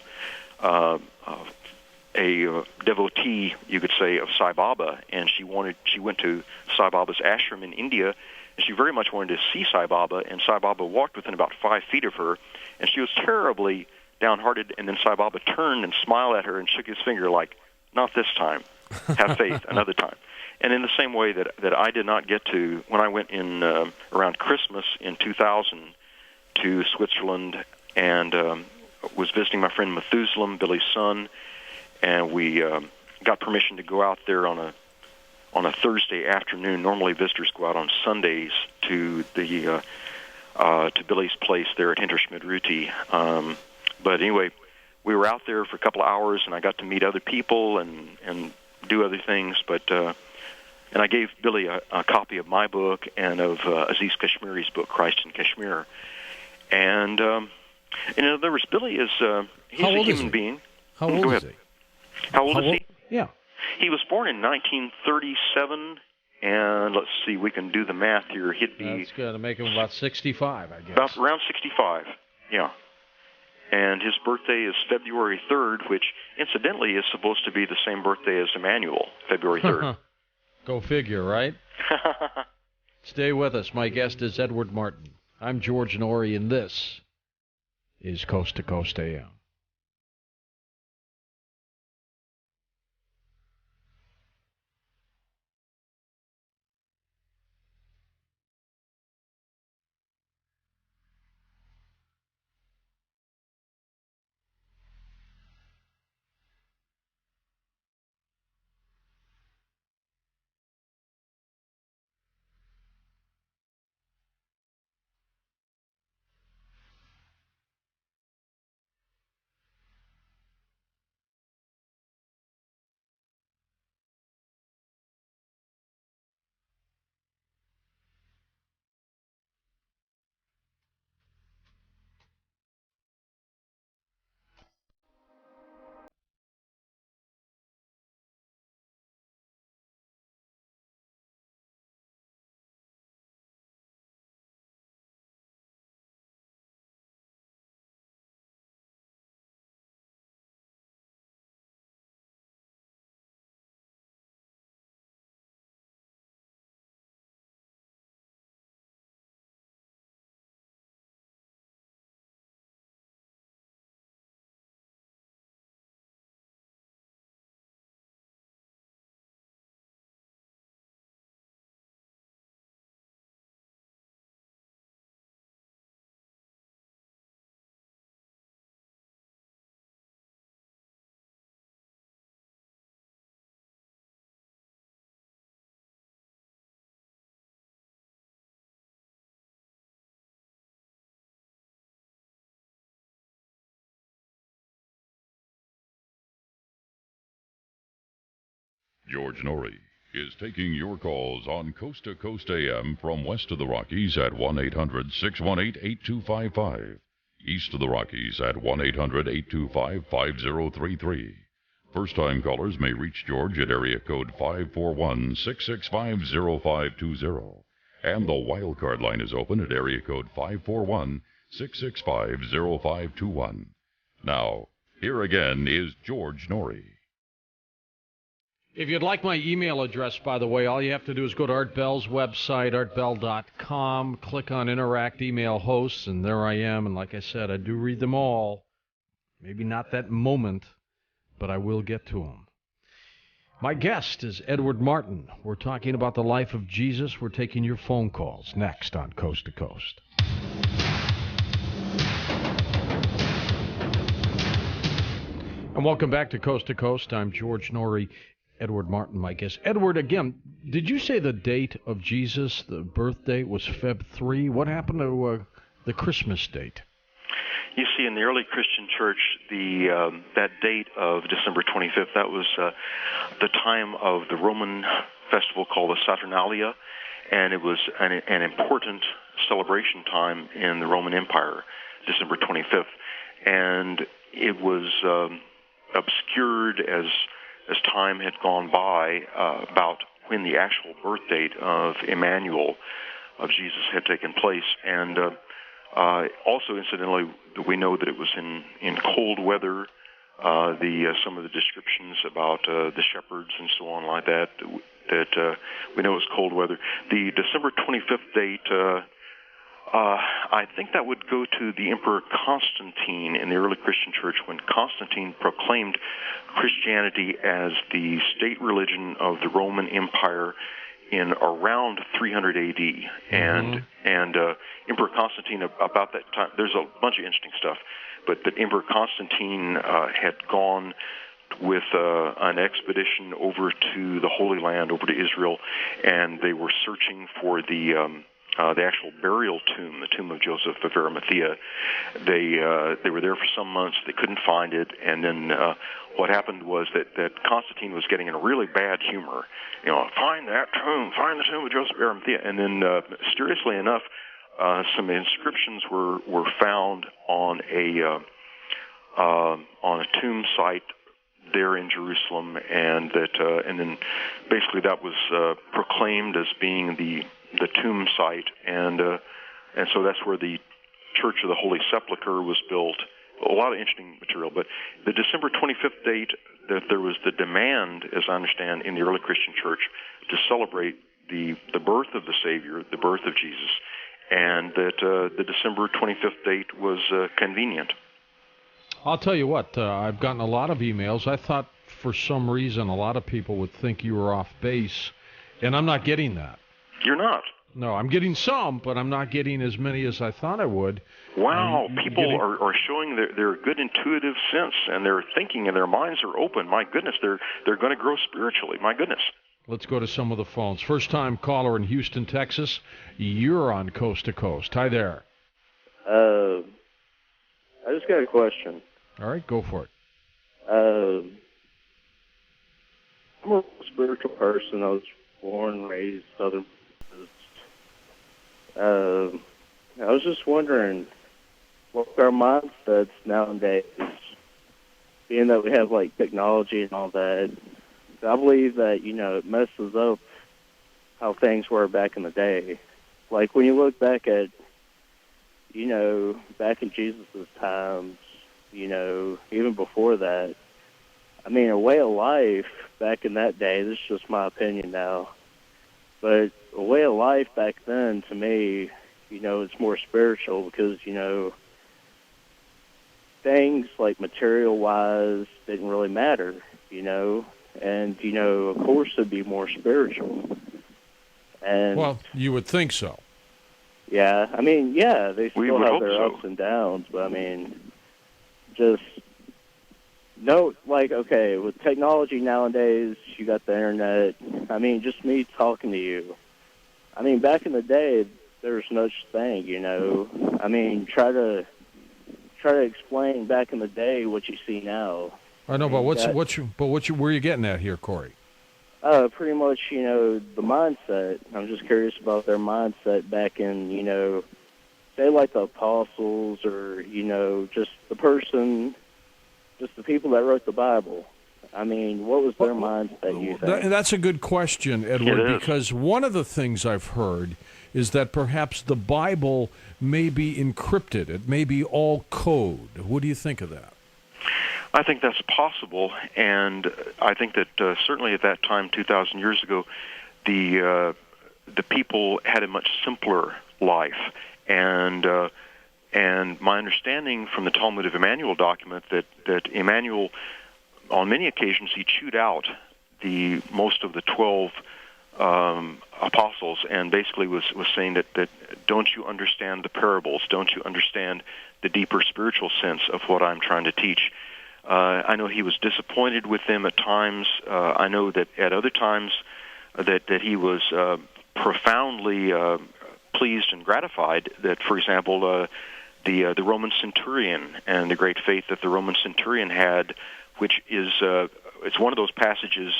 devotee, you could say, of Sai Baba, and she went to Sai Baba's ashram in India, and she very much wanted to see Sai Baba, and Sai Baba walked within about 5 feet of her, and she was terribly downhearted, and then Sai Baba turned and smiled at her and shook his finger like, not this time, have faith, another time. And in the same way that I did not get to, when I went in around Christmas in 2000 to Switzerland and was visiting my friend Methuselah, Billy's son, and we got permission to go out there on a Thursday afternoon. Normally visitors go out on Sundays to the to Billy's place there at Hinterschmidt-Ruti. But anyway, we were out there for a couple of hours, and I got to meet other people and do other things. But and I gave Billy a copy of my book and of Aziz Kashmiri's book, Christ in Kashmir. And in other words, Billy is he's a human being. How old is he? How old is he? Yeah. He was born in 1937, and let's see, we can do the math here. He'd be... That's going to make him about 65, I guess. About around 65, yeah. And his birthday is February 3rd, which, incidentally, is supposed to be the same birthday as Emmanuel, February 3rd. Go figure, right? Stay with us. My guest is Edward Martin. I'm George Noory, and this is Coast to Coast AM. George Noory is taking your calls on Coast to Coast AM from west of the Rockies at 1-800-618-8255, east of the Rockies at 1-800-825-5033. First-time callers may reach George at area code 541-665-0520, and the wildcard line is open at area code 541-665-0521. Now, here again is George Noory. If you'd like my email address, by the way, all you have to do is go to Art Bell's website, artbell.com, click on Interact Email Hosts, and there I am. And like I said, I do read them all. Maybe not that moment, but I will get to them. My guest is Edward Martin. We're talking about the life of Jesus. We're taking your phone calls next on Coast to Coast. And welcome back to Coast. I'm George Noory. Edward Martin, my guest. Edward, again, did you say the date of Jesus, the birth date, was Feb 3? What happened to the Christmas date? You see, in the early Christian church, that date of December 25th, that was the time of the Roman festival called the Saturnalia, and it was an important celebration time in the Roman Empire, December 25th. And it was obscured as time had gone by about when the actual birth date of Emmanuel, of Jesus, had taken place. And also, incidentally, we know that it was in cold weather. Some of the descriptions about the shepherds and so on like that we know it was cold weather. The December 25th date, I think that would go to the Emperor Constantine in the early Christian church, when Constantine proclaimed Christianity as the state religion of the Roman Empire in around 300 A.D. And Emperor Constantine, about that time, there's a bunch of interesting stuff, but Emperor Constantine had gone with an expedition over to the Holy Land, over to Israel, and they were searching for the actual burial tomb, the tomb of Joseph of Arimathea. They were there for some months. They couldn't find it, and then what happened was that Constantine was getting in a really bad humor. Find the tomb of Joseph of Arimathea. And then, mysteriously enough, some inscriptions were found on a tomb site there in Jerusalem, and then basically that was proclaimed as being the tomb site, and so that's where the Church of the Holy Sepulchre was built. A lot of interesting material, but the December 25th date, that there was the demand, as I understand, in the early Christian church to celebrate the birth of the Savior, the birth of Jesus, and that the December 25th date was convenient. I'll tell you what, I've gotten a lot of emails. I thought for some reason a lot of people would think you were off base, and I'm not getting that. You're not? No, I'm getting some, but I'm not getting as many as I thought I would. Wow, people are showing their good intuitive sense, and they're thinking, and their minds are open. My goodness, they're going to grow spiritually. My goodness. Let's go to some of the phones. First-time caller in Houston, Texas. You're on Coast to Coast. Hi there. I just got a question. All right, go for it. I'm a spiritual person. I was born and raised Southern Baptist. I was just wondering what our mindsets nowadays, being that we have like technology and all that. I believe that, it messes up how things were back in the day. Like when you look back at, back in Jesus' times, even before that, a way of life back in that day, this is just my opinion now, but a way of life back then, to me, it's more spiritual because, things like material-wise didn't really matter, and, of course it'd be more spiritual. And well, you would think so. Yeah, they still have their ups and downs, but just okay, with technology nowadays, you got the internet. Just me talking to you. Back in the day, there was no such thing, try to explain back in the day what you see now. I know, but where are you getting at here, Corey? Pretty much, the mindset. I'm just curious about their mindset back in, say like the apostles or, just the person, just the people that wrote the Bible. I mean, what was their mindset, you think? That's a good question, Edward, because one of the things I've heard is that perhaps the Bible may be encrypted. It may be all code. What do you think of that? I think that's possible, and I think that certainly at that time, 2,000 years ago, the people had a much simpler life, and my understanding from the Talmud of Emmanuel document that Emmanuel, on many occasions, he chewed out most of the 12 apostles, and basically was saying that don't you understand the parables? Don't you understand the deeper spiritual sense of what I'm trying to teach? I know he was disappointed with them at times. I know that at other times that he was profoundly pleased and gratified that, for example, the Roman centurion and the great faith that the Roman centurion had, which is it's one of those passages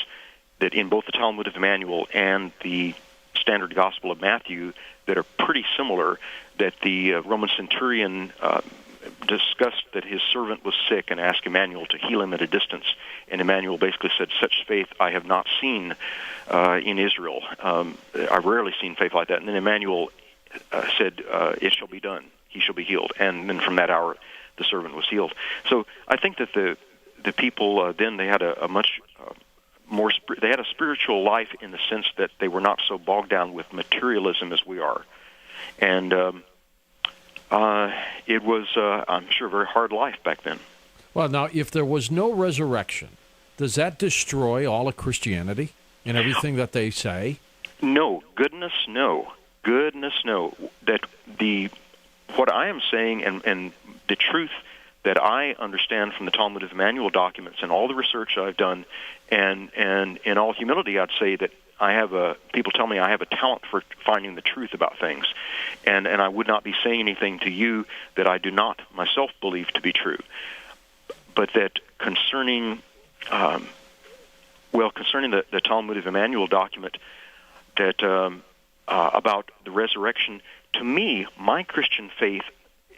that in both the Talmud of Emmanuel and the standard Gospel of Matthew that are pretty similar, that the Roman centurion discussed that his servant was sick and asked Emmanuel to heal him at a distance. And Emmanuel basically said, such faith I have not seen in Israel. I've rarely seen faith like that. And then Emmanuel said, it shall be done. He shall be healed. And then from that hour, the servant was healed. So I think that the people then, they had a much more, they had a spiritual life in the sense that they were not so bogged down with materialism as we are. And it was, I'm sure, a very hard life back then. Well, now, if there was no resurrection, does that destroy all of Christianity and everything that they say? No. Goodness, no. Goodness, no. That what I am saying and the truth that I understand from the Talmud of Emmanuel documents and all the research I've done, and in all humility, I'd say that people tell me I have a talent for finding the truth about things, and I would not be saying anything to you that I do not myself believe to be true. But that concerning the Talmud of Emmanuel document, that about the resurrection, to me, my Christian faith,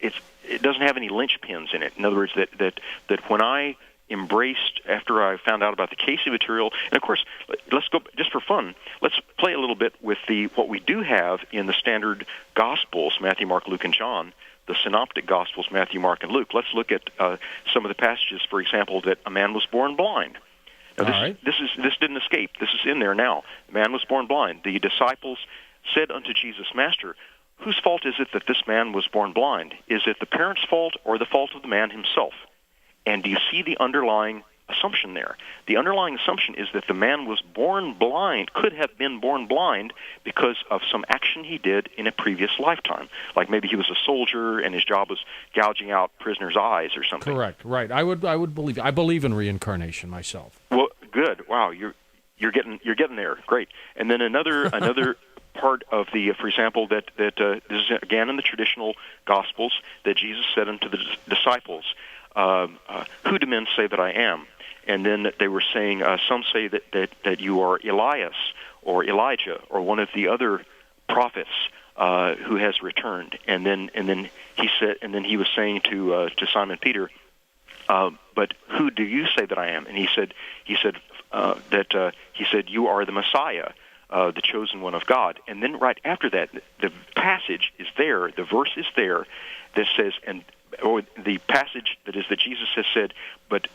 it doesn't have any linchpins in it. In other words, that when I embraced, after I found out about the Casey material, and of course, let's go, just for fun, let's play a little bit with what we do have in the standard Gospels, Matthew, Mark, Luke, and John, the synoptic Gospels, Matthew, Mark, and Luke. Let's look at some of the passages, for example, that a man was born blind. Now, this didn't escape. This is in there now. The man was born blind. The disciples said unto Jesus, Master, whose fault is it that this man was born blind? Is it the parents' fault or the fault of the man himself? And do you see the underlying assumption there? The underlying assumption is that the man was born blind, could have been born blind because of some action he did in a previous lifetime. Like maybe he was a soldier and his job was gouging out prisoners' eyes or something. Correct, right. I would believe. I believe in reincarnation myself. Well, good. Wow, you're getting there. Great. And then another part of the, for example, that this is again in the traditional Gospels, that Jesus said unto the disciples, who do men say that I am? And then they were saying, some say that you are Elias or Elijah or one of the other prophets who has returned. And then he said, and then he was saying to Simon Peter, but who do you say that I am? And he said you are the Messiah, the chosen one of God. And then right after that, the passage is there, the verse is there that says, or the passage that is that Jesus has said, but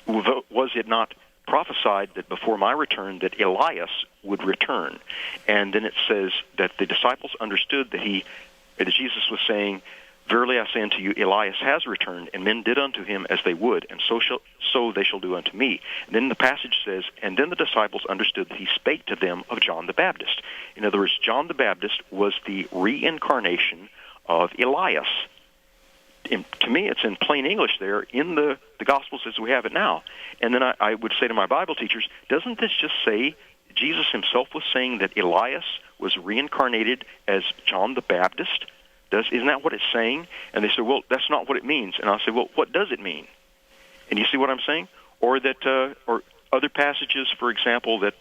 was it not prophesied that before my return that Elias would return? And then it says that the disciples understood that Jesus was saying, verily I say unto you, Elias has returned, and men did unto him as they would, and so they shall do unto me. And then the passage says, and then the disciples understood that he spake to them of John the Baptist. In other words, John the Baptist was the reincarnation of Elias. To me, it's in plain English there in the Gospels as we have it now. And then I would say to my Bible teachers, doesn't this just say Jesus himself was saying that Elias was reincarnated as John the Baptist? Isn't that what it's saying? And they say, well, that's not what it means. And I'll say, well, what does it mean? And you see what I'm saying? Or that, or other passages, for example, that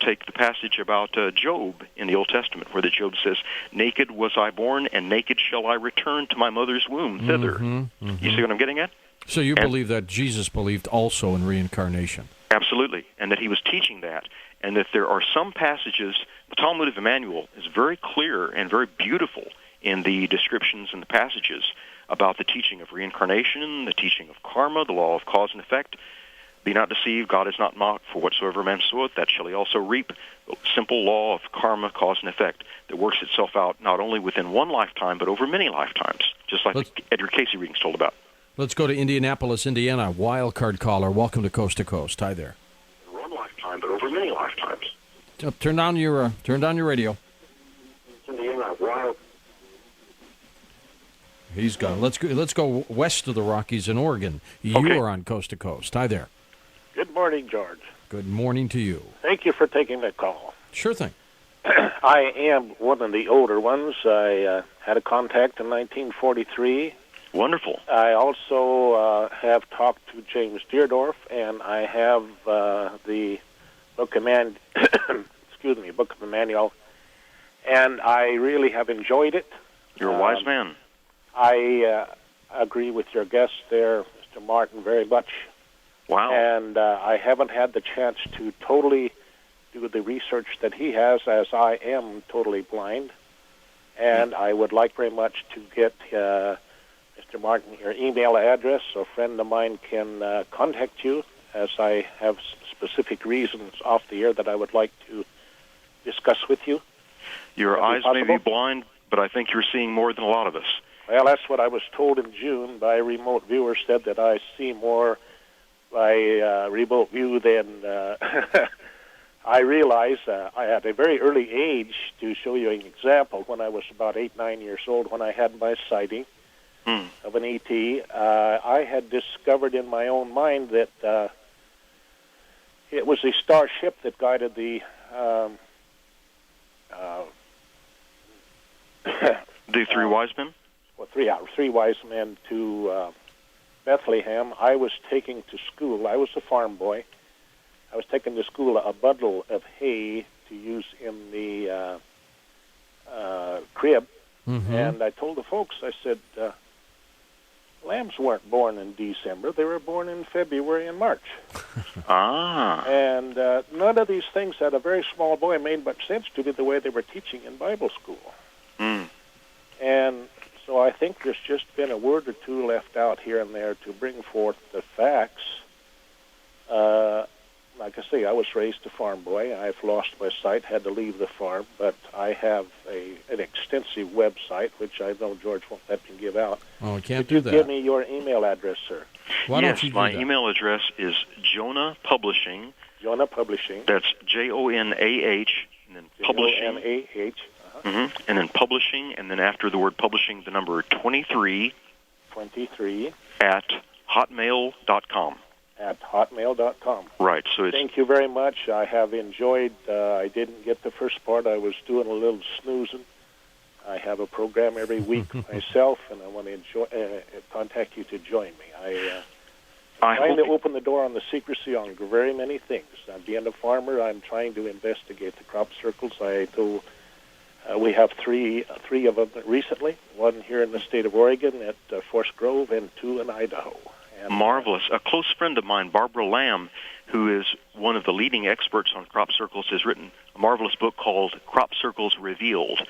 take the passage about Job in the Old Testament, where the Job says, "Naked was I born, and naked shall I return to my mother's womb thither." You see what I'm getting at? So you believe that Jesus believed also in reincarnation? Absolutely, and that he was teaching that, and that there are some passages. The Talmud of Emmanuel is very clear and very beautiful in the descriptions and the passages about the teaching of reincarnation, the teaching of karma, the law of cause and effect. Be not deceived, God is not mocked, for whatsoever man soweth, that shall he also reap. The simple law of karma, cause and effect that works itself out not only within one lifetime, but over many lifetimes, just like the Edgar Casey readings told about. Let's go to Indianapolis, Indiana. Wild card caller, welcome to Coast to Coast. Hi there. One lifetime, but over many lifetimes. Turn down your radio. Indiana, wild. He's gone. Let's go west of the Rockies in Oregon. You are on Coast to Coast. Hi there. Good morning, George. Good morning to you. Thank you for taking the call. Sure thing. I am one of the older ones. I had a contact in 1943. Wonderful. I also have talked to James Deardorff, and I have the Book of Book of Emmanuel, and I really have enjoyed it. You're a wise man. I agree with your guest there, Mr. Martin, very much. Wow. And I haven't had the chance to totally do the research that he has, as I am totally blind. And I would like very much to get, Mr. Martin, your email address so a friend of mine can contact you, as I have specific reasons off the air that I would like to discuss with you. Your eyes may be blind, but I think you're seeing more than a lot of us. Well, that's what I was told in June by a remote viewer, said that I see more by remote view than I realize. I had a very early age, to show you an example, when I was about 8, 9 years old, when I had my sighting of an ET, I had discovered in my own mind that it was a starship that guided the the three wise men? Well, three wise men to Bethlehem. I was taking to school. I was a farm boy. I was taking to school a bundle of hay to use in the crib. And I told the folks, I said, lambs weren't born in December. They were born in February and March. And none of these things that a very small boy made much sense to me the way they were teaching in Bible school. And so I think there's just been a word or two left out here and there to bring forth the facts. Like I say, I was raised a farm boy. I've lost my sight, had to leave the farm, but I have an extensive website, which I know George won't let me give out. Oh, I can't do that. Could you give me your email address, sir? Why don't you do my that? email address is Jonah Publishing. Jonah Publishing. That's Jonah, and then Publishing. Jonah. And then Publishing, and then after the word Publishing, the number 23. 23. At hotmail.com. At hotmail.com. Right. So it's. Thank you very much. I have enjoyed. I didn't get the first part. I was doing a little snoozing. I have a program every week myself, and I want to contact you to join me. I'm trying to open the door on the secrecy on very many things. I'm being a farmer. I'm trying to investigate the crop circles. I told. We have three of them recently, one here in the state of Oregon at Forest Grove and 2 in Idaho. And, marvelous. A close friend of mine, Barbara Lamb, who is one of the leading experts on crop circles, has written a marvelous book called Crop Circles Revealed.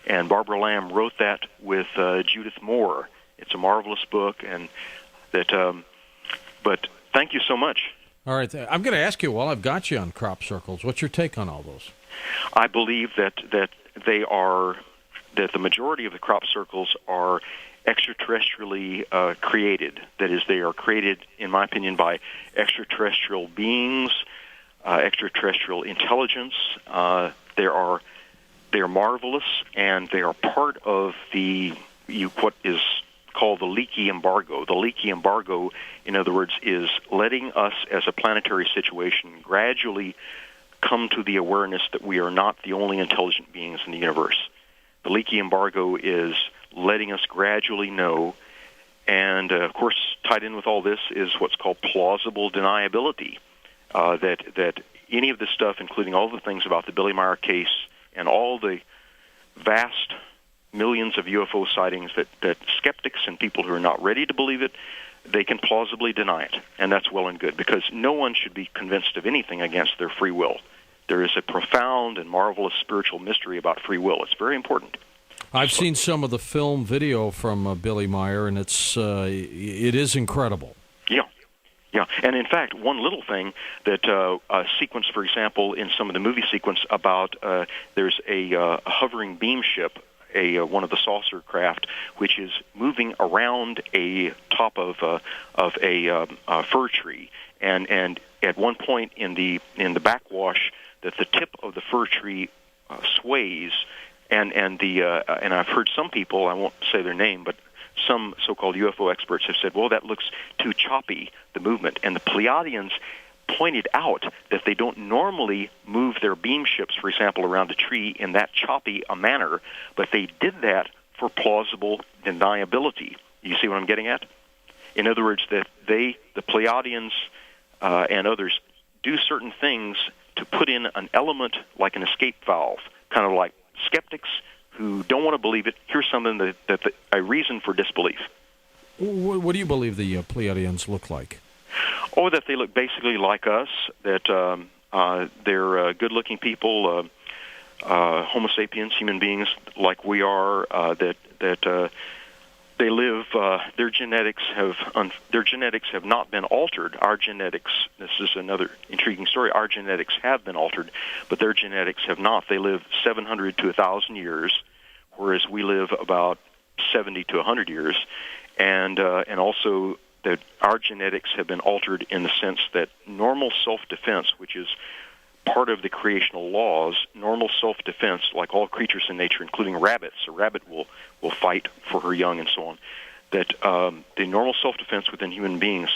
And Barbara Lamb wrote that with Judith Moore. It's a marvelous book, and that. But thank you so much. All right, I'm going to ask you while I've got you on crop circles. What's your take on all those? I believe that the majority of the crop circles are extraterrestrially created. That is, they are created, in my opinion, by extraterrestrial beings, extraterrestrial intelligence. They are marvelous, and they are part of what is called the leaky embargo. The leaky embargo, in other words, is letting us as a planetary situation gradually come to the awareness that we are not the only intelligent beings in the universe. The leaky embargo is letting us gradually know, and of course tied in with all this is what's called plausible deniability. that any of this stuff, including all the things about the Billy Meyer case and all the vast millions of UFO sightings that skeptics and people who are not ready to believe it, they can plausibly deny it. And that's well and good, because no one should be convinced of anything against their free will. There is a profound and marvelous spiritual mystery about free will. It's very important. I've seen some of the film video from Billy Meyer, and it is incredible. Yeah, and in fact, one little thing that a sequence, for example, in some of the movie sequence about there's a hovering beam ship, one of the saucer craft, which is moving around a top of a fir tree, and at one point in the backwash, that the tip of the fir tree sways, and I've heard some people, I won't say their name, but some so-called UFO experts have said, well, that looks too choppy, the movement. And the Pleiadians pointed out that they don't normally move their beam ships, for example, around a tree in that choppy a manner, but they did that for plausible deniability. You see what I'm getting at? In other words, that the Pleiadians and others do certain things to put in an element like an escape valve, kind of like skeptics who don't want to believe it. Here's something that's a reason for disbelief. What do you believe the Pleiadians look like? Oh, that they look basically like us, that they're good-looking people, Homo sapiens, human beings like we are, that they live, their genetics have not been altered. Our genetics, this is another intriguing story, our genetics have been altered, but their genetics have not. They live 700 to 1,000 years, whereas we live about 70 to 100 years, and also that our genetics have been altered in the sense that normal self-defense, which is part of the creational laws, normal self-defense, like all creatures in nature, including rabbits, a rabbit will fight for her young and so on, that the normal self-defense within human beings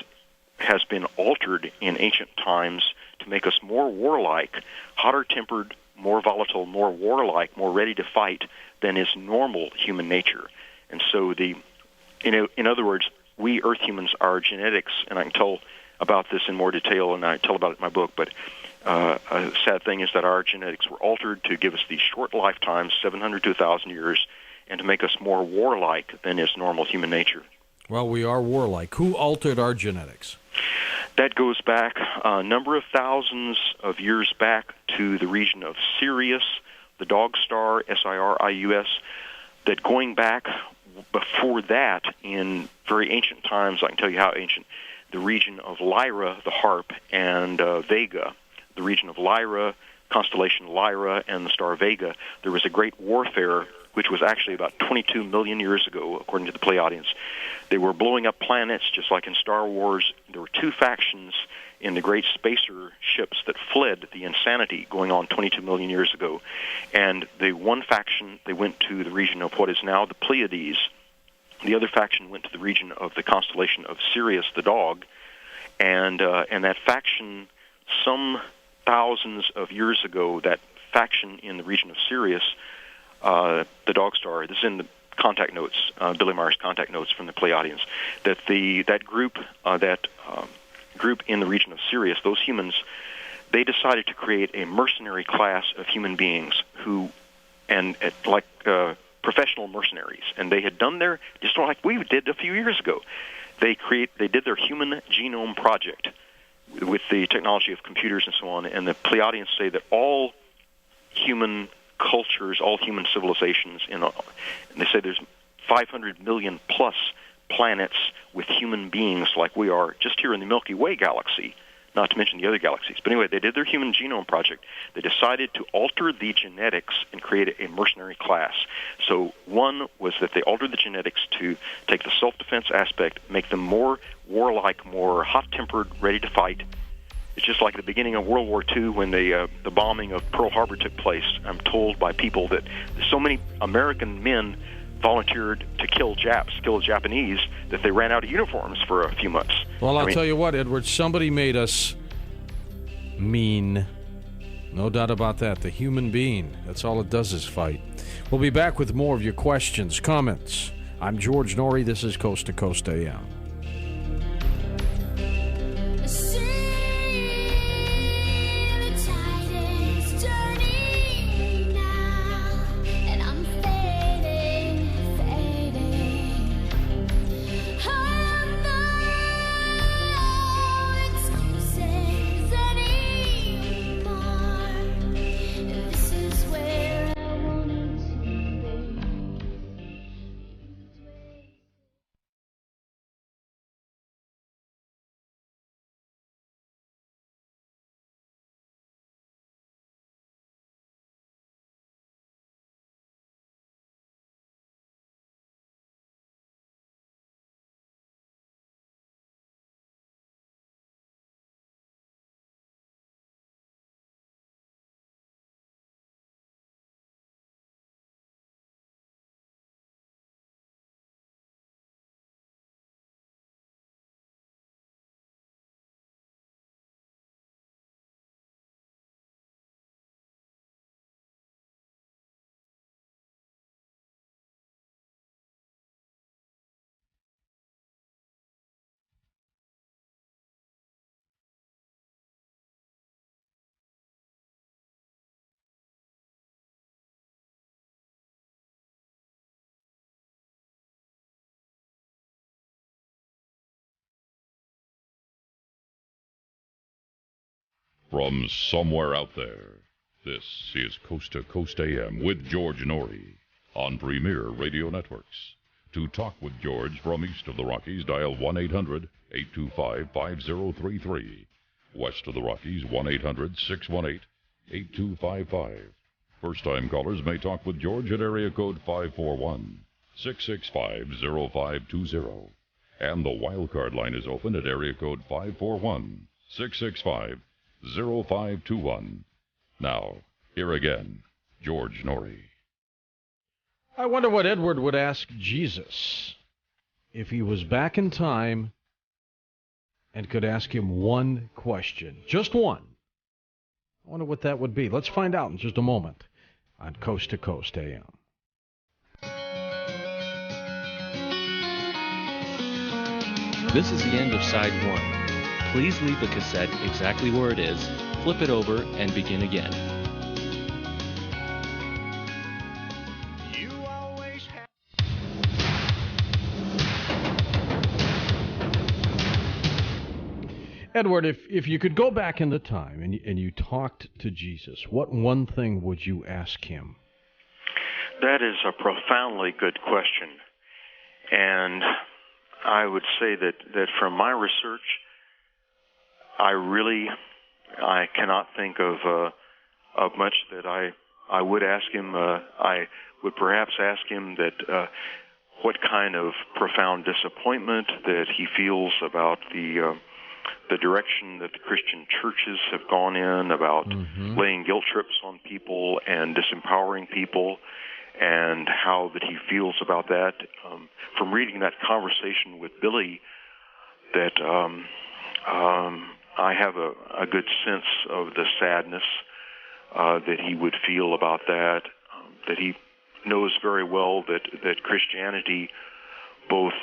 has been altered in ancient times to make us more warlike, hotter-tempered, more volatile, more warlike, more ready to fight than is normal human nature. And so in other words, we Earth humans, our genetics, and I can tell about this in more detail, and I tell about it in my book, but a sad thing is that our genetics were altered to give us these short lifetimes, 700 to 1,000 years, and to make us more warlike than is normal human nature. Well, we are warlike. Who altered our genetics? That goes back a number of thousands of years back to the region of Sirius, the dog star, Sirius, that going back before that in very ancient times, I can tell you how ancient, the region of Lyra, the harp, and Vega, the region of Lyra, constellation Lyra, and the star Vega, there was a great warfare, which was actually about 22 million years ago, according to the Pleiadians. They were blowing up planets, just like in Star Wars. There were two factions in the great spacer ships that fled the insanity going on 22 million years ago. And the one faction, they went to the region of what is now the Pleiades. The other faction went to the region of the constellation of Sirius, the dog. And that faction, some thousands of years ago, that faction in the region of Sirius, the dog star, this is in the contact notes, Billy Meyer's contact notes from the Pleiadians, that that group in the region of Sirius, those humans, they decided to create a mercenary class of human beings who, like professional mercenaries, and they had done their, just like we did a few years ago, they did their human genome project with the technology of computers and so on, and the Pleiadians say that all human cultures, all human civilizations, and they say there's 500 million plus planets with human beings like we are just here in the Milky Way galaxy, not to mention the other galaxies. But anyway, they did their human genome project. They decided to alter the genetics and create a mercenary class. So one was that they altered the genetics to take the self-defense aspect, make them more warlike, more hot-tempered, ready to fight. It's just like at the beginning of World War II when the bombing of Pearl Harbor took place. I'm told by people that so many American men volunteered to kill Japanese, that they ran out of uniforms for a few months. Well, I'll tell you what, Edward, somebody made us mean. No doubt about that. The human being, that's all it does is fight. We'll be back with more of your questions, comments. I'm George Noory. This is Coast to Coast AM. From somewhere out there, this is Coast to Coast AM with George Noory on Premier Radio Networks. To talk with George from east of the Rockies, dial 1-800-825-5033. West of the Rockies, 1-800-618-8255. First-time callers may talk with George at area code 541-665-0520. And the wildcard line is open at area code 541-665-0521. Now, here again, George Noory. I wonder what Edward would ask Jesus if he was back in time and could ask him one question. Just one. I wonder what that would be. Let's find out in just a moment on Coast to Coast AM. This is the end of side one. Please leave the cassette exactly where it is, flip it over, and begin again. Edward, if you could go back in the time and you talked to Jesus, what one thing would you ask him? That is a profoundly good question. And I would say that from my research, I cannot think of much that I would ask him. I would perhaps ask him that what kind of profound disappointment that he feels about the direction that the Christian churches have gone in, about laying guilt trips on people and disempowering people, and how that he feels about that. From reading that conversation with Billy, that I have a good sense of the sadness that he would feel about that, that he knows very well that Christianity, both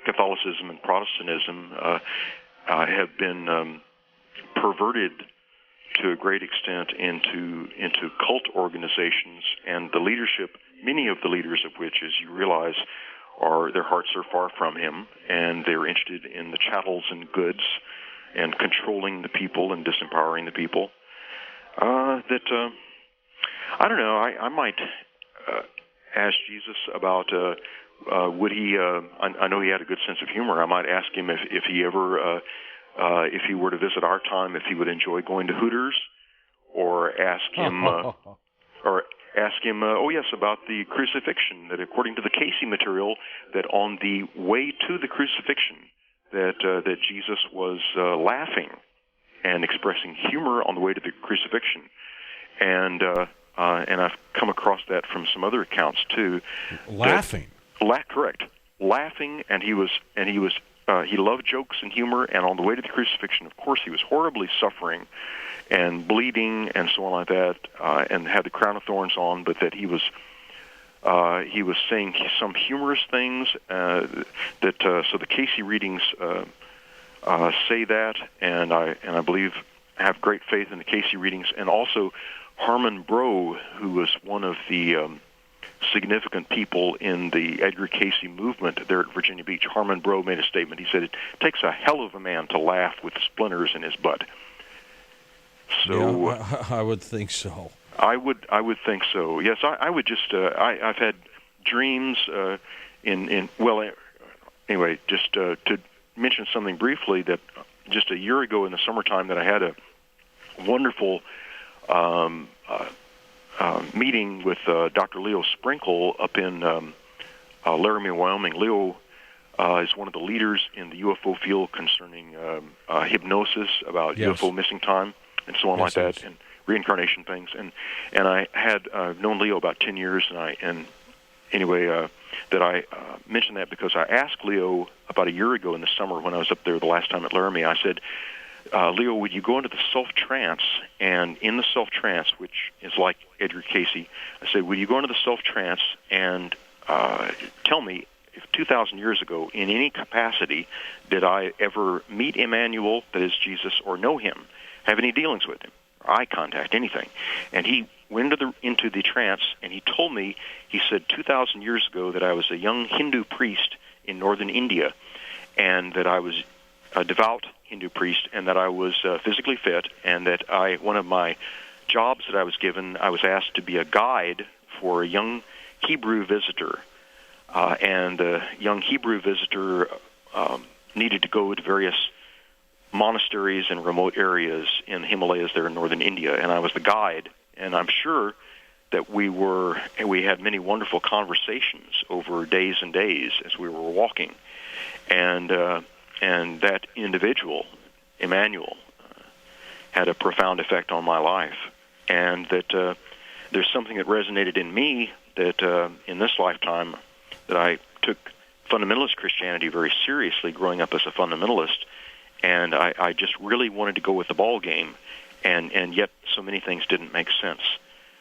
Catholicism and Protestantism have been perverted to a great extent into cult organizations, and the leadership, many of the leaders of which, as you realize, their hearts are far from him, and they're interested in the chattels and goods and controlling the people and disempowering the people. I don't know, I might ask Jesus about would he, I know he had a good sense of humor. I might ask him if he ever, if he were to visit our time, if he would enjoy going to Hooters, or ask him, oh yes, about the crucifixion, that according to the Casey material, that on the way to the crucifixion, that Jesus was laughing and expressing humor on the way to the crucifixion. And I've come across that from some other accounts too. Laughing. Correct. Laughing, and he loved jokes and humor, and on the way to the crucifixion, of course, he was horribly suffering and bleeding and so on like that, and had the crown of thorns on, but that he was saying some humorous things so the Casey readings say that, and I believe have great faith in the Casey readings, and also Harmon Brough, who was one of the significant people in the Edgar Casey movement there at Virginia Beach. Harmon Brough made a statement. He said, "It takes a hell of a man to laugh with splinters in his butt." So yeah, I would think so. I would think so. Yes, I would just. I've had dreams anyway. Just to mention something briefly, that just a year ago in the summertime, that I had a wonderful meeting with Dr. Leo Sprinkle up in Laramie, Wyoming. Leo is one of the leaders in the UFO field concerning hypnosis, about UFO missing time and so on like that, and reincarnation things. And I had known Leo about 10 years, and that I mentioned that because I asked Leo about a year ago in the summer when I was up there the last time at Laramie. I said, Leo, would you go into the self-trance? And in the self-trance, which is like Edgar Casey, I said, would you go into the self-trance and tell me, if 2,000 years ago, in any capacity, did I ever meet Emmanuel, that is Jesus, or know him, have any dealings with him, or eye contact, anything? And he went into the trance, and he told me, he said, 2,000 years ago, that I was a young Hindu priest in northern India, and that I was a devout Hindu priest, and that I was physically fit, and that one of my jobs that I was given, I was asked to be a guide for a young Hebrew visitor, and the young Hebrew visitor needed to go to various monasteries and remote areas in the Himalayas there in northern India, and I was the guide. And I'm sure that we had many wonderful conversations over days and days as we were walking, and that individual, Emmanuel, had a profound effect on my life, and that there's something that resonated in me that in this lifetime that I took fundamentalist Christianity very seriously growing up as a fundamentalist, and I just really wanted to go with the ball game, and yet so many things didn't make sense.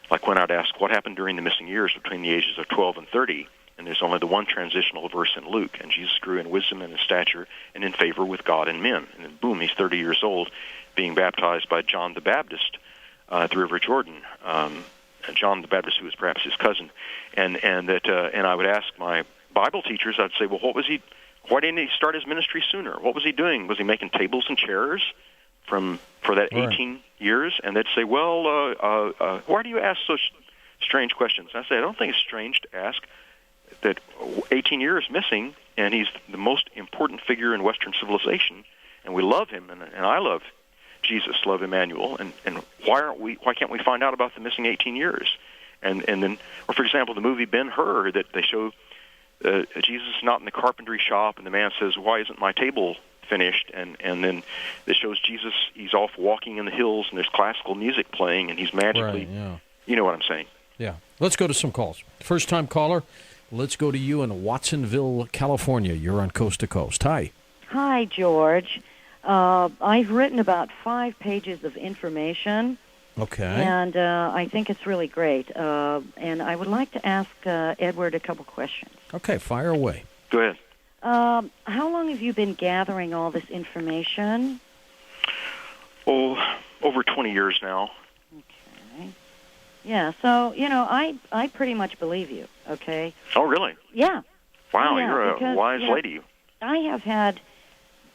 Like when I'd ask what happened during the missing years between the ages of 12 and 30, and there's only the one transitional verse in Luke, and Jesus grew in wisdom and in stature and in favor with God and men. And then boom, he's 30 years old, being baptized by John the Baptist at the River Jordan. John the Baptist, who was perhaps his cousin, and I would ask my Bible teachers, I'd say, well, why didn't he start his ministry sooner? What was he doing? Was he making tables and chairs for that 18 years? And they'd say, well, why do you ask such strange questions? And I say, I don't think it's strange to ask that 18 years missing, and he's the most important figure in Western civilization, and we love him, and I love Jesus, love Emmanuel, and why can't we find out about the missing 18 years? And then, or for example, the movie Ben-Hur that they show Jesus is not in the carpentry shop, and the man says, why isn't my table finished? And then it shows Jesus, he's off walking in the hills, and there's classical music playing, and he's magically, you know what I'm saying. Yeah. Let's go to some calls. First-time caller, let's go to you in Watsonville, California. You're on Coast to Coast. Hi. Hi, George. I've written about 5 pages of information. Okay. And I think it's really great. And I would like to ask Edward a couple questions. Okay, fire away. Go ahead. How long have you been gathering all this information? Oh, over 20 years now. Okay. Yeah, so, I pretty much believe you, okay? Oh, really? Yeah. Wow, you're a wise lady. I have had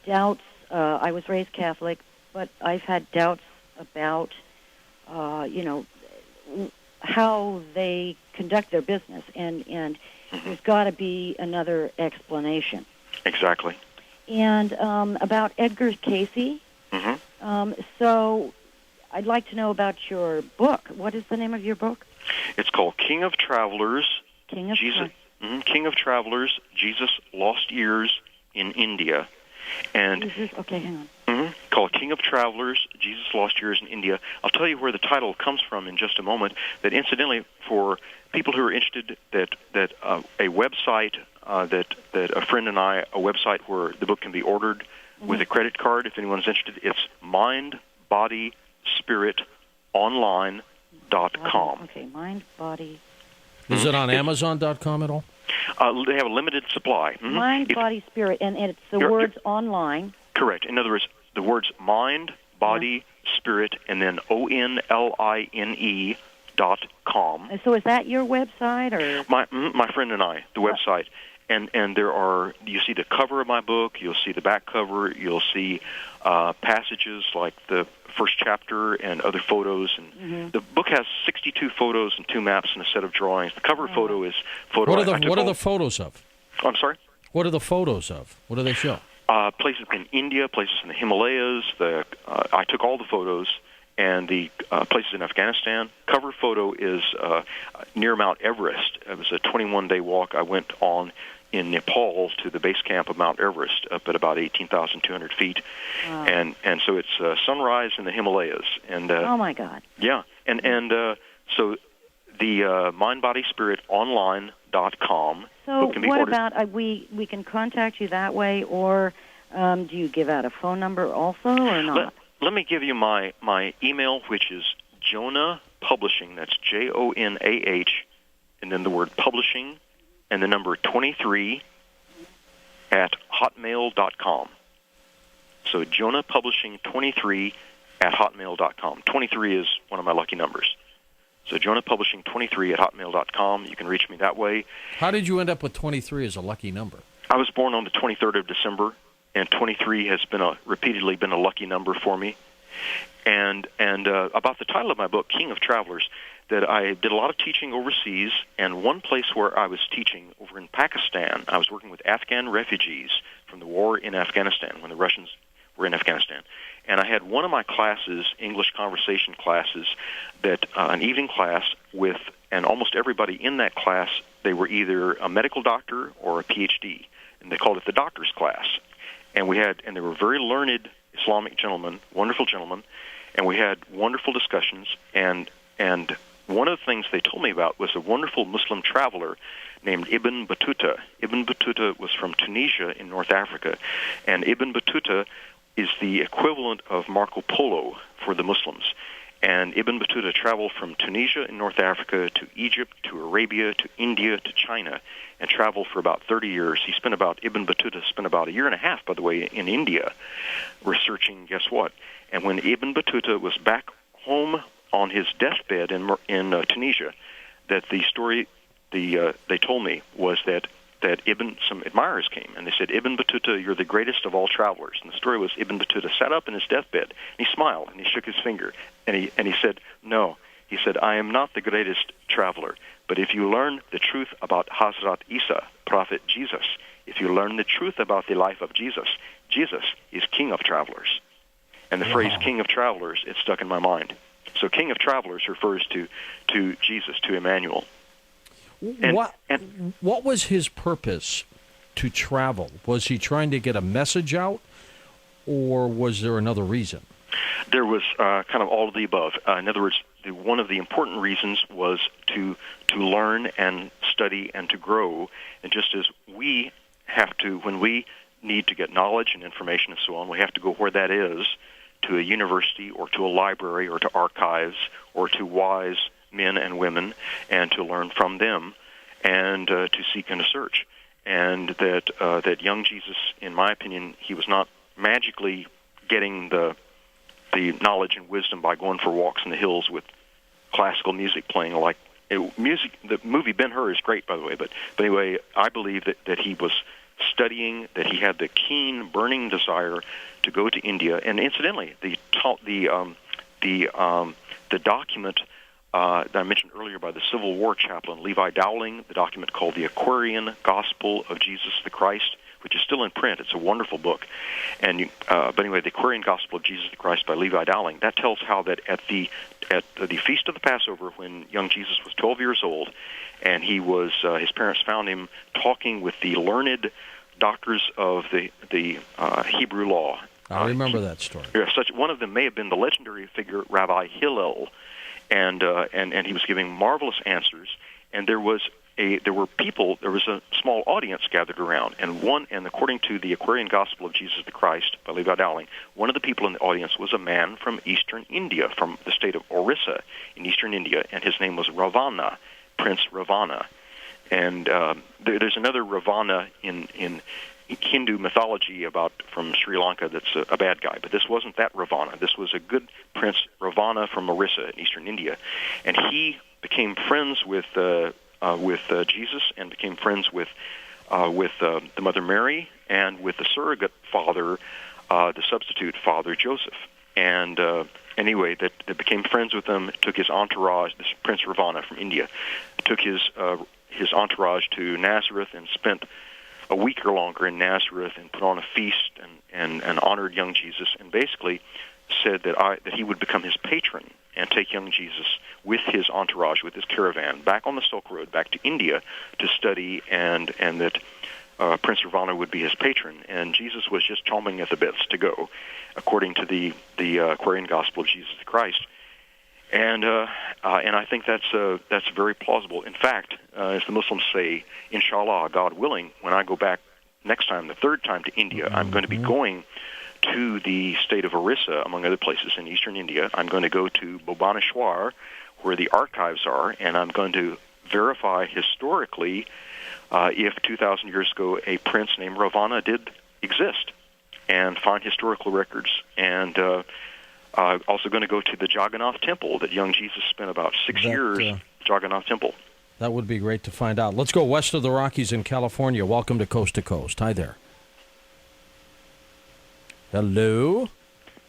doubts. I was raised Catholic, but I've had doubts about, how they conduct their business, and there's got to be another explanation. Exactly. And about Edgar Casey, so I'd like to know about your book. What is the name of your book? It's called King of Travelers. King of Travelers, Jesus' Lost Years in India. And okay, hang on. Called King of Travelers, Jesus' Lost Years in India. I'll tell you where the title comes from in just a moment. That incidentally, for people who are interested, that a website that a friend and I, a website where the book can be ordered with a credit card. If anyone's interested, it's mindbodyspiritonline.com. Okay, mind, body. Is it on Amazon.com at all? They have a limited supply. Mind, body, spirit, and it's the words online. Correct. In other words, the words mind, body, spirit, and then ONLINE.com. So is that your website, or my friend and I, the website, and there are, you see the cover of my book, you'll see the back cover, you'll see passages like the first chapter and other photos, and the book has 62 photos and 2 maps and a set of drawings. The cover photo is photo. What are the photos of? Oh, I'm sorry? What are the photos of? What do they show? Places in India, places in the Himalayas. I took all the photos, and the places in Afghanistan. Cover photo is near Mount Everest. It was a 21-day walk I went on in Nepal to the base camp of Mount Everest, up at about 18,200 feet. Wow. And so it's sunrise in the Himalayas. And oh my God! Yeah, and so the mindbodyspiritonline.com. So what about we can contact you that way, or do you give out a phone number also, or not? Let me give you my email, which is Jonah Publishing. That's JONAH, and then the word publishing, and the number 23 at hotmail.com. So Jonah Publishing 23 at hotmail.com. 23 is one of my lucky numbers. So Jonah Publishing 23 at hotmail.com. You can reach me that way. How did you end up with 23 as a lucky number? I was born on the 23rd of December, and 23 has repeatedly been a lucky number for me. And about the title of my book, King of Travelers, that I did a lot of teaching overseas, and one place where I was teaching over in Pakistan, I was working with Afghan refugees from the war in Afghanistan when the Russians were in Afghanistan. And I had one of my classes, English conversation classes, that an evening class with, and almost everybody in that class, they were either a medical doctor or a PhD, and they called it the doctor's class. And they were very learned Islamic gentlemen, wonderful gentlemen, and we had wonderful discussions. And one of the things they told me about was a wonderful Muslim traveler named Ibn Batuta. Ibn Batuta was from Tunisia in North Africa, and Ibn Batuta is the equivalent of Marco Polo for the Muslims. And Ibn Batuta traveled from Tunisia in North Africa to Egypt, to Arabia, to India, to China, and traveled for about 30 years. Ibn Batuta spent about a year and a half, by the way, in India, researching, guess what? And when Ibn Batuta was back home on his deathbed in Tunisia, that the story they told me was that some admirers came, and they said, Ibn Batuta, you're the greatest of all travelers. And the story was Ibn Batuta sat up in his deathbed, and he smiled, and he shook his finger, and he said, no. He said, I am not the greatest traveler, but if you learn the truth about Hazrat Isa, Prophet Jesus, if you learn the truth about the life of Jesus, Jesus is King of Travelers. And the phrase King of Travelers, it stuck in my mind. So King of Travelers refers to Jesus, to Emmanuel. What was his purpose to travel? Was he trying to get a message out, or was there another reason? There was kind of all of the above. In other words, one of the important reasons was to learn and study and to grow. And just as we have to, when we need to get knowledge and information and so on, we have to go where that is, to a university or to a library or to archives or to wise men and women, and to learn from them, and to seek and to search. And that young Jesus, in my opinion, he was not magically getting the knowledge and wisdom by going for walks in the hills with classical music playing. The movie Ben-Hur is great, by the way, but anyway, I believe that he was studying, that he had the keen, burning desire to go to India. And incidentally, the document that I mentioned earlier by the Civil War chaplain Levi Dowling, the document called the Aquarian Gospel of Jesus the Christ, which is still in print. It's a wonderful book. And but anyway, the Aquarian Gospel of Jesus the Christ by Levi Dowling, that tells how that at the feast of the Passover, when young Jesus was 12 years old, and he was his parents found him talking with the learned doctors of the Hebrew law. I remember that story. Yeah, one of them may have been the legendary figure Rabbi Hillel, and he was giving marvelous answers. And there was a small audience gathered around, and according to the Aquarian Gospel of Jesus the Christ by Levi Dowling, one of the people in the audience was a man from eastern India, from the state of Orissa in eastern India, and his name was Ravana, Prince Ravana. And there's another Ravana in Hindu mythology from Sri Lanka that's a bad guy, but this wasn't that Ravana. This was a good Prince Ravana from Orissa in eastern India, and he became friends with Jesus, and became friends with the Mother Mary, and with the surrogate father, the substitute father Joseph. And anyway, that became friends with them. Took his entourage, this Prince Ravana from India, took his entourage to Nazareth and spent a week or longer in Nazareth and put on a feast and honored young Jesus, and basically said that he would become his patron and take young Jesus with his entourage, with his caravan, back on the Silk Road, back to India to study, and that Prince Ravana would be his patron. And Jesus was just chomping at the bits to go, according to the Aquarian Gospel of Jesus the Christ. And I think that's very plausible. In fact, as the Muslims say, inshallah, God willing, when I go back next time, the third time to India, I'm going to be going to the state of Orissa, among other places in eastern India. I'm going to go to Bhubaneswar, where the archives are, and I'm going to verify historically if 2,000 years ago a prince named Ravana did exist, and find historical records. And also going to go to the Jagannath Temple that young Jesus spent about 6 years, Jagannath Temple. That would be great to find out. Let's go west of the Rockies in California. Welcome to Coast. Hi there. Hello?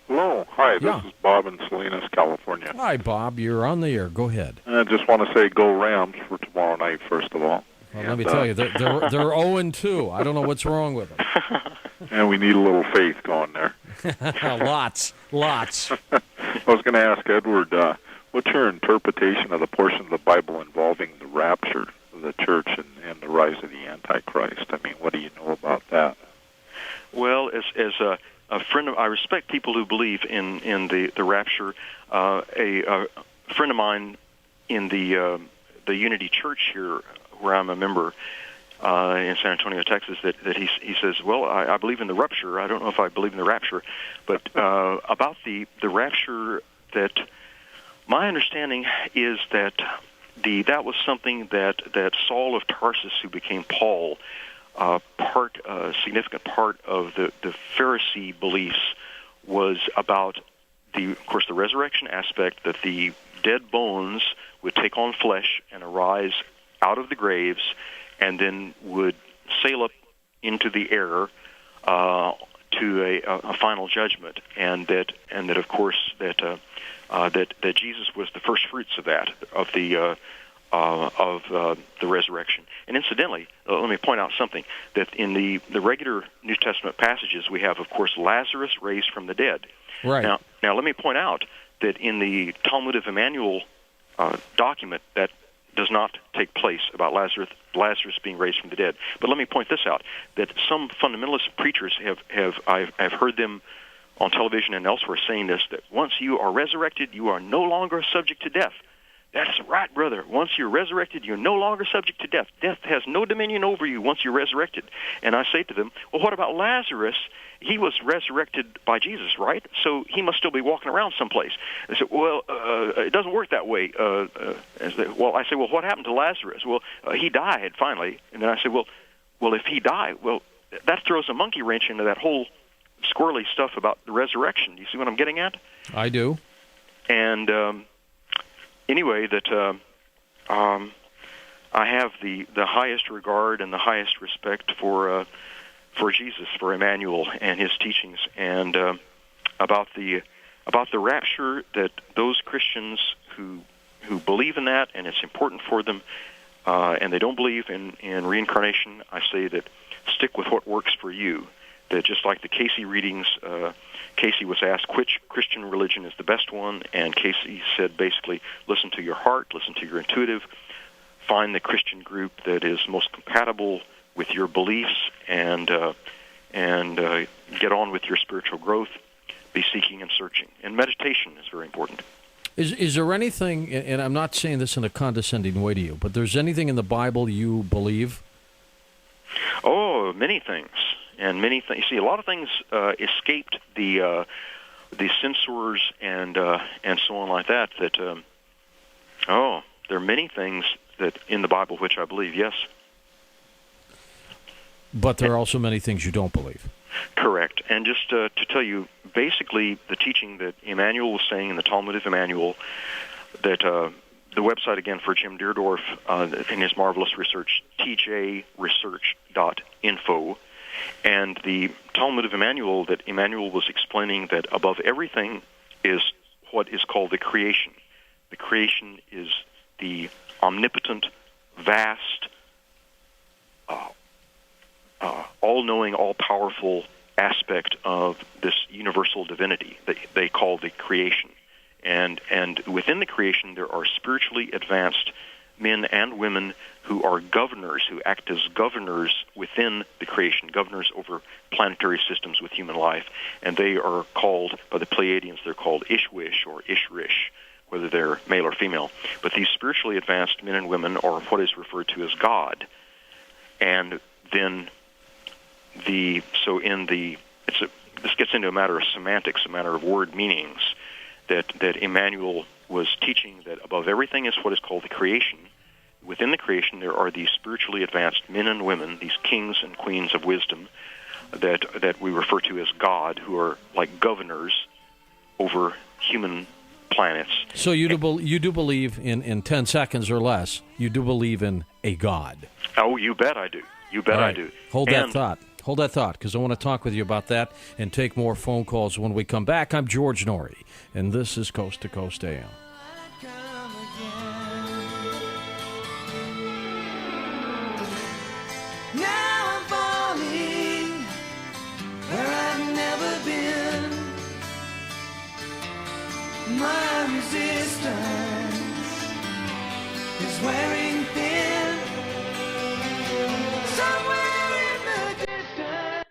Hello. Hi, Yeah. this is Bob in Salinas, California. Hi, Bob. You're on the air. Go ahead. I just want to say go Rams for tomorrow night, first of all. Well, let me tell you, they're 0-2. I don't know what's wrong with them. And we need a little faith going there. Lots. I was going to ask Edward, what's your interpretation of the portion of the Bible involving the rapture of the church and the rise of the Antichrist? I mean, what do you know about that? Well, as a friend of, I respect people who believe in the rapture. A friend of mine in the Unity Church here, where I'm a member in San Antonio, Texas, that he says, well, I believe in the rapture. I don't know if I believe in the rapture, but about the rapture, that my understanding is that that was something that Saul of Tarsus, who became Paul, a significant part of the Pharisee beliefs was about of course, the resurrection aspect, that the dead bones would take on flesh and arise out of the graves, and then would sail up into the air to a final judgment, and that of course that Jesus was the first fruits of that, of the resurrection. And incidentally, let me point out something, that in the regular New Testament passages we have, of course, Lazarus raised from the dead. Right. Now let me point out that in the Talmud of Emmanuel document, that does not take place about Lazarus being raised from the dead. But let me point this out, that some fundamentalist preachers I've heard them on television and elsewhere saying this, that once you are resurrected, you are no longer subject to death. That's right, brother. Once you're resurrected, you're no longer subject to death. Death has no dominion over you once you're resurrected. And I say to them, well, what about Lazarus? He was resurrected by Jesus, right? So he must still be walking around someplace. They said, well, it doesn't work that way. I say, well, what happened to Lazarus? Well, he died finally. And then I said, well, if he died, well, that throws a monkey wrench into that whole squirrely stuff about the resurrection. Do you see what I'm getting at? I do. And anyway, that I have the highest regard and the highest respect for Jesus, for Emmanuel and his teachings, and about the rapture, that those Christians who believe in that, and it's important for them, and they don't believe in reincarnation, I say that stick with what works for you. That just like the Casey readings, Casey was asked which Christian religion is the best one, and Casey said basically, listen to your heart, listen to your intuitive, find the Christian group that is most compatible with your beliefs, and get on with your spiritual growth. Be seeking and searching. And meditation is very important. Is there anything, and I'm not saying this in a condescending way to you, but there's anything in the Bible you believe? Oh, many things. And many things. See, a lot of things escaped the censors and so on like that. That there are many things that in the Bible which I believe. Yes. But there are also many things you don't believe. Correct. And just to tell you, basically, the teaching that Emmanuel was saying in the Talmud of Emmanuel, that the website again for Jim Deerdorf in his marvelous research, tjresearch.info. And the Talmud of Emmanuel, that Emmanuel was explaining that above everything is what is called the creation. The creation is the omnipotent, vast, all-knowing, all-powerful aspect of this universal divinity that they call the creation. And within the creation there are spiritually advanced men and women who are governors, who act as governors within the creation, governors over planetary systems with human life. And they are called, by the Pleiadians, they're called Ishwish or Ishrish, whether they're male or female. But these spiritually advanced men and women are what is referred to as God. And then this gets into a matter of semantics, a matter of word meanings, that Emmanuel was teaching that above everything is what is called the creation. Within the creation, there are these spiritually advanced men and women, these kings and queens of wisdom, that we refer to as God, who are like governors over human planets. So you do believe in 10 seconds or less, you do believe in a God. Oh, you bet I do. You bet right. I do. Hold that thought. Hold that thought, because I want to talk with you about that and take more phone calls when we come back. I'm George Noory, and this is Coast to Coast AM. Now I'm falling where I've never been. My resistance is wearing thin. Somewhere in the distance.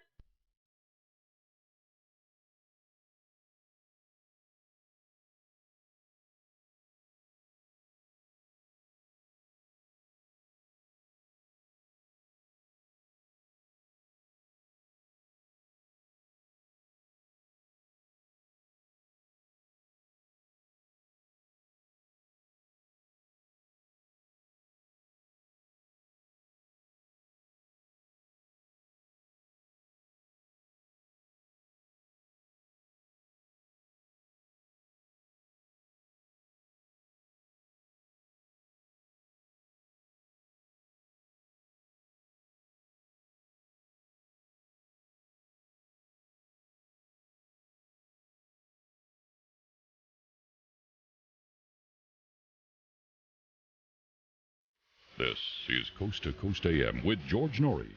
This is Coast to Coast AM with George Noory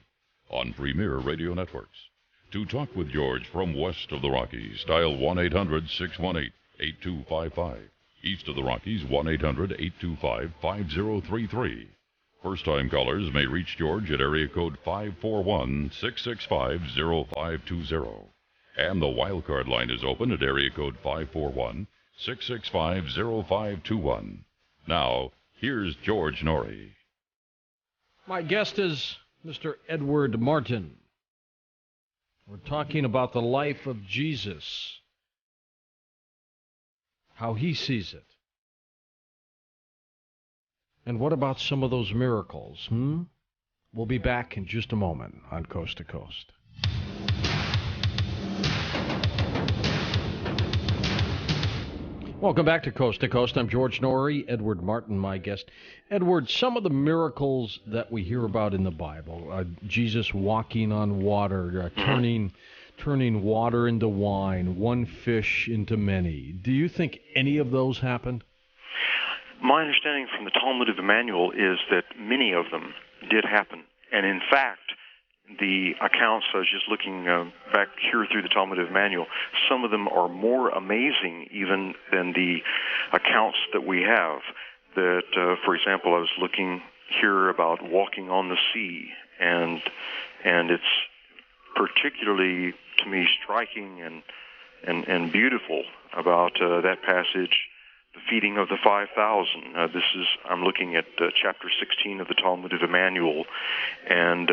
on Premier Radio Networks. To talk with George from west of the Rockies, dial 1-800-618-8255. East of the Rockies, 1-800-825-5033. First-time callers may reach George at area code 541-665-0520. And the wildcard line is open at area code 541-665-0521. Now, here's George Noory. My guest is Mr. Edward Martin. We're talking about the life of Jesus, how he sees it. And what about some of those miracles? We'll be back in just a moment on Coast to Coast. Welcome back to Coast. I'm George Noory, Edward Martin, my guest. Edward, some of the miracles that we hear about in the Bible, Jesus walking on water, turning water into wine, one fish into many. Do you think any of those happened? My understanding from the Talmud of Emmanuel is that many of them did happen. And in fact, the accounts, I was just looking back here through the Talmud of Emmanuel, some of them are more amazing even than the accounts that we have. That, for example, I was looking here about walking on the sea, and it's particularly, to me, striking and beautiful about that passage, the feeding of the 5,000. I'm looking at chapter 16 of the Talmud of Emmanuel, and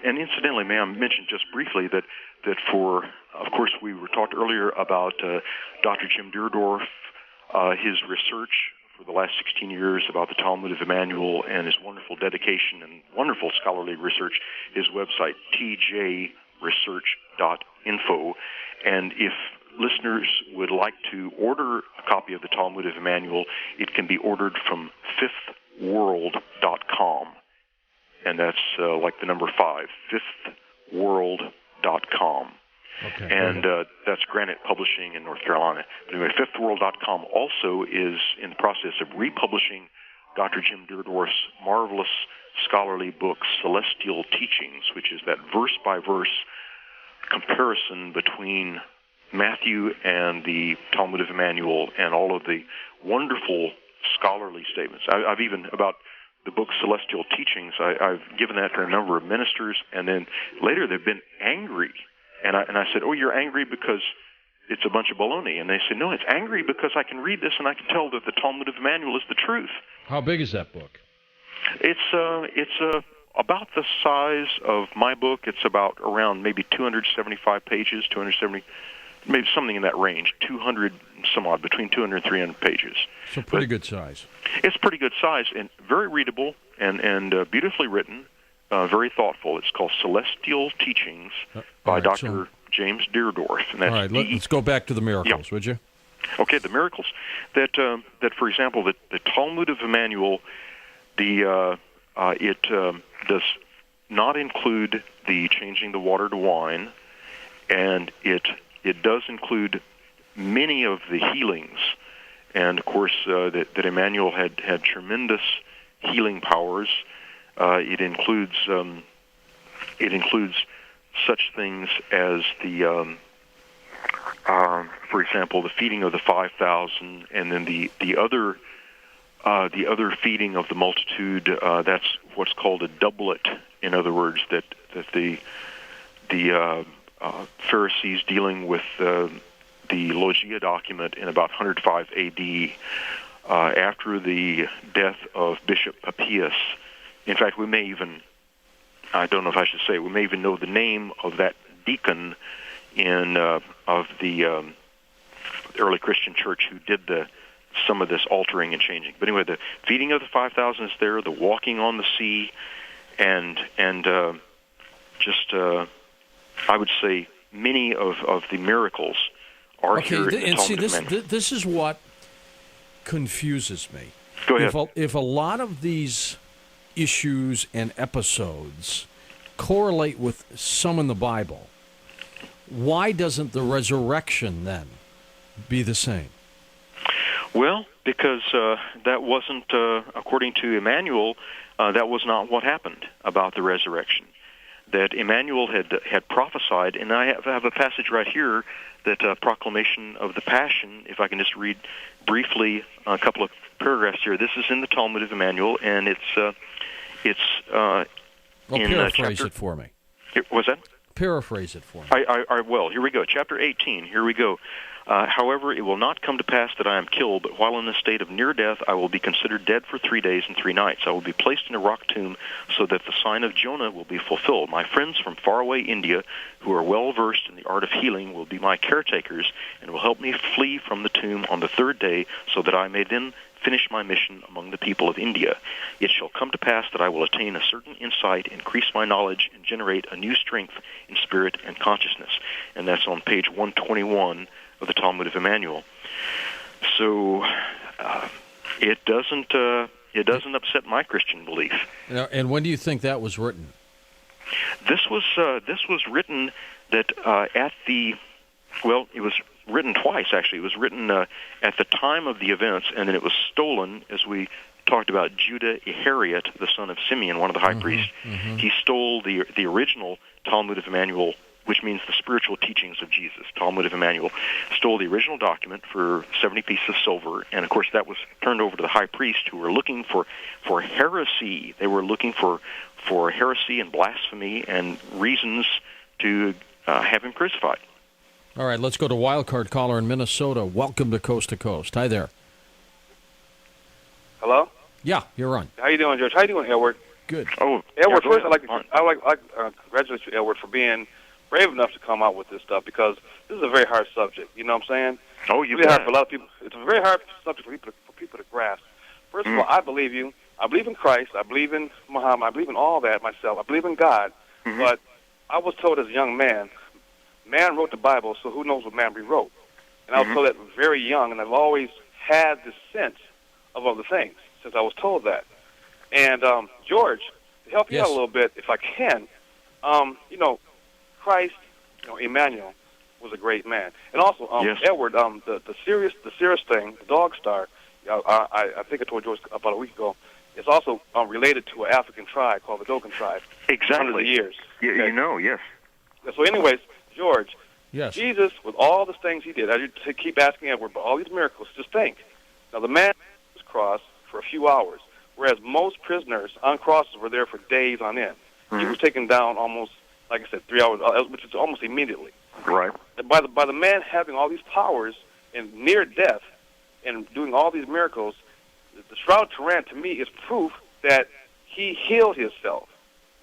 and incidentally, may I mention just briefly that for, of course, we were talked earlier about Dr. Jim Deardorff, his research for the last 16 years about the Talmud of Emmanuel and his wonderful dedication and wonderful scholarly research. His website, tjresearch.info. And if listeners would like to order a copy of the Talmud of Emmanuel, it can be ordered from fifthworld.com. And that's like the number 5, fifthworld.com. Okay. And that's Granite Publishing in North Carolina. But anyway, fifthworld.com also is in the process of republishing Dr. Jim Deardorff's marvelous scholarly book, Celestial Teachings, which is that verse-by-verse comparison between Matthew and the Talmud of Emmanuel and all of the wonderful scholarly statements. I've even, about the book Celestial Teachings, I've given that to a number of ministers, and then later they've been angry. And I said, oh, you're angry because it's a bunch of baloney. And they said, no, it's angry because I can read this and I can tell that the Talmud of Emmanuel is the truth. How big is that book? It's about the size of my book. It's about around maybe 275 pages, 270, maybe something in that range, 200 some odd, between 200 and 300 pages. So pretty good size. It's pretty good size and very readable and beautifully written, very thoughtful. It's called Celestial Teachings by Dr. James Deardorff. And that's all right, let's go back to the miracles, would you? Okay, the miracles. That for example, the Talmud of Emmanuel, it does not include the changing the water to wine, and it does include many of the healings. And of course, that Emmanuel had tremendous healing powers. It includes such things as the, for example, the feeding of the 5,000, and then the other feeding of the multitude. That's what's called a doublet. In other words, that the Pharisees dealing with the Logia document in about 105 A.D. After the death of Bishop Papias. In fact, we may even, I don't know if I should say, we may even know the name of that deacon of the early Christian church who did some of this altering and changing. But anyway, the feeding of the 5,000 is there, the walking on the sea, and I would say many of the miracles are here in the Talmud of Emmanuel. This is what confuses me. Go ahead. If a lot of these issues and episodes correlate with some in the Bible, why doesn't the resurrection then be the same? Well, because that wasn't, according to Emmanuel, that was not what happened about the resurrection. That Emmanuel had prophesied, and I have a passage right here, that proclamation of the Passion, if I can just read briefly a couple of paragraphs here. This is in the Talmud of Emmanuel, and it's paraphrase it for me. What's that? Paraphrase it for me. I will. Here we go. Chapter 18. Here we go. However, it will not come to pass that I am killed, but while in the state of near death, I will be considered dead for 3 days and 3 nights. I will be placed in a rock tomb so that the sign of Jonah will be fulfilled. My friends from faraway India, who are well versed in the art of healing, will be my caretakers and will help me flee from the tomb on the 3rd day, so that I may then finish my mission among the people of India. It shall come to pass that I will attain a certain insight, increase my knowledge, and generate a new strength in spirit and consciousness. And that's on page 121 of the Talmud of Emmanuel. So it doesn't upset my Christian belief. Now, and when do you think that was written? This was written that it was written twice, actually. It was written at the time of the events, and then it was stolen, as we talked about. Judah Ihariot, the son of Simeon, one of the high priests, he stole the original Talmud of Emmanuel, which means the spiritual teachings of Jesus. Talmud of Emmanuel stole the original document for 70 pieces of silver, and of course that was turned over to the high priest, who were looking for heresy. They were looking for heresy and blasphemy and reasons to have him crucified. All right, let's go to Wildcard Caller in Minnesota. Welcome to Coast to Coast. Hi there. Hello? Yeah, you're on. How you doing, George? How you doing, Edward? Good. Oh, Edward, yeah, first I'd like to congratulate you, Edward, for being brave enough to come out with this stuff, because this is a very hard subject. You know what I'm saying? Oh, you really bet. hard for a lot of people. It's a very hard subject for people to grasp. First of all, I believe you. I believe in Christ. I believe in Muhammad. I believe in all that myself. I believe in God. But I was told as a young man, man wrote the Bible, so who knows what man rewrote? And I was told that very young, and I've always had this sense of other things since I was told that. And George, to help you out a little bit, if I can, Christ, Emmanuel was a great man. And also, Edward, the serious thing, the dog star, I think I told George about a week ago, it's also related to an African tribe called the Dogon tribe. Exactly. Hundreds of years. You know, yes. So anyways, George, yes. Jesus, with all the things he did, I keep asking Edward, but all these miracles, just think. Now, the man was crossed for a few hours, whereas most prisoners on crosses were there for days on end. He was taken down almost, like I said, 3 hours, which is almost immediately. Right. By the man having all these powers and near death and doing all these miracles, the Shroud of Turin, to me, is proof that he healed himself.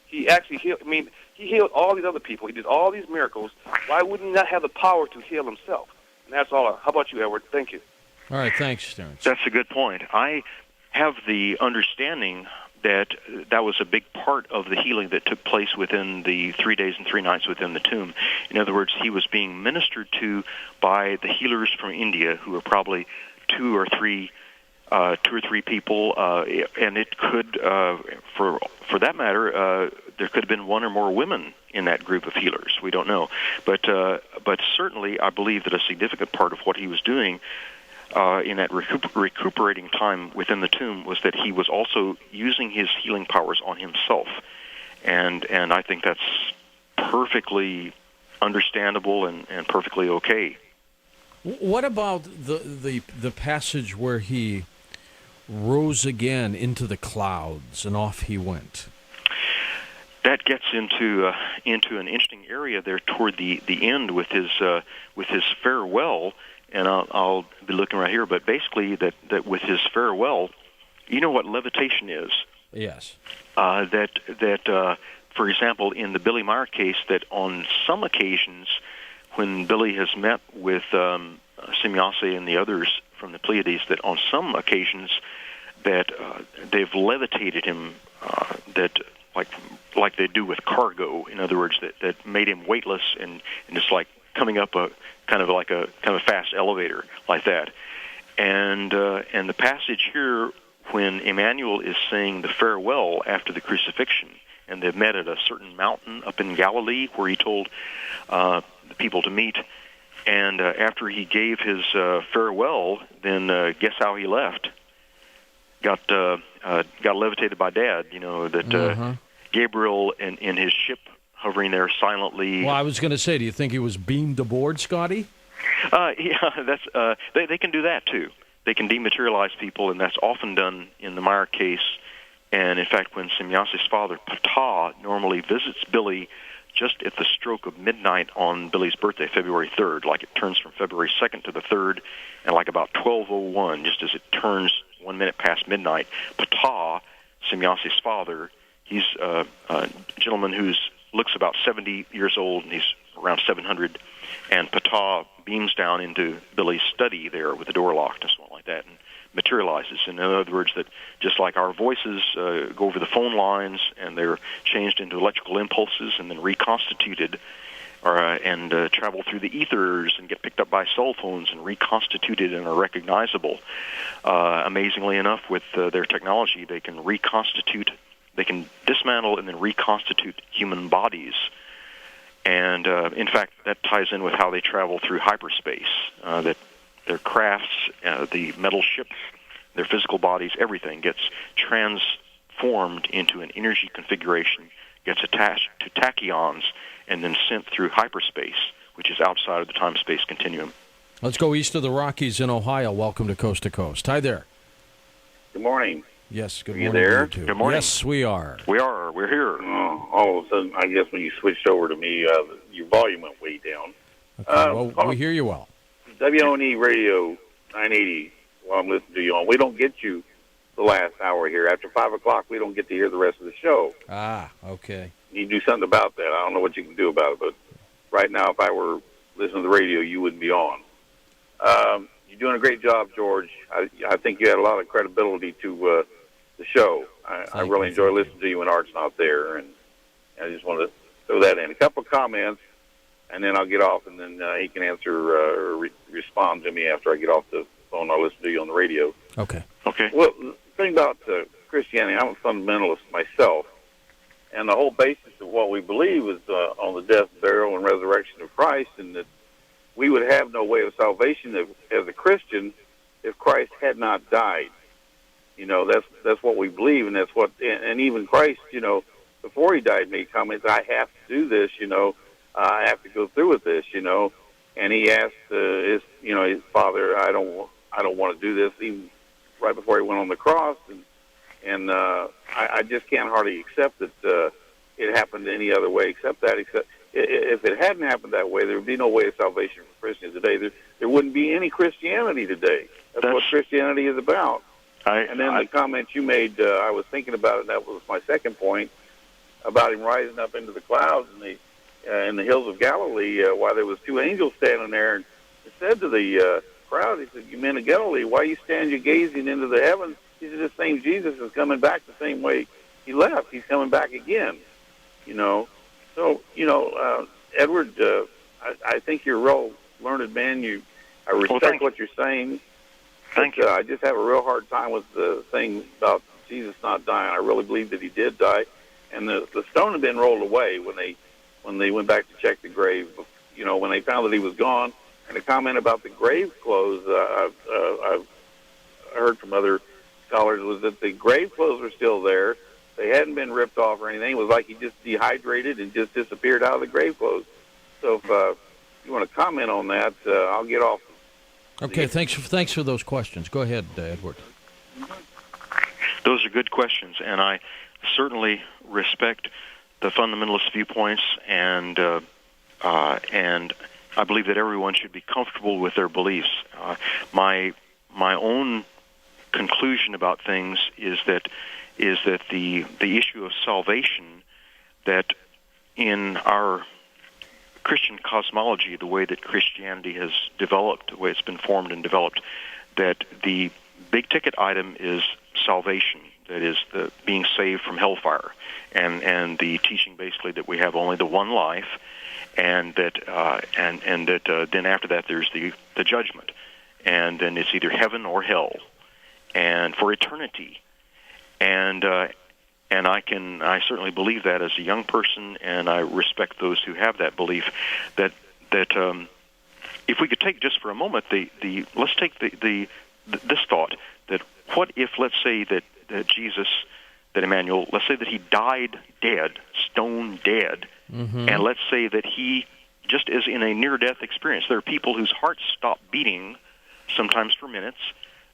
He actually healed. I mean, he healed all these other people. He did all these miracles. Why wouldn't he not have the power to heal himself? And that's all. How about you, Edward? Thank you. All right, thanks, Terrence. That's a good point. I have the understanding that that was a big part of the healing that took place within the 3 days and 3 nights within the tomb. In other words, he was being ministered to by the healers from India, who were probably two or three people, and it could, for for that matter, there could have been one or more women in that group of healers. We don't know. But certainly I believe that a significant part of what he was doing in that recuperating time within the tomb was that he was also using his healing powers on himself. And I think that's perfectly understandable and perfectly okay. What about the passage where he rose again into the clouds and off he went? That gets into an interesting area there toward the end with his farewell, and I'll be looking right here. But basically, that with his farewell, you know what levitation is? Yes. That for example, in the Billy Meyer case, that on some occasions, when Billy has met with Semyase and the others from the Pleiades, that on some occasions that they've levitated him, that like they do with cargo. In other words, that made him weightless and just like coming up a kind of fast elevator like that. And the passage here, when Emmanuel is saying the farewell after the crucifixion, and they've met at a certain mountain up in Galilee where he told the people to meet, and after he gave his farewell, then guess how he left? Got levitated by Dad. You know that Gabriel in his ship hovering there silently. Well, I was going to say, do you think he was beamed aboard, Scotty? Yeah, that's they can do that too. They can dematerialize people, and that's often done in the Meyer case. And in fact, when Semyase's father, Ptah, normally visits Billy just at the stroke of midnight on Billy's birthday, February 3rd, like it turns from February 2nd to the 3rd, and like about 12:01, just as it turns 1 minute past midnight, Ptah, Semyase's father, he's a gentleman who looks about 70 years old, and he's around 700, and Ptah beams down into Billy's study there with the door locked and so on like that, and materializes. In other words, that just like our voices go over the phone lines and they're changed into electrical impulses and then reconstituted, and travel through the ethers and get picked up by cell phones and reconstituted and are recognizable. Amazingly enough, with their technology, they can reconstitute, they can dismantle and then reconstitute human bodies. And in fact, that ties in with how they travel through hyperspace, that their crafts, the metal ships, their physical bodies, everything gets transformed into an energy configuration, gets attached to tachyons, and then sent through hyperspace, which is outside of the time-space continuum. Let's go east of the Rockies in Ohio. Welcome to Coast to Coast. Hi there. Good morning. Yes, good morning. You there? To you too. Good morning. Yes, we are. We are. We're here. All of a sudden, I guess when you switched over to me, your volume went way down. Okay, well, we hear you well. WONE Radio 980, while I'm listening to you on, we don't get you the last hour here. After 5 o'clock, we don't get to hear the rest of the show. Ah, okay. You do something about that. I don't know what you can do about it, but right now, if I were listening to the radio, you wouldn't be on. You're doing a great job, George. I think you had a lot of credibility to the show. I really enjoy listening to you when Art's not there, and I just want to throw that in. A couple of comments, and then I'll get off, and then he can answer or respond to me after I get off the phone. I'll listen to you on the radio. Okay. Well, the thing about Christianity, I'm a fundamentalist myself, and the whole basis of what we believe is on the death, burial, and resurrection of Christ, and that we would have no way of salvation as a Christian if Christ had not died. You know, that's what we believe, and that's what, and even Christ, you know, before he died, made comments, I have to do this, you know, I have to go through with this, you know, and he asked his father, I don't want to do this, even right before he went on the cross, and I just can't hardly accept that it happened any other way except if it hadn't happened that way, there would be no way of salvation for Christians today. There wouldn't be any Christianity today. That's what Christianity is about. And then the comment you made, I was thinking about it, and that was my second point, about him rising up into the clouds in the hills of Galilee, while there was two angels standing there, and he said to the crowd, he said, "You men of Galilee, why you stand you gazing into the heavens?" He said, "This same Jesus is coming back the same way he left. He's coming back again." You know, so Edward, I think you're a real learned man. I respect what you're saying. Thank you. I just have a real hard time with the thing about Jesus not dying. I really believe that he did die. and the stone had been rolled away when they went back to check the grave. You know, when they found that he was gone. And a comment about the grave clothes I've heard from other scholars was that the grave clothes were still there. They hadn't been ripped off or anything. It was like he just dehydrated and just disappeared out of the grave clothes. So if you want to comment on that, I'll get off. Okay, thanks for those questions. Go ahead, Edward. Those are good questions, and I certainly respect the fundamentalist viewpoints, and I believe that everyone should be comfortable with their beliefs. My own conclusion about things is that the issue of salvation, that in our Christian cosmology, the way that Christianity has developed, the way it's been formed and developed, that the big ticket item is salvation. That is the being saved from hellfire, and the teaching basically that we have only the one life, and that then after that there's the judgment, and then it's either heaven or hell, and for eternity, and I certainly believe that as a young person, and I respect those who have that belief. That if we could take just for a moment let's take this thought, that what if, let's say that Jesus, that Emmanuel, let's say that he died dead, stone dead, and let's say that he, just as in a near-death experience, there are people whose hearts stop beating, sometimes for minutes.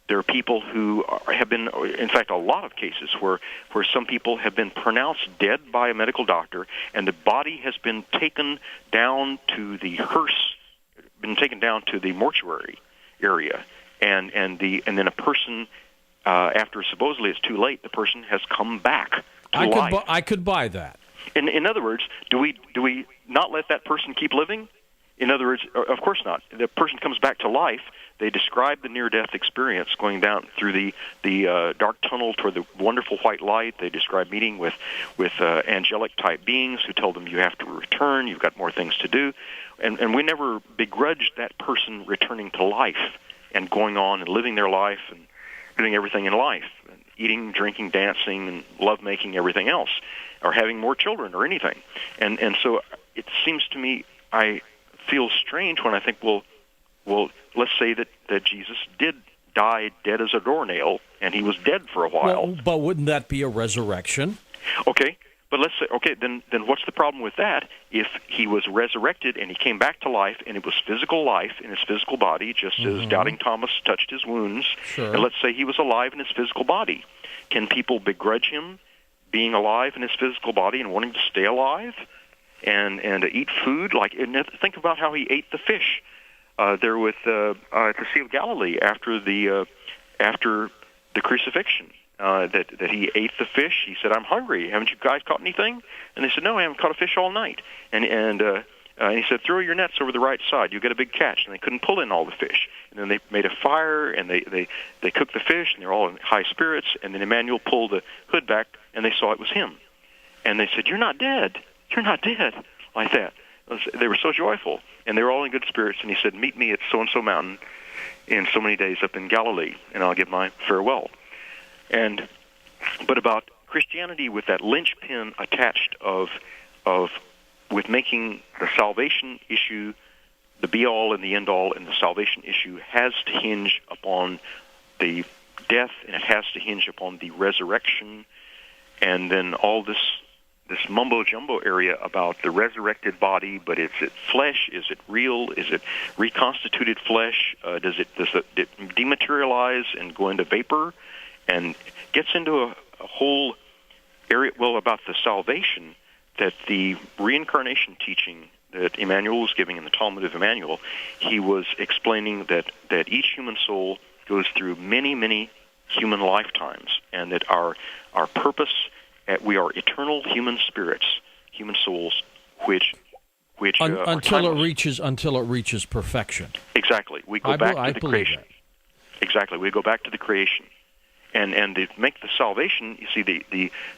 There are people who have been, in fact, a lot of cases where some people have been pronounced dead by a medical doctor, and the body has been taken down to the hearse, been taken down to the mortuary area, and then a person, after supposedly it's too late, the person has come back to life. I could buy that. In other words, do we not let that person keep living? In other words, of course not. The person comes back to life. They describe the near-death experience, going down through the dark tunnel toward the wonderful white light. They describe meeting with angelic-type beings who tell them you have to return, you've got more things to do. And we never begrudge that person returning to life and going on and living their life and doing everything in life, and eating, drinking, dancing, and lovemaking, everything else, or having more children or anything. And so it seems to me, I feel strange when I think, well, let's say that Jesus did die dead as a doornail, and he was dead for a while. Well, but wouldn't that be a resurrection? Okay, but let's say, okay, then what's the problem with that? If he was resurrected and he came back to life, and it was physical life in his physical body, just as Doubting Thomas touched his wounds, and let's say he was alive in his physical body, can people begrudge him being alive in his physical body and wanting to stay alive and to eat food? And think about how he ate the fish there with at the Sea of Galilee after the crucifixion. That he ate the fish. He said, "I'm hungry. Haven't you guys caught anything?" And they said, "No, I haven't caught a fish all night." And he said, "Throw your nets over the right side. You'll get a big catch." And they couldn't pull in all the fish. And then they made a fire, and they cooked the fish, and they're all in high spirits. And then Emmanuel pulled the hood back, and they saw it was him. And they said, "You're not dead. You're not dead," like that. They were so joyful, and they were all in good spirits. And he said, "Meet me at so-and-so mountain in so many days up in Galilee, and I'll give my farewell." But about Christianity with that linchpin attached with making the salvation issue the be-all and the end-all, and the salvation issue has to hinge upon the death, and it has to hinge upon the resurrection, and then all this mumbo-jumbo area about the resurrected body, but is it flesh? Is it real? Is it reconstituted flesh? Does it dematerialize and go into vapor? And gets into a whole area, about the salvation, that the reincarnation teaching that Emmanuel was giving in the Talmud of Emmanuel, he was explaining that each human soul goes through many, many human lifetimes, and that our purpose, we are eternal human spirits, human souls, which until it reaches perfection. Exactly. We go back to the creation. Exactly. We go back to the creation. And to make the salvation, you see,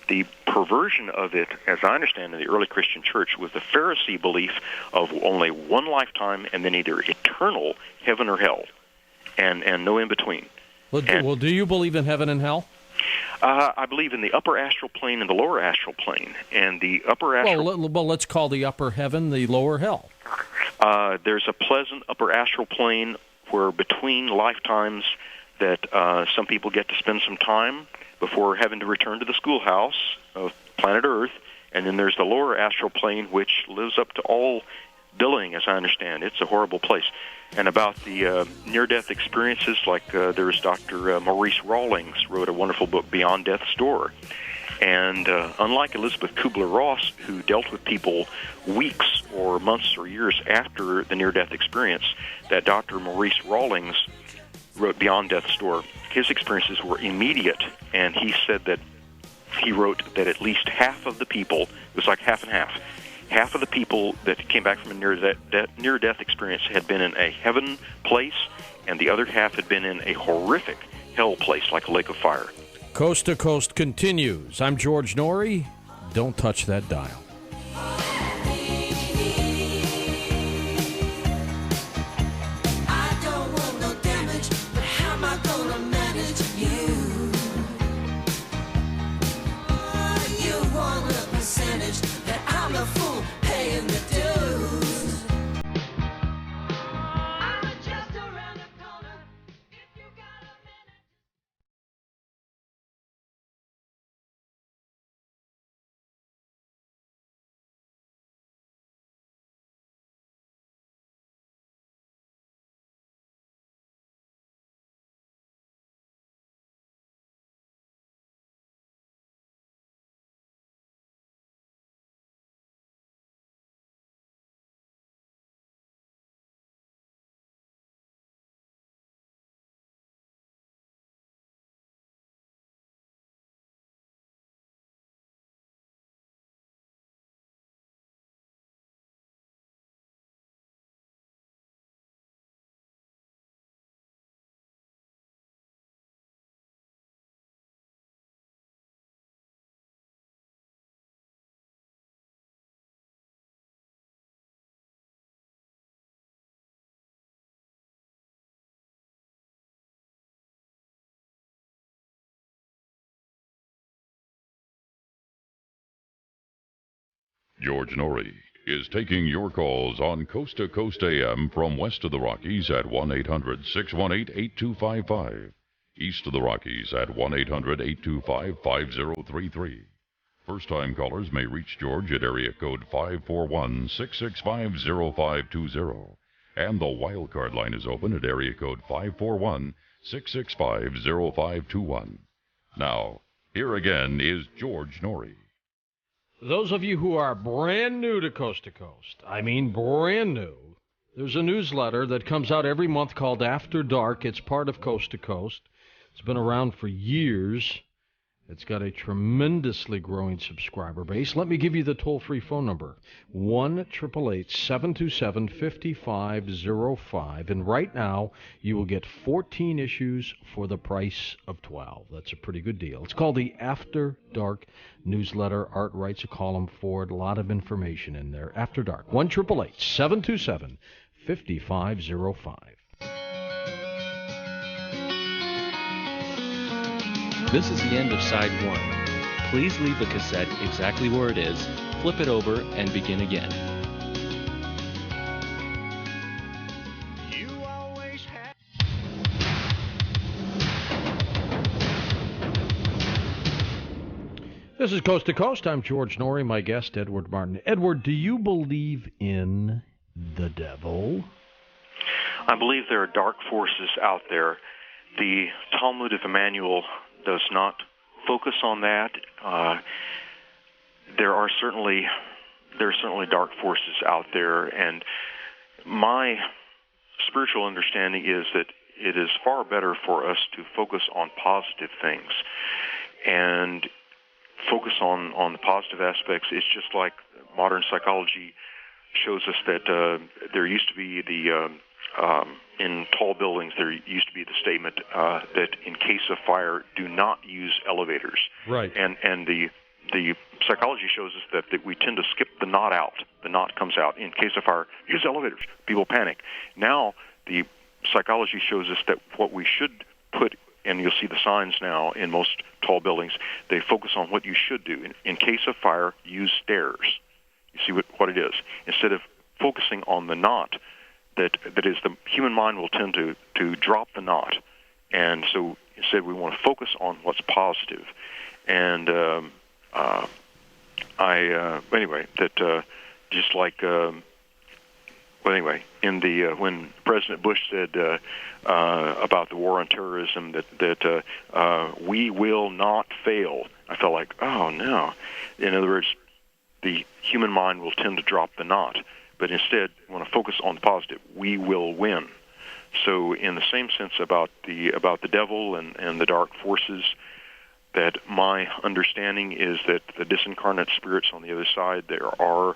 the perversion of it, as I understand in the early Christian church, was the Pharisee belief of only one lifetime and then either eternal heaven or hell, and no in between. Well, do you believe in heaven and hell? I believe in the upper astral plane and the lower astral plane. And the upper astral... Well, let's call the upper heaven the lower hell. There's a pleasant upper astral plane where between lifetimes that some people get to spend some time before having to return to the schoolhouse of planet Earth. And then there's the lower astral plane, which lives up to all billing, as I understand. It's a horrible place. And about the near-death experiences, like there's Dr. Maurice Rawlings wrote a wonderful book, Beyond Death's Door. And unlike Elizabeth Kubler-Ross, who dealt with people weeks or months or years after the near-death experience, that Dr. Maurice Rawlings wrote Beyond Death's Door. His experiences were immediate, and he said that he wrote that at least half of the people, it was like half and half of the people that came back from a near-death experience had been in a heaven place, and the other half had been in a horrific hell place, like a lake of fire. Coast to Coast continues. I'm George Noory. Don't touch that dial. George Noory is taking your calls on Coast to Coast AM from west of the Rockies at 1-800-618-8255, east of the Rockies at 1-800-825-5033. First-time callers may reach George at area code 541-665-0520, and the wildcard line is open at area code 541-665-0521. Now, here again is George Noory. Those of you who are brand new to Coast, I mean brand new, there's a newsletter that comes out every month called After Dark. It's part of Coast to Coast. It's been around for years. It's got a tremendously growing subscriber base. Let me give you the toll-free phone number, 1-888-727-5505. And right now, you will get 14 issues for the price of 12. That's a pretty good deal. It's called the After Dark newsletter. Art writes a column for it. A lot of information in there. After Dark, 1-888-727-5505. This is the end of side one. Please leave the cassette exactly where it is, flip it over, and begin again. This is Coast to Coast. I'm George Noory, my guest, Edward Martin. Edward, do you believe in the devil? I believe there are dark forces out there. The Talmud of Emmanuel does not focus on that. There are certainly dark forces out there, and my spiritual understanding is that it is far better for us to focus on positive things and focus on the positive aspects. It's just like modern psychology shows us that there used to be in tall buildings, there used to be the statement that in case of fire, do not use elevators. Right. And the psychology shows us that we tend to skip the not out. The not comes out. In case of fire, use elevators. People panic. Now, the psychology shows us that what we should put and you'll see the signs now in most tall buildings, they focus on what you should do. In case of fire, use stairs. You see what it is. Instead of focusing on the knot, that is, the human mind will tend to drop the knot. And so instead we want to focus on what's positive. And just like... in the when President Bush said about the war on terrorism that we will not fail, I felt like, oh no. In other words, the human mind will tend to drop the knot, but instead we want to focus on the positive. We will win. So in the same sense about the devil and the dark forces, that my understanding is that the disincarnate spirits on the other side, there are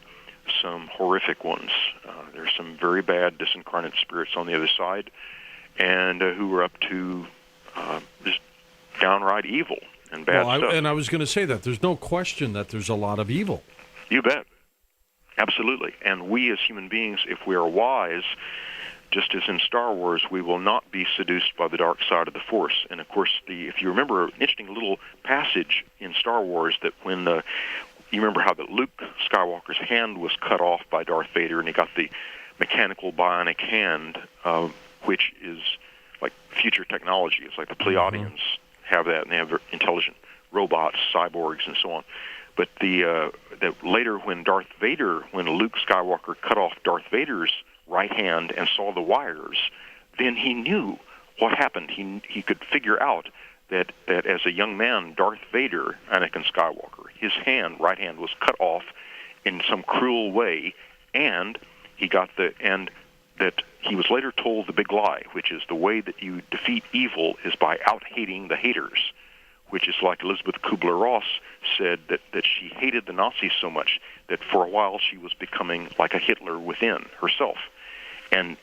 some horrific ones. There's some very bad disincarnate spirits on the other side, and who are up to just downright evil and bad stuff. And I was going to say that there's no question that there's a lot of evil. You bet. Absolutely. And we as human beings, if we are wise, just as in Star Wars, we will not be seduced by the dark side of the Force. And of course, if you remember, an interesting little passage in Star Wars that when you remember how that Luke Skywalker's hand was cut off by Darth Vader, and he got the mechanical bionic hand, which is like future technology. It's like the Pleiadians have that, and they have intelligent robots, cyborgs, and so on. But that later, when Luke Skywalker cut off Darth Vader's right hand and saw the wires, then he knew what happened. He could figure out that as a young man, Darth Vader, Anakin Skywalker, his right hand was cut off in some cruel way, and that he was later told the big lie, which is the way that you defeat evil is by out-hating the haters, which is like Elizabeth Kubler-Ross said that she hated the Nazis so much that for a while she was becoming like a Hitler within herself. And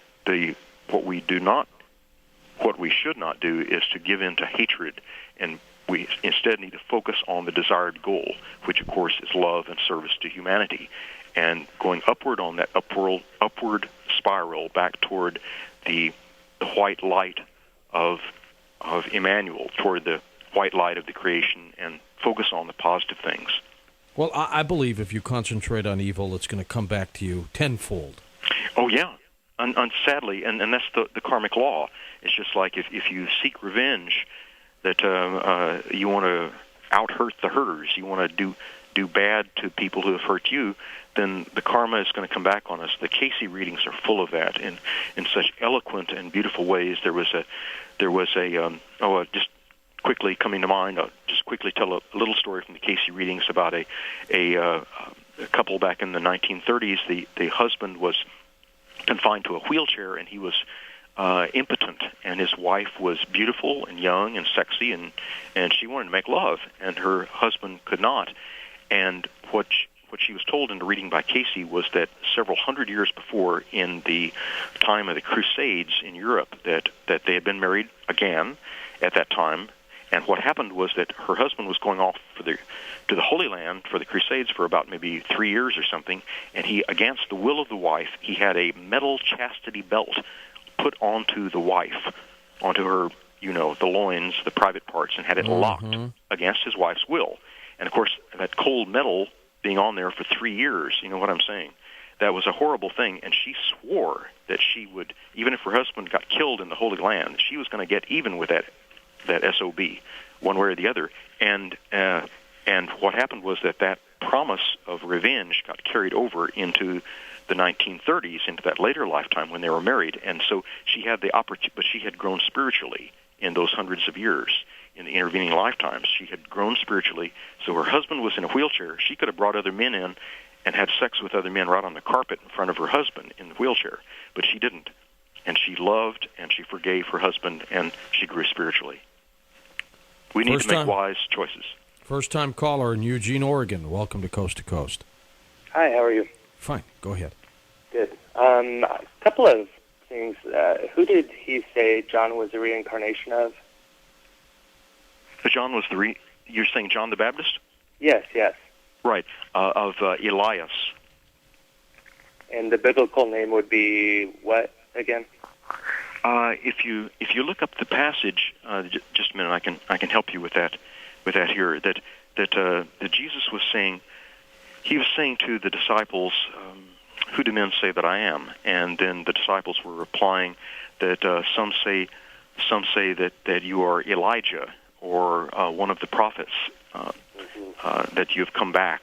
what we should not do is to give in to hatred, and we instead need to focus on the desired goal, which of course is love and service to humanity, and going upward on that upward spiral back toward the white light of Emmanuel, toward the white light of the creation, and focus on the positive things. Well, I believe if you concentrate on evil, it's going to come back to you tenfold. Oh, yeah. Sadly, and that's the karmic law. It's just like if you seek revenge, that you want to out-hurt the hurters, you want to do bad to people who have hurt you, then the karma is going to come back on us. The Casey readings are full of that in such eloquent and beautiful ways. There was a just quickly coming to mind, I'll just quickly tell a little story from the Casey readings about a couple back in the 1930s. The husband was confined to a wheelchair, and he was impotent, and his wife was beautiful and young and sexy, and she wanted to make love, and her husband could not. And what she was told in the reading by Casey was that several hundred years before, in the time of the Crusades in Europe, that they had been married again at that time. And what happened was that her husband was going off to the Holy Land for the Crusades for about maybe 3 years or something, and he, against the will of the wife, he had a metal chastity belt put onto the wife, onto her, the loins, the private parts, and had it locked against his wife's will. And of course, that cold metal being on there for 3 years, you know what I'm saying? That was a horrible thing, and she swore that she would, even if her husband got killed in the Holy Land, she was going to get even with that SOB, one way or the other. And what happened was that promise of revenge got carried over into the 1930s, into that later lifetime when they were married. And so she had the opportunity, but she had grown spiritually in those hundreds of years. In the intervening lifetimes, she had grown spiritually. So her husband was in a wheelchair. She could have brought other men in and had sex with other men right on the carpet in front of her husband in the wheelchair, but she didn't. And she loved and she forgave her husband, and she grew spiritually. We need to make wise choices. First-time caller in Eugene, Oregon. Welcome to Coast to Coast. Hi, how are you? Fine. Go ahead. Good. A couple of things. Who did he say John was a reincarnation of? John was you're saying John the Baptist? Yes. Right, of Elias. And the biblical name would be what again? If you look up the passage, just a minute, I can help you with that here. That Jesus was saying, he was saying to the disciples, "Who do men say that I am?" And then the disciples were replying that some say that you are Elijah or one of the prophets, that you have come back.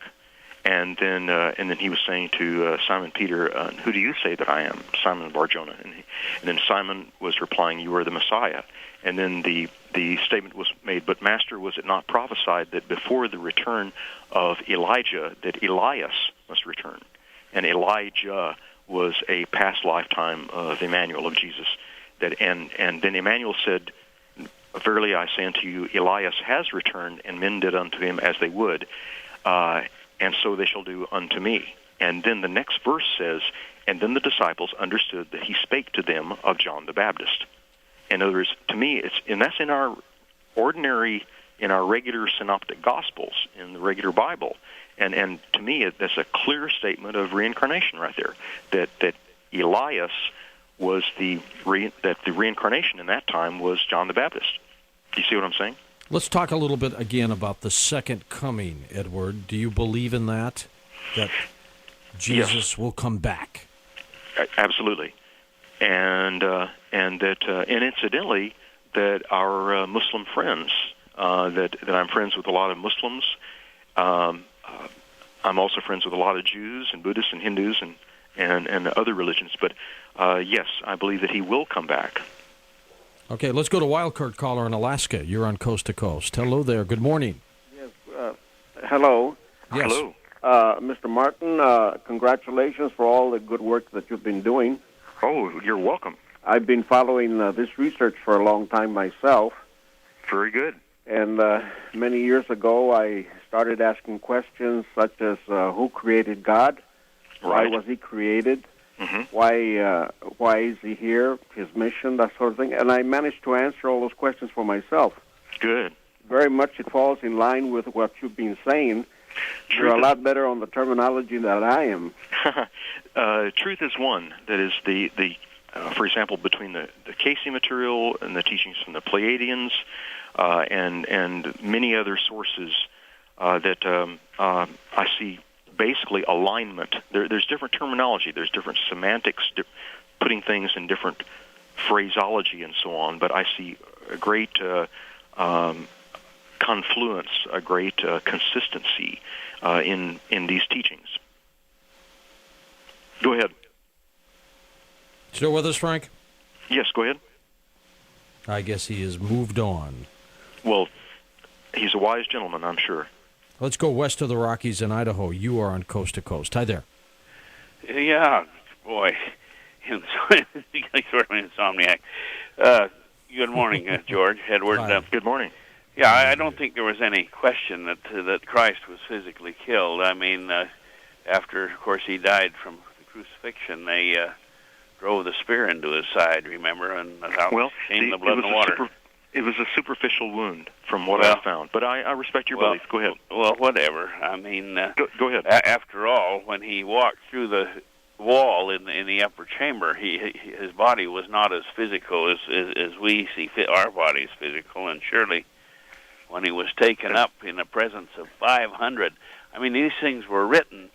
And then he was saying to Simon Peter, "Who do you say that I am?" Simon Bar-Jonah. And then Simon was replying, "You are the Messiah." And then the statement was made, "But Master, was it not prophesied that before the return of Elijah, that Elias must return?" And Elijah was a past lifetime of Emmanuel, of Jesus. And then Emmanuel said, "Verily I say unto you, Elias has returned, and men did unto him as they would. And so they shall do unto me." And then the next verse says, "And then the disciples understood that he spake to them of John the Baptist." In other words, to me, that's in our regular synoptic gospels, in the regular Bible. And to me, that's a clear statement of reincarnation right there. That Elias was the reincarnation in that time was John the Baptist. Do you see what I'm saying? Let's talk a little bit again about the second coming, Edward. Do you believe in that Jesus will come back? Absolutely. And incidentally, that our Muslim friends, that I'm friends with a lot of Muslims. I'm also friends with a lot of Jews and Buddhists and Hindus and other religions. But yes, I believe that he will come back. Okay, let's go to Wildcard Caller in Alaska. You're on Coast to Coast. Hello there. Good morning. Yes. Hello. Yes. Hello. Mr. Martin, congratulations for all the good work that you've been doing. Oh, you're welcome. I've been following this research for a long time myself. Very good. And many years ago, I started asking questions such as, who created God? Right. Why was he created? Mm-hmm. Why is he here? His mission, that sort of thing. And I managed to answer all those questions for myself. Good. Very much it falls in line with what you've been saying. You're a lot better on the terminology than I am. Truth is one. That is for example, between the Casey material and the teachings from the Pleiadians and many other sources that I see basically alignment. There's different terminology. There's different semantics, putting things in different phraseology and so on. But I see a great confluence, a great consistency in these teachings. Go ahead. Still with us, Frank? Yes, go ahead. I guess he has moved on. Well, he's a wise gentleman, I'm sure. Let's go west of the Rockies in Idaho. You are on Coast to Coast. Hi there. Yeah, boy. Sort of an insomniac. Good morning, George, Edward. Good morning. Yeah, I don't think there was any question that Christ was physically killed. I mean, after, of course, he died from the crucifixion, they drove the spear into his side, remember, and came the blood in the water. It was a superficial wound, from what I found. But I respect your belief. Go ahead. Well, whatever. I mean, go ahead. After all, when he walked through the wall in the upper chamber, his body was not as physical as we see our bodies physical. And surely, when he was taken up in the presence of 500, I mean, these things were written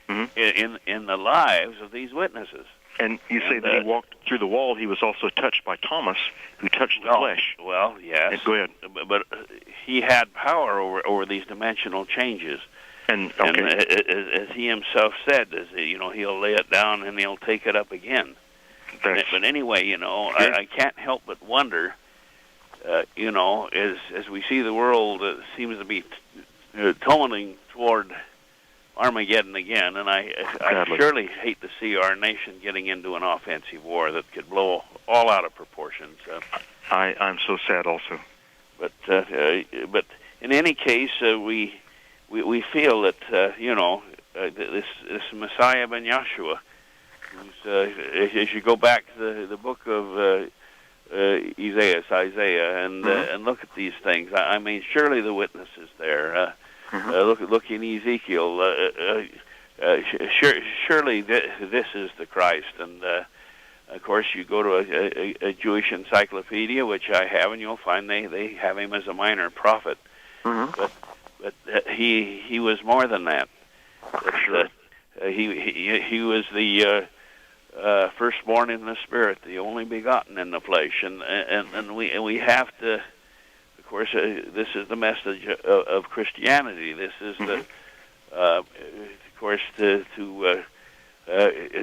in the lives of these witnesses. And you say that he walked through the wall. He was also touched by Thomas, who touched the flesh. Well, yes. Go ahead. But he had power over these dimensional changes. And as he himself said, he'll lay it down and he'll take it up again. But anyway, I can't help but wonder, as we see the world seems to be tumbling toward Armageddon again, and I surely hate to see our nation getting into an offensive war that could blow all out of proportions. I'm so sad also. But in any case, we feel that this Messiah ben Yahshua, as you go back to the book of Isaiah, and look at these things. I mean, surely the witness is there. Look in Ezekiel. Surely this is the Christ, and Of course, you go to a Jewish encyclopedia, which I have, and you'll find they have him as a minor prophet. But he was more than that. He was the firstborn in the spirit, the only begotten in the flesh, and we have to. Of course, this is the message of Christianity. This is the, of course, as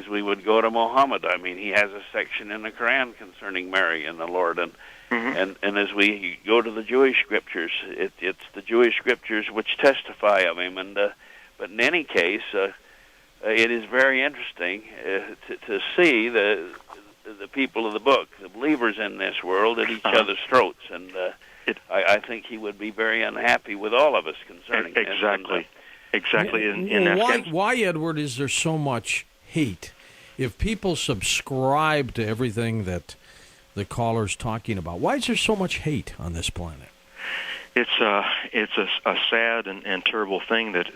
we would go to Muhammad. I mean, he has a section in the Quran concerning Mary and the Lord, and as we go to the Jewish scriptures, it's the Jewish scriptures which testify of him. And but in any case, it is very interesting to see the people of the book, the believers in this world, at each other's throats, and I think he would be very unhappy with all of us concerning this. Exactly. In why, Edward, is there so much hate? If people subscribe to everything that the caller's talking about, why is there so much hate on this planet? It's a sad and terrible thing that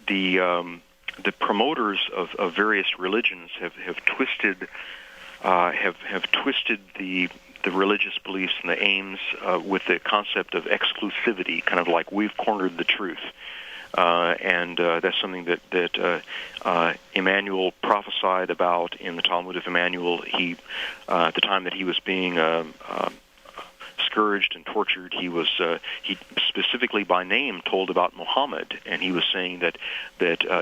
the promoters of various religions have twisted the religious beliefs and the aims with the concept of exclusivity, kind of like we've cornered the truth. And that's something that Emmanuel prophesied about in the Talmud of Emmanuel. He, at the time that he was being scourged and tortured, he specifically by name told about Muhammad, and he was saying that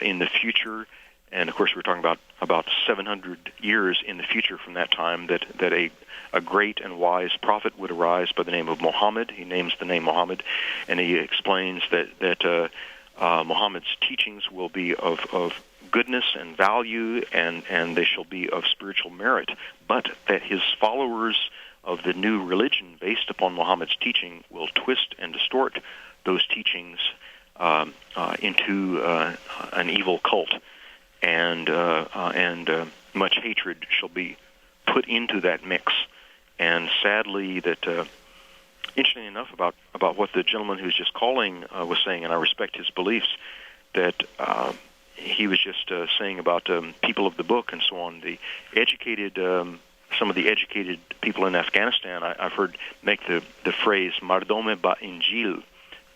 in the future, and of course we're talking about 700 years in the future from that time, that a great and wise prophet would arise by the name of Muhammad. He names the name Muhammad, and he explains that Muhammad's teachings will be of goodness and value, and they shall be of spiritual merit, but that his followers of the new religion based upon Muhammad's teaching will twist and distort those teachings into an evil cult, and much hatred shall be put into that mix. And sadly, that interesting enough about what the gentleman who's just calling was saying, and I respect his beliefs, that he was just saying about people of the book and so on. The educated, some of the educated people in Afghanistan, I've heard make the phrase "mardome ba Injil,"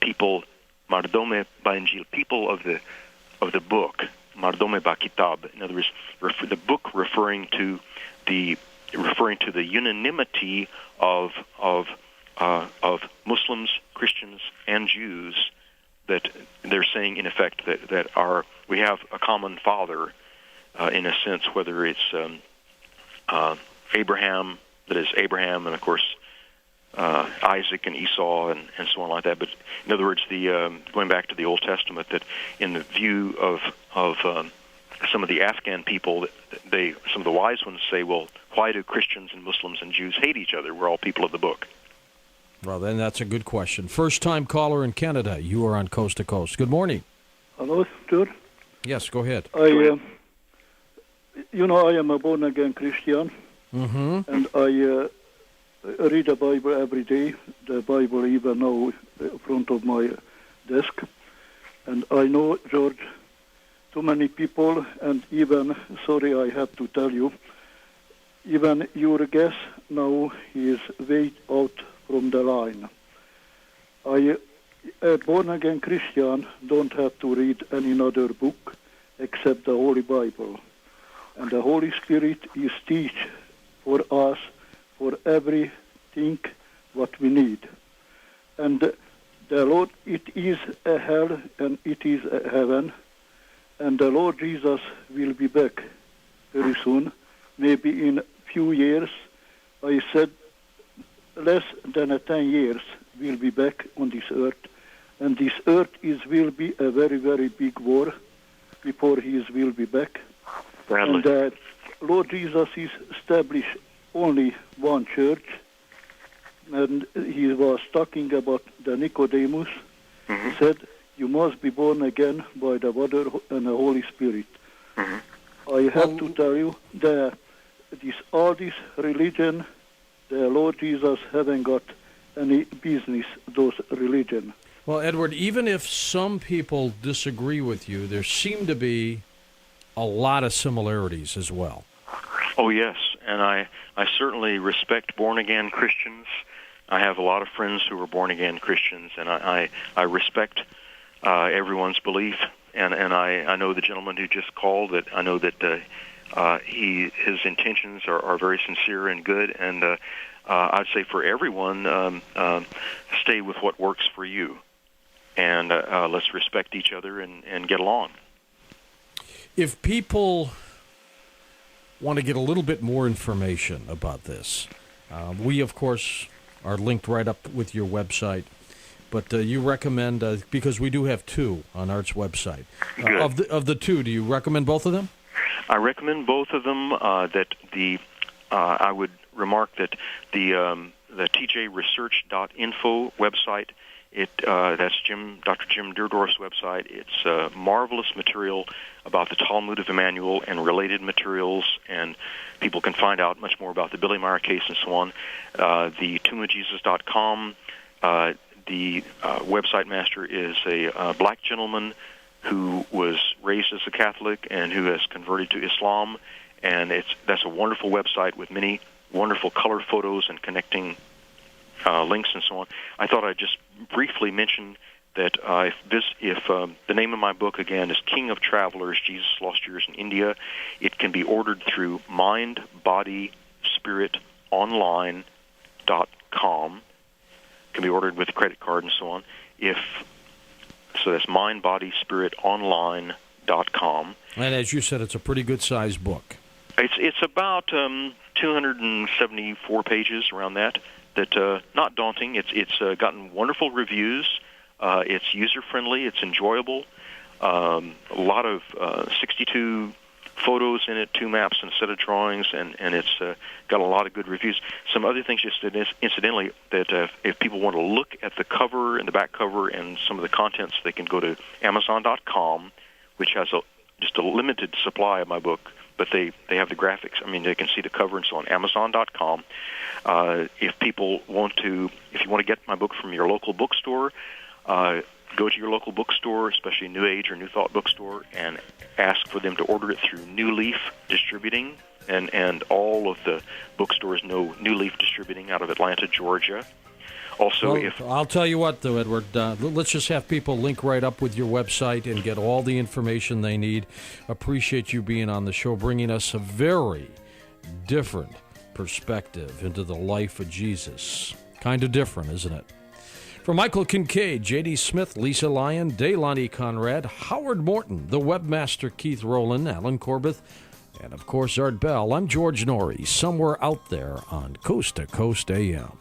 people, mardome ba Injil, people of the book, mardome ba kitab. In other words, the book referring to the unanimity of Muslims, Christians, and Jews, that they're saying in effect that we have a common father, in a sense, whether it's Abraham, that is Abraham, and of course Isaac and Esau and so on like that. But in other words, going back to the Old Testament, that in the view of some of the Afghan people, some of the wise ones say, well, why do Christians and Muslims and Jews hate each other? We're all people of the book. Well, then that's a good question. First-time caller in Canada. You are on Coast to Coast. Good morning. Hello, Stuart. Yes, go ahead. I am a born-again Christian, and I read the Bible every day, the Bible even now in front of my desk. And I know, George, too many people, and even, sorry, I have to tell you, even your guest now is way out from the line. A born-again Christian don't have to read any other book except the Holy Bible. And the Holy Spirit is teach for us for everything what we need. And the Lord, it is a hell and it is a heaven, and the Lord Jesus will be back very soon, maybe in few years. I said less than 10 years will be back on this earth, and this earth will be a very, very big war before he will be back. Bradley. And Lord Jesus is established only one church, and he was talking about the Nicodemus. He said, you must be born again by the water and the Holy Spirit. I have to tell you that all this religion, the Lord Jesus haven't got any business, those religion. Well, Edward, even if some people disagree with you, there seem to be a lot of similarities as well. Oh, yes, and I certainly respect born-again Christians. I have a lot of friends who are born-again Christians, and I respect everyone's belief. And I know the gentleman who just called, that I know that his intentions are very sincere and good. And I'd say for everyone, stay with what works for you, and let's respect each other and get along. If people want to get a little bit more information about this, we, of course, are linked right up with your website. But you recommend, because we do have two on Art's website. Of the two, do you recommend both of them? I recommend both of them. I would remark that the tjresearch.info website, that's Dr. Jim Deardorff's website. It's marvelous material about the Talmud of Emmanuel and related materials, and people can find out much more about the Billy Meyer case and so on. The tombofjesus.com, the website master is a black gentleman who was raised as a Catholic and who has converted to Islam, and that's a wonderful website with many wonderful color photos and connecting links and so on. I thought I'd just briefly mention that if the name of my book again is King of Travelers: Jesus' Lost Years in India, it can be ordered through mindbodyspiritonline.com. Can be ordered with a credit card and so on. So that's mindbodyspiritonline.com. And as you said, it's a pretty good-sized book. It's about 274 pages, around that. Not daunting. It's gotten wonderful reviews. It's user-friendly. It's enjoyable. A lot of 62 photos in it, 2 maps and a set of drawings, and it's got a lot of good reviews. Some other things, just incidentally, that if people want to look at the cover and the back cover and some of the contents, they can go to Amazon.com, which has just a limited supply of my book, but they have the graphics. I mean, they can see the cover and so on. Amazon.com. If you want to get my book from your local bookstore, go to your local bookstore, especially New Age or New Thought bookstore, and ask for them to order it through New Leaf Distributing. And all of the bookstores know New Leaf Distributing out of Atlanta, Georgia. Also, I'll tell you what, though, Edward, let's just have people link right up with your website and get all the information they need. Appreciate you being on the show, bringing us a very different perspective into the life of Jesus. Kind of different, isn't it? For Michael Kincaid, J.D. Smith, Lisa Lyon, Daylani Conrad, Howard Morton, the webmaster Keith Rowland, Alan Corbett, and, of course, Art Bell, I'm George Noory, somewhere out there on Coast to Coast AM.